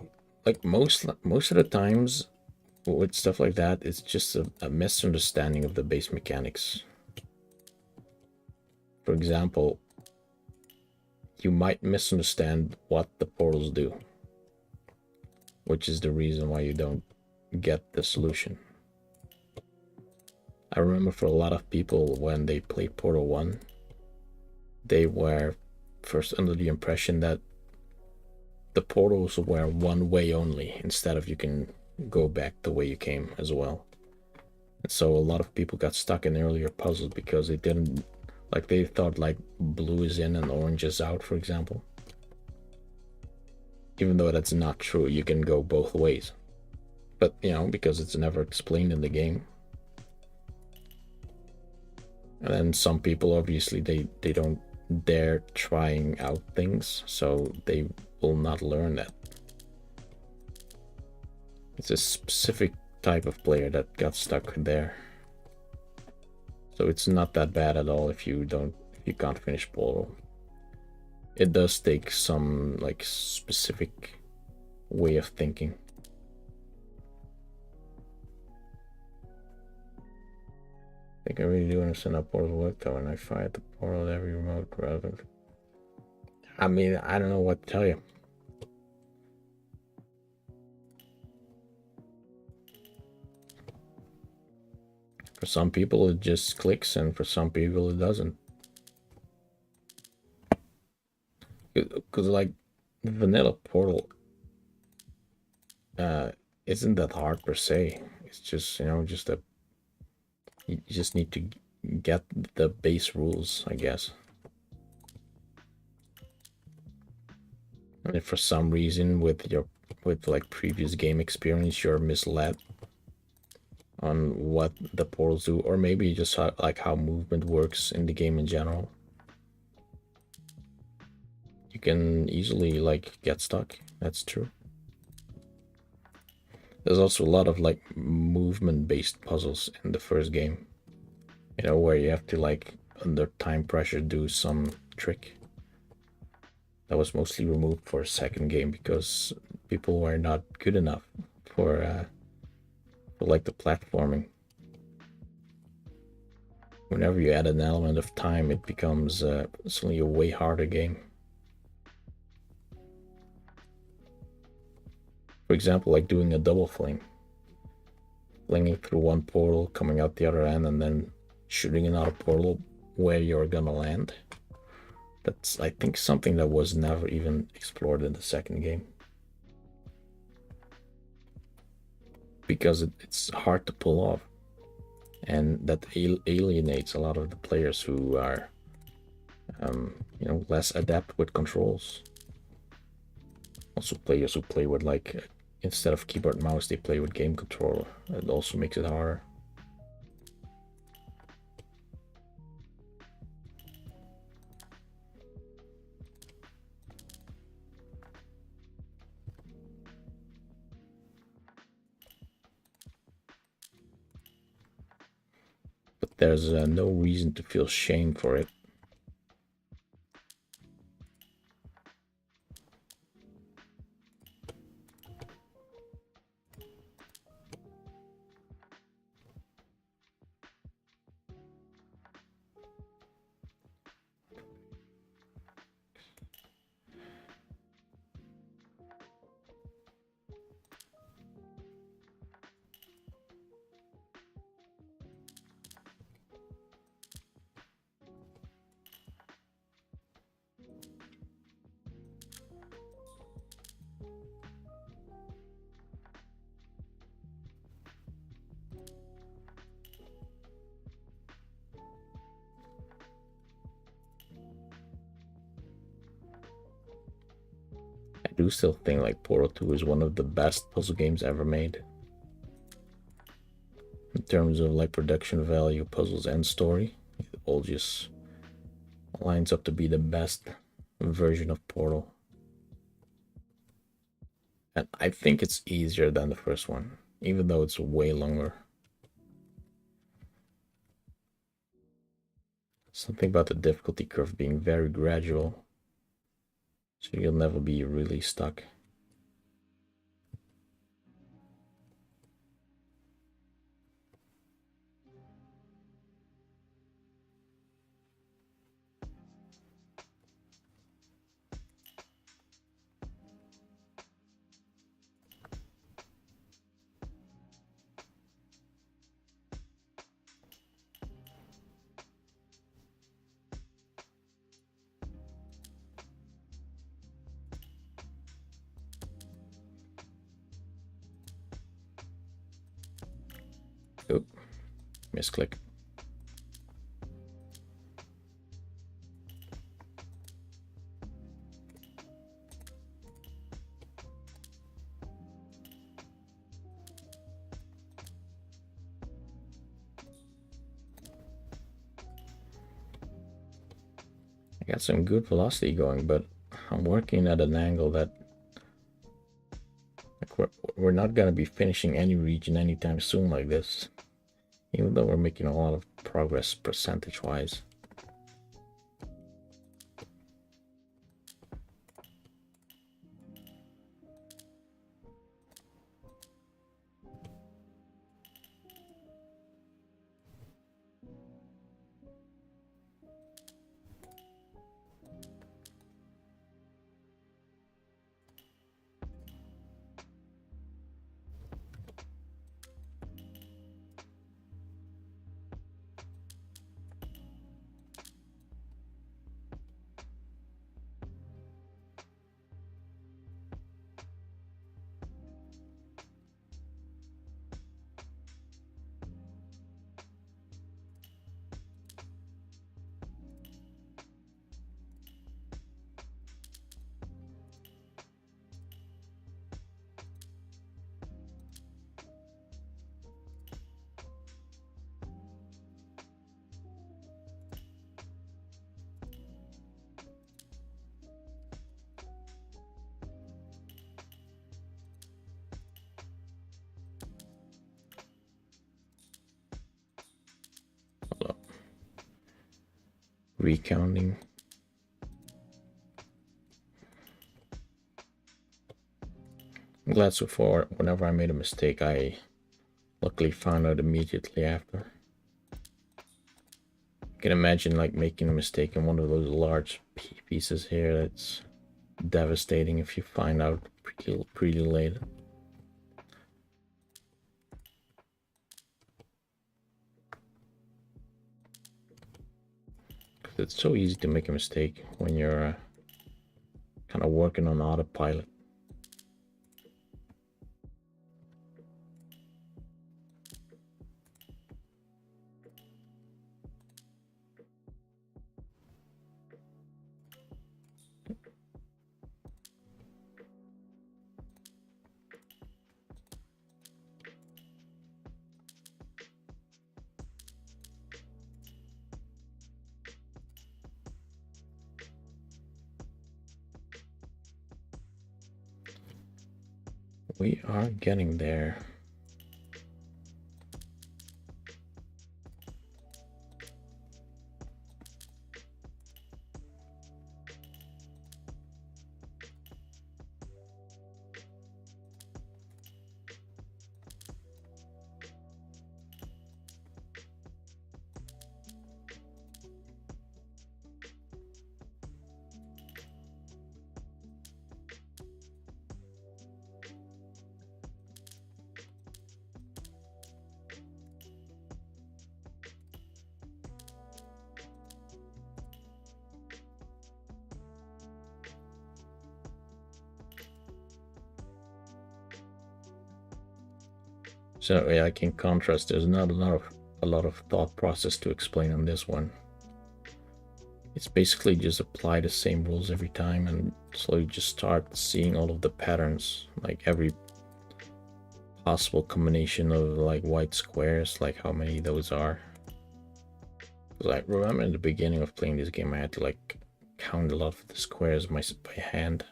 like most of the times with stuff like that, it's just a misunderstanding of the base mechanics. For example, you might misunderstand what the portals do, which is the reason why you don't get the solution. I remember for a lot of people when they played Portal 1, they were first under the impression that the portals were one way only, instead of you can go back the way you came as well. And so a lot of people got stuck in earlier puzzles because they didn't, like they thought like blue is in and orange is out, for example. Even though that's not true, you can go both ways. But, you know, because it's never explained in the game. And then some people, obviously, they don't dare trying out things, so they will not learn that. It's a specific type of player that got stuck there. So it's not that bad at all if you can't finish Portal. It does take some like specific way of thinking. I think I really do understand how portals work though, and I fired the portal at every remote relevant. I mean, I don't know what to tell you. For some people it just clicks, and for some people it doesn't. Because like vanilla Portal isn't that hard per se. It's just, you know, just you just need to get the base rules, I guess. And if for some reason with like previous game experience you're misled on what the portals do, or maybe just like how movement works in the game in general, you can easily like get stuck. That's true. There's also a lot of like movement-based puzzles in the first game. You know, where you have to like under time pressure do some trick. That was mostly removed for a second game because people were not good enough for like the platforming. Whenever you add an element of time, it becomes suddenly a way harder game. For example, like doing a double fling. Flinging through one portal, coming out the other end, and then shooting another portal where you're gonna land. That's, I think, something that was never even explored in the second game. Because it's hard to pull off. And that alienates a lot of the players who are, you know, less adept with controls. Also, players who play with like, instead of keyboard and mouse, they play with game controller. It also makes it harder. But there's no reason to feel shame for it. I do still think like Portal 2 is one of the best puzzle games ever made. In terms of like production value, puzzles, and story, it all just lines up to be the best version of Portal. And I think it's easier than the first one, even though it's way longer. Something about the difficulty curve being very gradual, so you'll never be really stuck. Oop, misclick. I got some good velocity going, but I'm working at an angle that like we're not gonna be finishing any region anytime soon like this, even though we're making a lot of progress percentage-wise. recounting. I'm glad so far whenever I made a mistake, I luckily found out immediately after. You can imagine like making a mistake in one of those large pieces here. That's devastating if you find out pretty late. It's so easy to make a mistake when you're kind of working on autopilot. We are getting there. So yeah, I can contrast. There's not a lot of thought process to explain on this one. It's basically just apply the same rules every time and slowly just start seeing all of the patterns, like every possible combination of like white squares, like how many those are. Because I remember in the beginning of playing this game, I had to like count a lot of the squares by hand,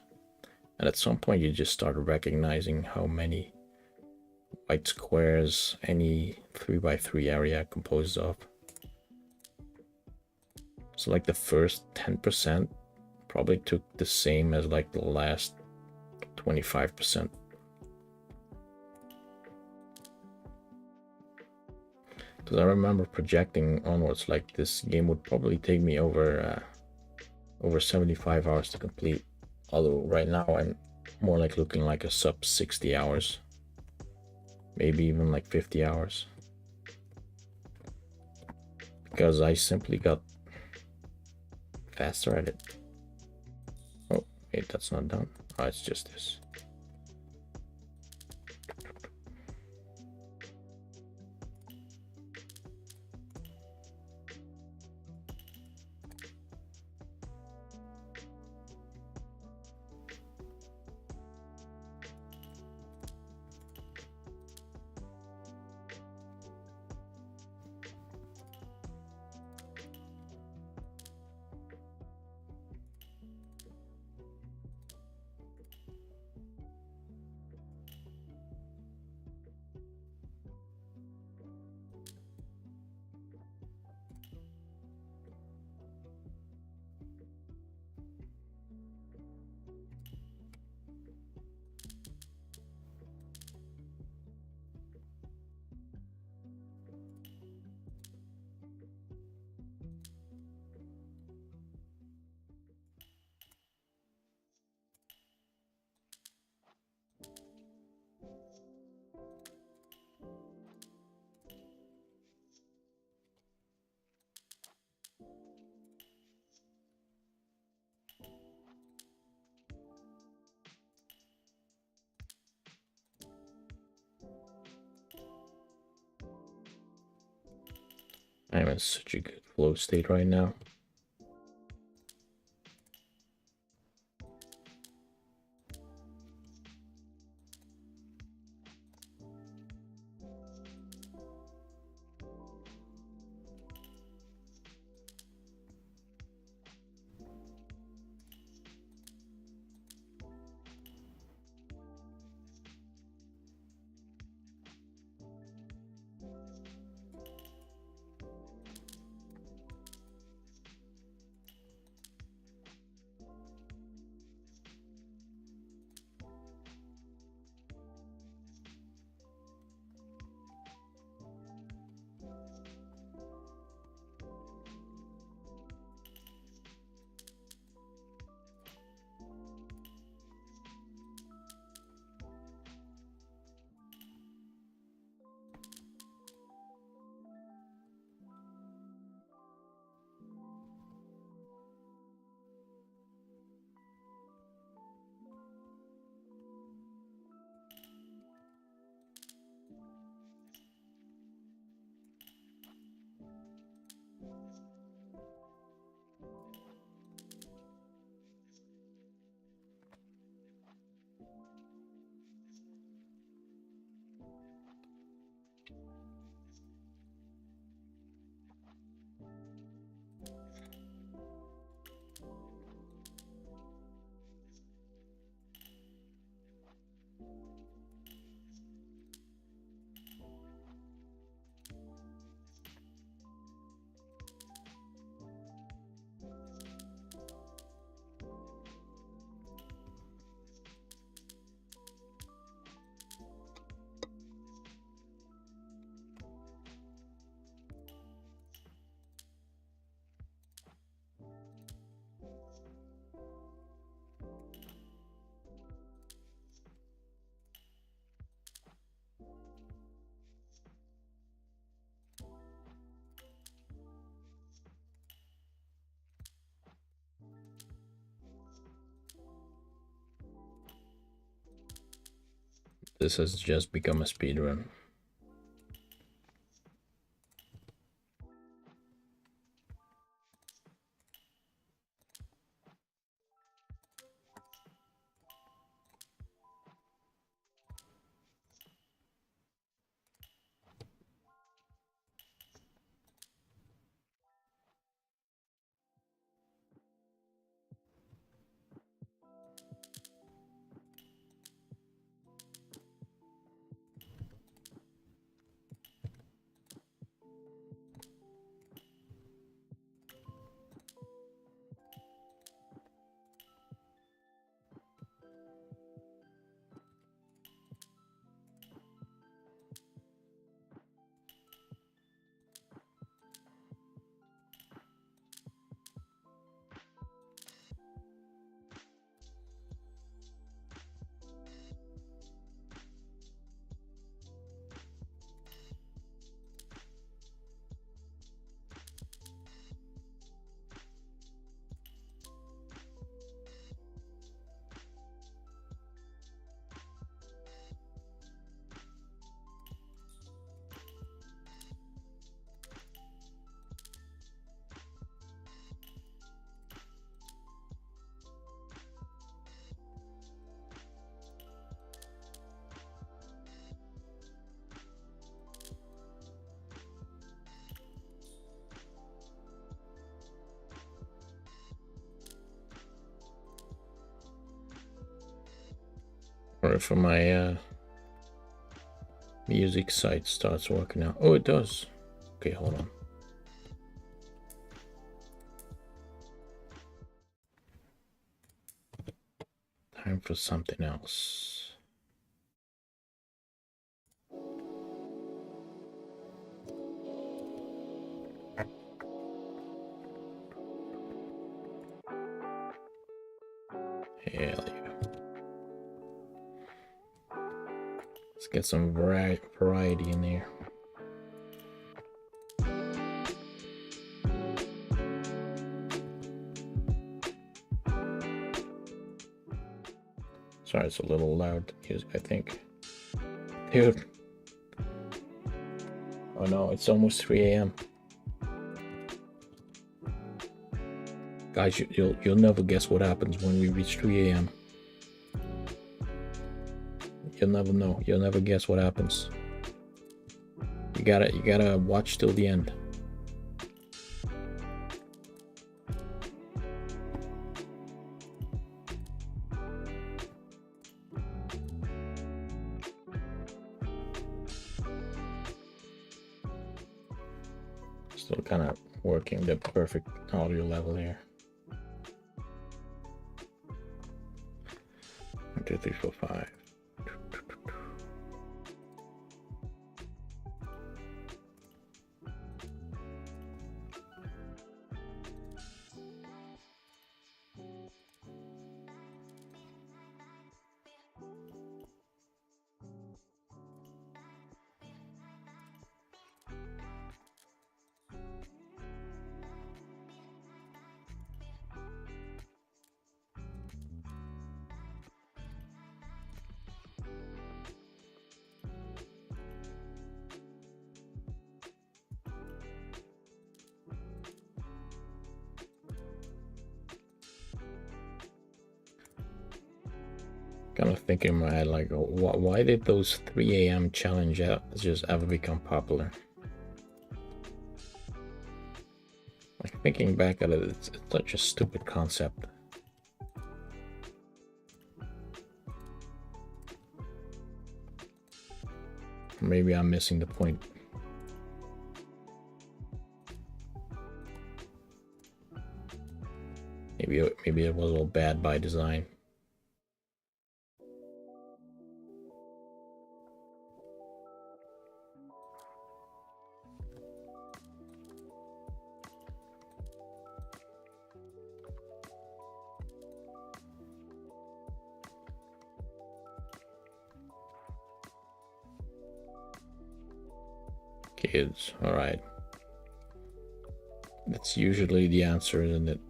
and at some point you just start recognizing how many white squares any 3x3 area composes of. So like the first 10% probably took the same as like the last 25%. Because I remember projecting onwards, like this game would probably take me over 75 hours to complete. Although right now I'm more like looking like a sub 60 hours. Maybe even like 50 hours. Because I simply got faster at it. Oh, wait, that's not done. Oh, it's just this. I'm in such a good flow state right now. This has just become a speed run. Or if my music site starts working now. Oh, it does. Okay, hold on. Time for something else. Hell yeah. Let's get some variety in there. Sorry, it's a little loud music, I think. Dude. Oh no, it's almost 3 a.m. Guys, you'll never guess what happens when we reach 3 a.m. You'll never know. You'll never guess what happens. You gotta watch till the end. Still kind of working the perfect audio level here. 1, 2, 3, 4, 5. Kind of thinking in my head, like, why did those 3 a.m. challenge just ever become popular? Like, thinking back at it, it's such a stupid concept. Maybe I'm missing the point. Maybe it was all bad by design. Kids, all right. That's usually the answer, isn't it?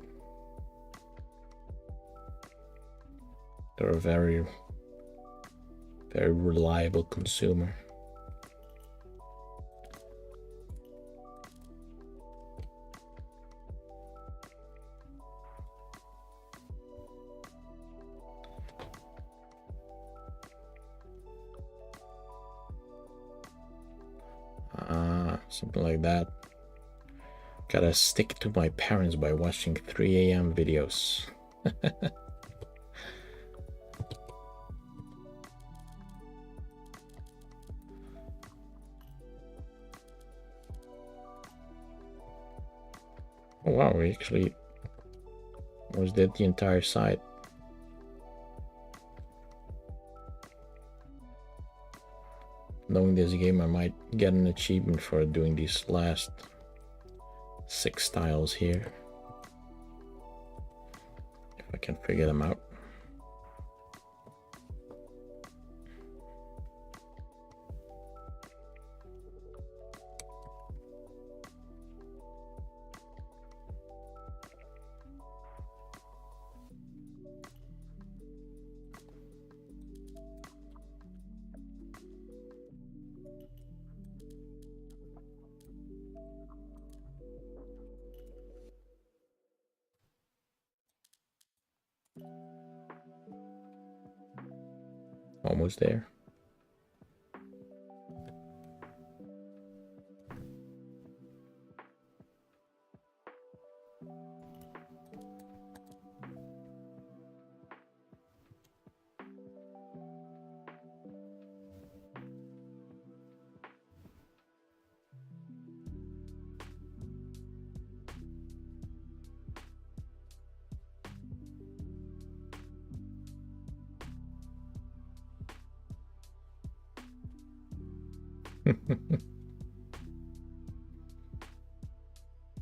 They're very very reliable consumer. Something like that. Gotta stick to my parents by watching 3 a.m. videos. Oh wow, we actually was that the entire site. Knowing this game, I might get an achievement for doing these last 6 tiles here. If I can figure them out. Almost there.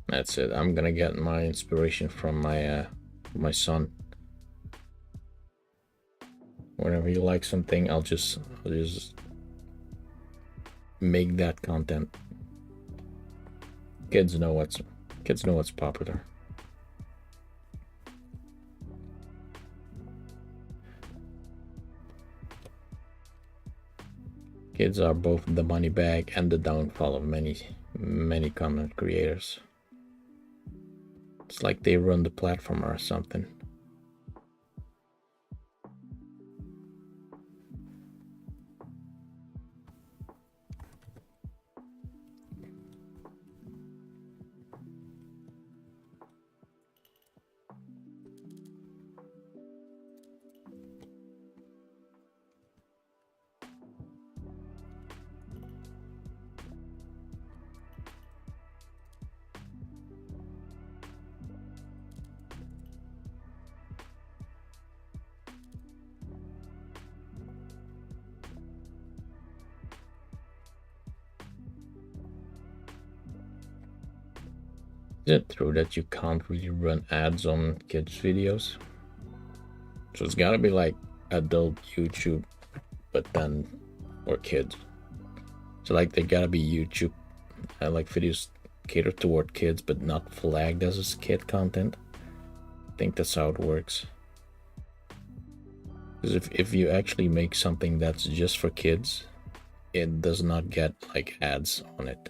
That's it. I'm gonna get my inspiration from my son. Whenever he likes something, I'll just make that content. Kids know what's popular. Kids are both the money bag and the downfall of many content creators. It's like they run the platform or something. Is it true that you can't really run ads on kids' videos? So it's gotta be like adult YouTube, but then for kids. So like they gotta be YouTube, like videos catered toward kids, but not flagged as kid content. I think that's how it works. Because if you actually make something that's just for kids, it does not get like ads on it.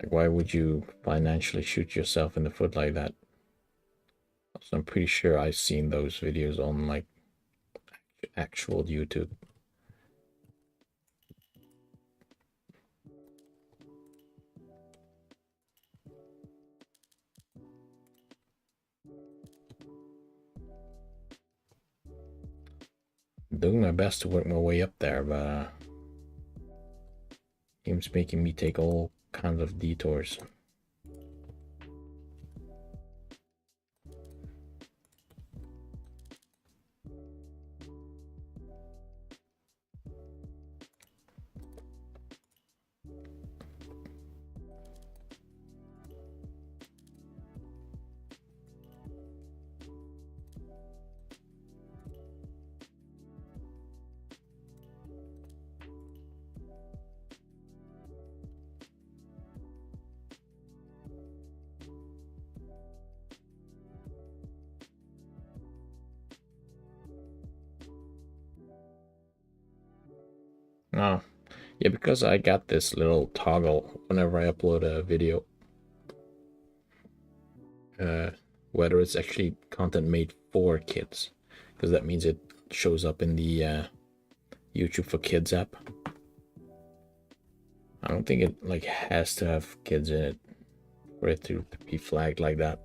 Like, why would you financially shoot yourself in the foot like that? So I'm pretty sure I've seen those videos on like actual YouTube. I'm doing my best to work my way up there, but game's making me take all kinds of detours. Oh, yeah, because I got this little toggle whenever I upload a video. Whether it's actually content made for kids, because that means it shows up in the YouTube for Kids app. I don't think it like has to have kids in it for it to be flagged like that.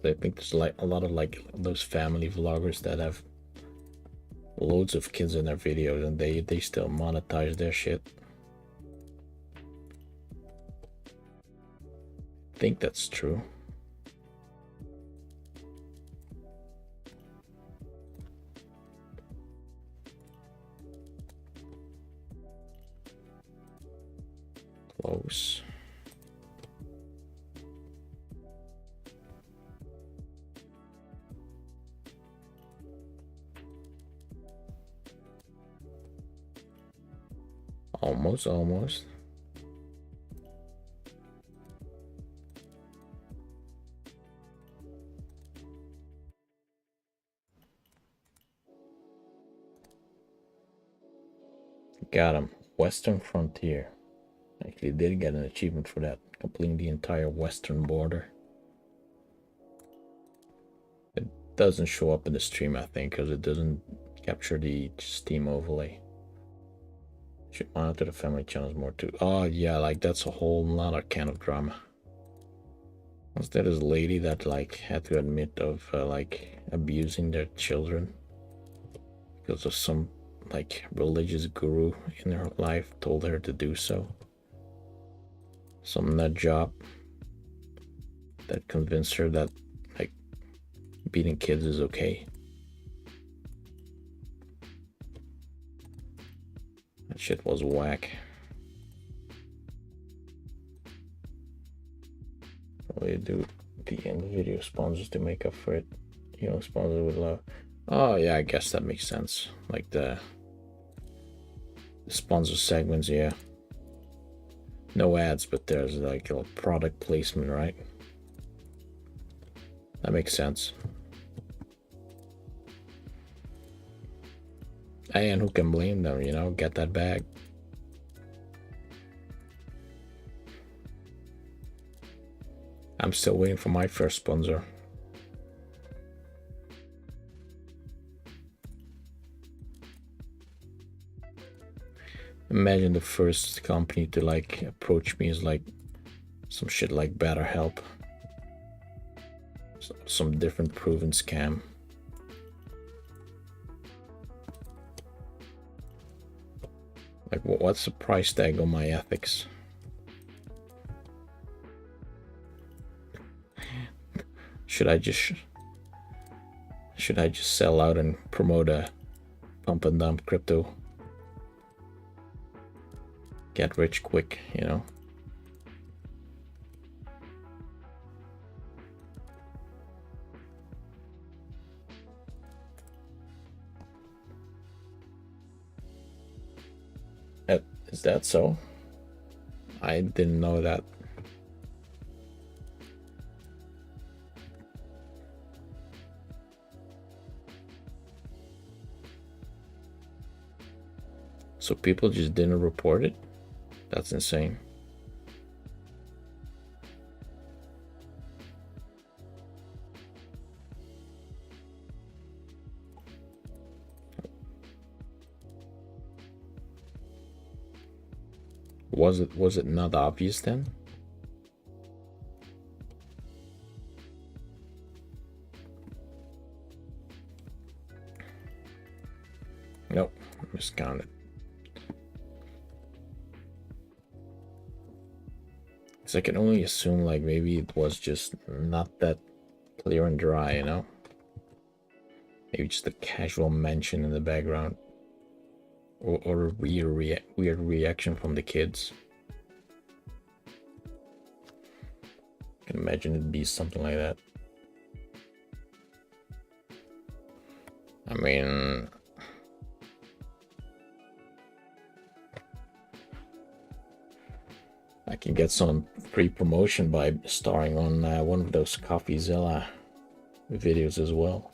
I think there's like a lot of like those family vloggers that have loads of kids in their videos and they still monetize their shit. I think that's true. Close. Almost. Got him. Western Frontier. Actually did get an achievement for that, completing the entire western border. It doesn't show up in the stream, I think, because it doesn't capture the Steam overlay. Should monitor the family channels more too. Oh yeah, like that's a whole nother can of drama. Was there this lady that like had to admit of like abusing their children because of some like religious guru in her life told her to do so? Some nut job that convinced her that like beating kids is okay. That shit was whack. Probably do the end video sponsors to make up for it. You know, sponsor with love. Oh yeah, I guess that makes sense. Like the sponsor segments, yeah. No ads, but there's like a product placement, right? That makes sense. And who can blame them, you know? Get that bag. I'm still waiting for my first sponsor. Imagine the first company to like approach me is like some shit like BetterHelp. Some different proven scam. Like, what's the price tag on my ethics? Should I just sell out and promote a pump and dump crypto? Get rich quick, you know? Is that so? I didn't know that. So people just didn't report it? That's insane. Was it not obvious then? Nope, miscounted. So I can only assume like maybe it was just not that clear and dry, you know? Maybe just a casual mention in the background. Or a weird reaction from the kids. I can imagine it'd be something like that. I mean, I can get some free promotion by starring on one of those CoffeeZilla videos as well.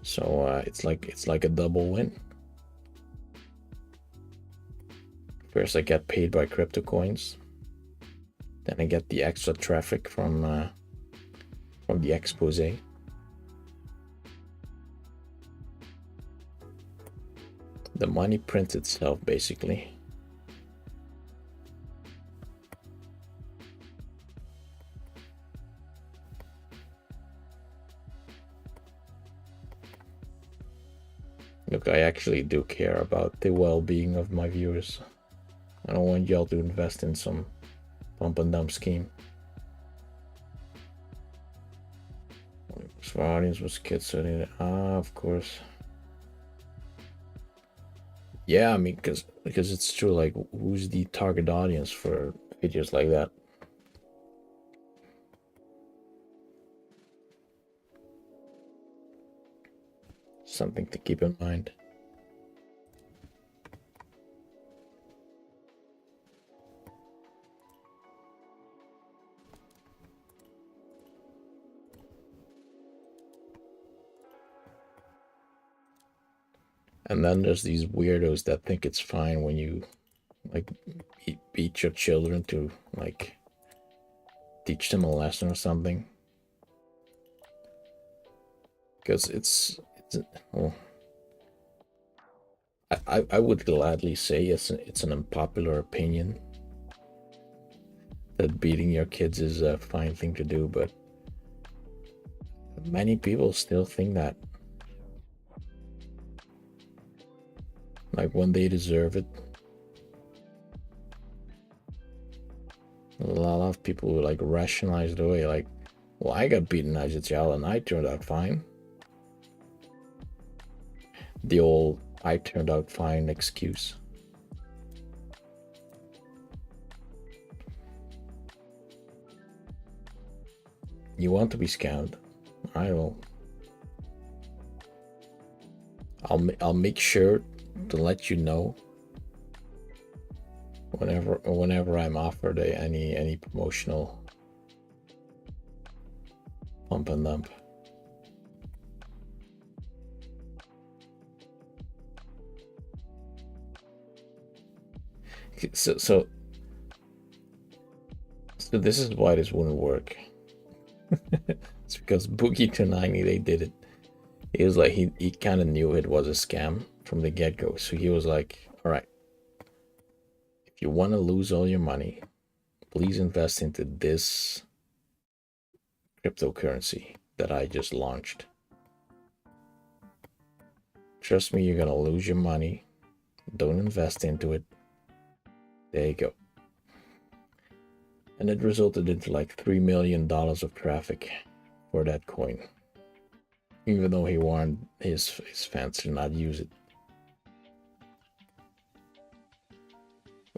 So it's like a double win. First, I get paid by crypto coins. Then I get the extra traffic from the expose. The money prints itself, basically. Look, I actually do care about the well-being of my viewers. I don't want y'all to invest in some pump and dump scheme. So our audience was kids, so of course. Yeah, I mean, because it's true. Like, who's the target audience for videos like that? Something to keep in mind. And then there's these weirdos that think it's fine when you like beat your children to like teach them a lesson or something. Because it's well, I would gladly say it's an unpopular opinion that beating your kids is a fine thing to do, but many people still think that, like, when they deserve it. A lot of people will like rationalize it away, like, well, I got beaten as a child and I turned out fine. The old "I turned out fine" excuse. You want to be scammed? I will. I'll make sure to let you know whenever I'm offered any promotional pump and dump. So this is why this wouldn't work. It's because Boogie290, they did it. He was like, he kind of knew it was a scam from the get-go. So he was like, all right, if you want to lose all your money, please invest into this cryptocurrency that I just launched. Trust me, you're gonna lose your money. Don't invest into it. There you go. And it resulted into like $3 million of traffic for that coin, even though he warned his fans to not use it.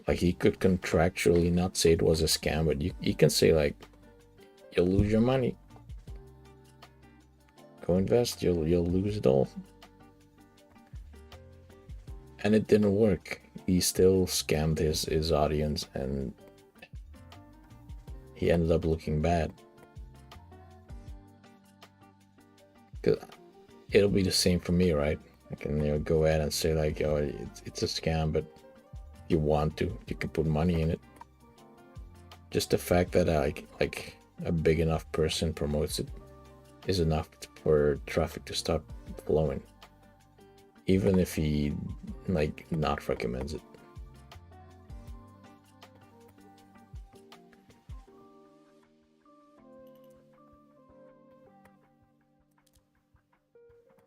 Like, he could contractually not say it was a scam, but you can say, like, you'll lose your money. Go invest, you'll lose it all. And it didn't work. He still scammed his audience, and he ended up looking bad. Cause it'll be the same for me, right? I can go ahead and say, like, oh, it's a scam, but if you want to, you can put money in it. Just the fact that like a big enough person promotes it is enough for traffic to start flowing, even if he like not recommends it.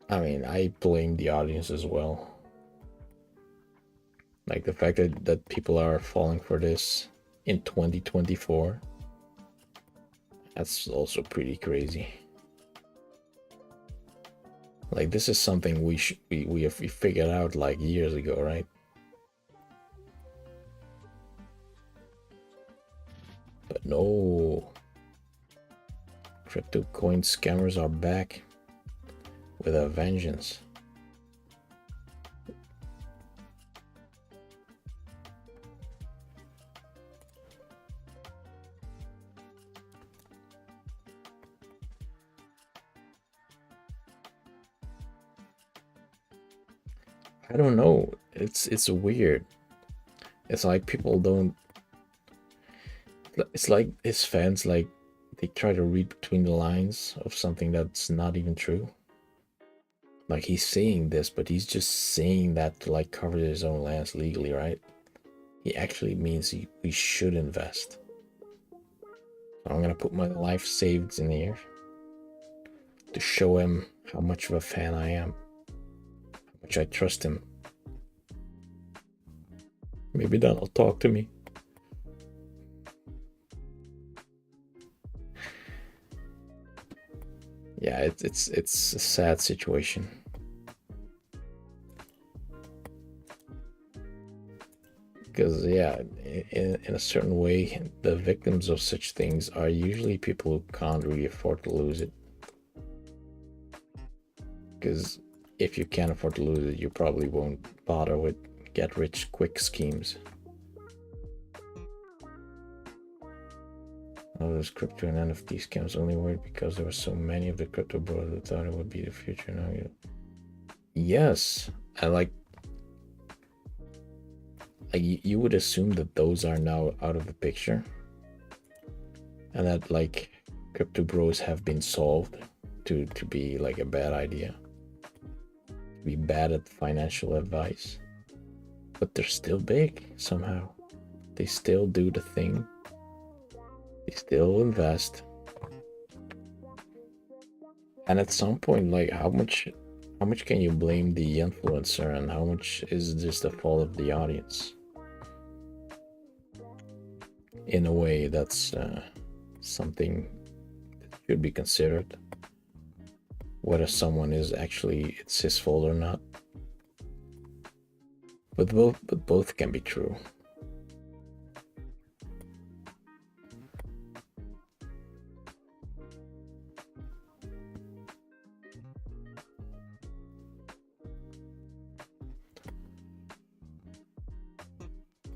I mean, I blame the audience as well. Like, the fact that people are falling for this in 2024, that's also pretty crazy. Like, this is something we figured out like years ago, right? But no, crypto coin scammers are back with a vengeance. I don't know. It's weird. It's like people don't. It's like his fans, like, they try to read between the lines of something that's not even true. Like, he's saying this, but he's just saying that to like cover his own lands legally, right? He actually means we should invest. So I'm gonna put my life savings in here to show him how much of a fan I am, how much I trust him. Maybe that'll talk to me. Yeah, it's a sad situation. Because, yeah, in a certain way, the victims of such things are usually people who can't really afford to lose it. Because if you can't afford to lose it, you probably won't bother with get-rich-quick schemes. All those crypto and NFT scams only worked because there were so many of the crypto bros who thought it would be the future. Now, yes, and like you would assume that those are now out of the picture, and that like crypto bros have been solved to be like a bad idea, to be bad at financial advice, but they're still big somehow. They still do the thing. They still invest. And at some point, like, how much can you blame the influencer, and how much is just the fault of the audience? In a way, that's something that should be considered, whether someone is actually it's his fault or not. But both can be true.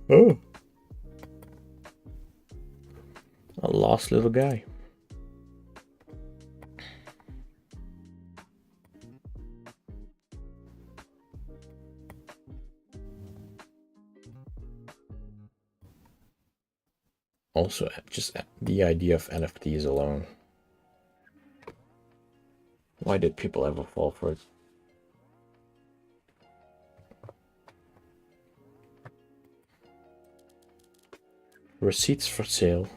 Oh, a lost little guy. Also, just the idea of NFTs alone. Why did people ever fall for it? Receipts for sale.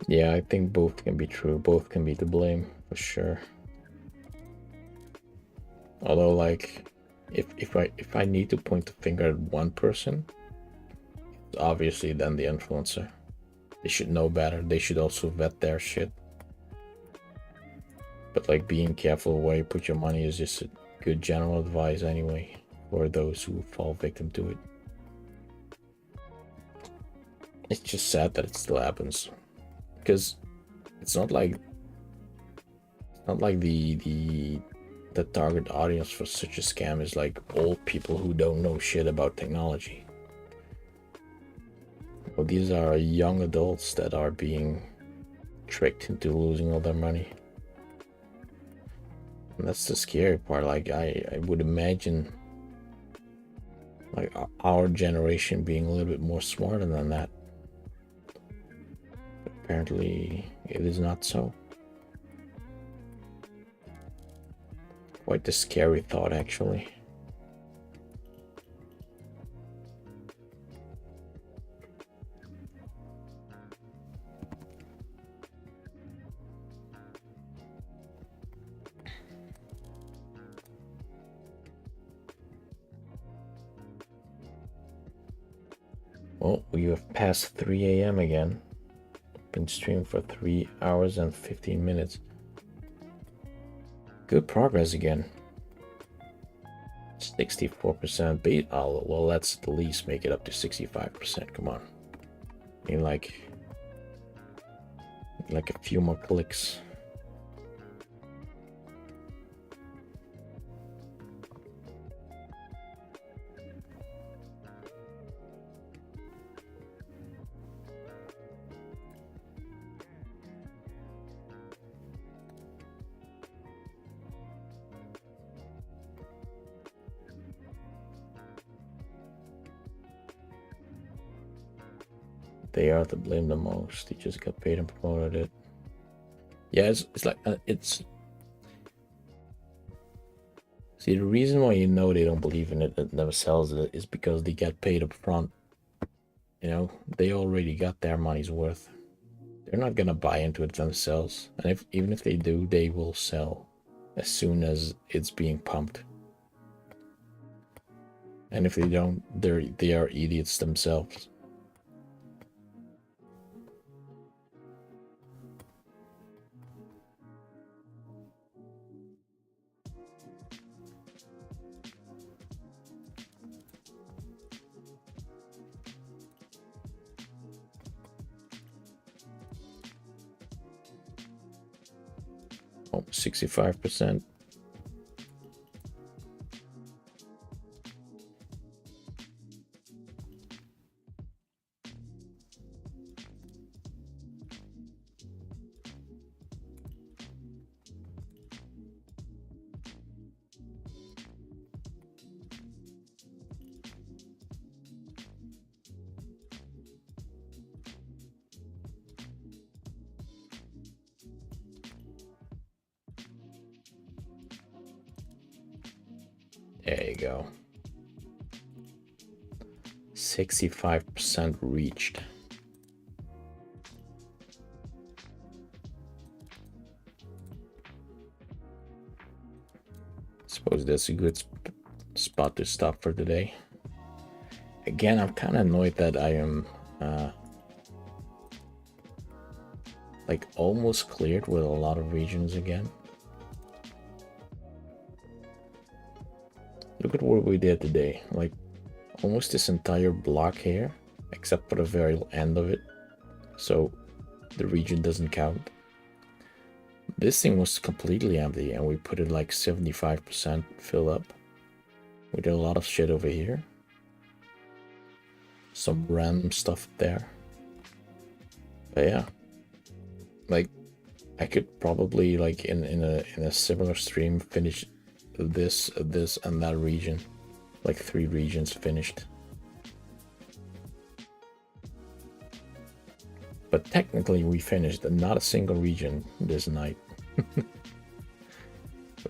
Yeah, I think both can be true. Both can be to blame, for sure. Although, like, if I need to point the finger at one person, it's obviously then the influencer. They should know better. They should also vet their shit. But like, being careful where you put your money is just a good general advice anyway, for those who fall victim to it. It's just sad that it still happens, because it's not like the target audience for such a scam is like old people who don't know shit about technology. Well, these are young adults that are being tricked into losing all their money. And that's the scary part. Like, I would imagine like our generation being a little bit more smarter than that. But apparently it is not so. Quite a scary thought, actually. Well, we have passed 3 a.m. again. Been streaming for 3 hours and 15 minutes. Good progress again. 64% bait. Oh, well, let's at least make it up to 65%. Come on. I mean, like a few more clicks. They are to blame the most. He just got paid and promoted it. Yeah, it's like it's. See, the reason why they don't believe in it and never sells it is because they get paid up front. You know, they already got their money's worth. They're not gonna buy into it themselves, and even if they do, they will sell as soon as it's being pumped. And if they don't, they are idiots themselves. Oh, 65%. There you go. 65% reached. Suppose that's a good spot to stop for today. Again, I'm kind of annoyed that I am like almost cleared with a lot of regions again. Look at what we did today. Like almost this entire block here, except for the very end of it. So the region doesn't count. This thing was completely empty and we put it like 75% fill up. We did a lot of shit over here. Some random stuff there. But yeah. Like I could probably like in a similar stream finish this and that region. Like 3 regions finished. But technically we finished not a single region this night.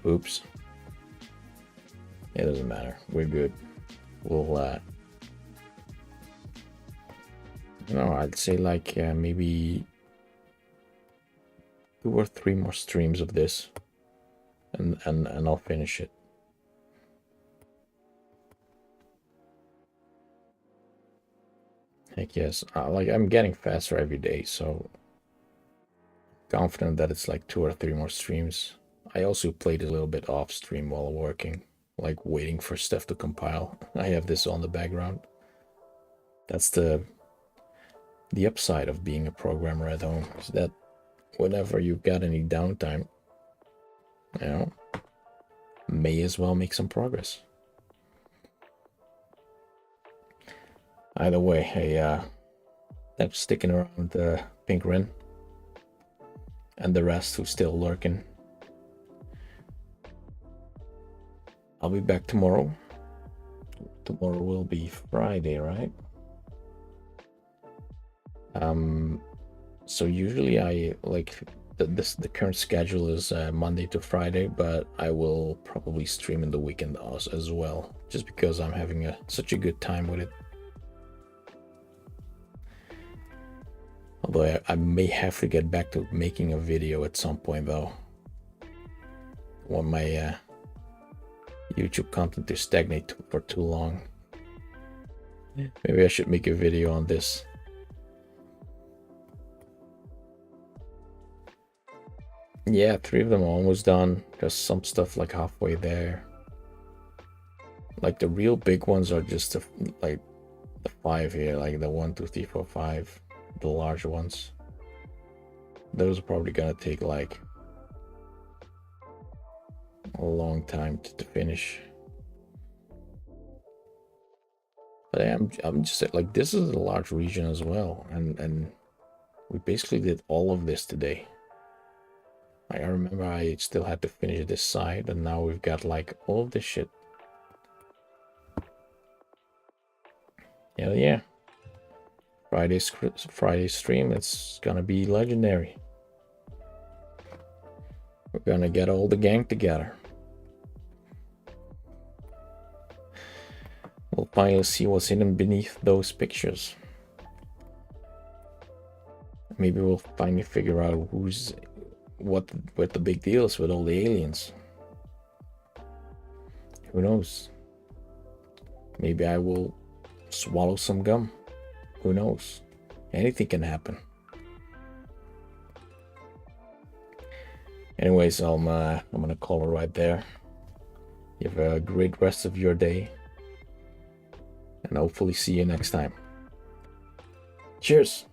Oops. It doesn't matter. We're good. We'll no, I'd say like maybe 2 or 3 more streams of this and I'll finish it. Heck yes. Like I'm getting faster every day, so confident that it's like 2 or 3 more streams. I also played a little bit off stream while working, like waiting for stuff to compile. I have this on the background. That's the upside of being a programmer at home, is that whenever you've got any downtime, you know, may as well make some progress. Either way, hey, thanks for sticking around, Pink Ren, and the rest who's still lurking. I'll be back tomorrow. Tomorrow will be Friday, right? So usually I like the current schedule is Monday to Friday, but I will probably stream in the weekend as well, just because I'm having such a good time with it. Although I may have to get back to making a video at some point though. I want my YouTube content to stagnate for too long. Maybe I should make a video on this. Yeah, 3 of them are almost done. There's some stuff like halfway there. Like the real big ones are just like the 5 here, like the 1, 2, 3, 4, 5, the large ones. Those are probably gonna take like a long time to finish. But I'm just like, this is a large region as well, and we basically did all of this today. Like, I remember I still had to finish this side, and now we've got like all of this shit. Hell yeah. Friday stream, it's gonna be legendary. We're gonna get all the gang together. We'll finally see what's hidden beneath those pictures. Maybe we'll finally figure out what the big deal is with all the aliens. Who knows? Maybe I will swallow some gum. Who knows? Anything can happen. Anyways, I'm gonna call it right there. You have a great rest of your day, and hopefully see you next time. Cheers.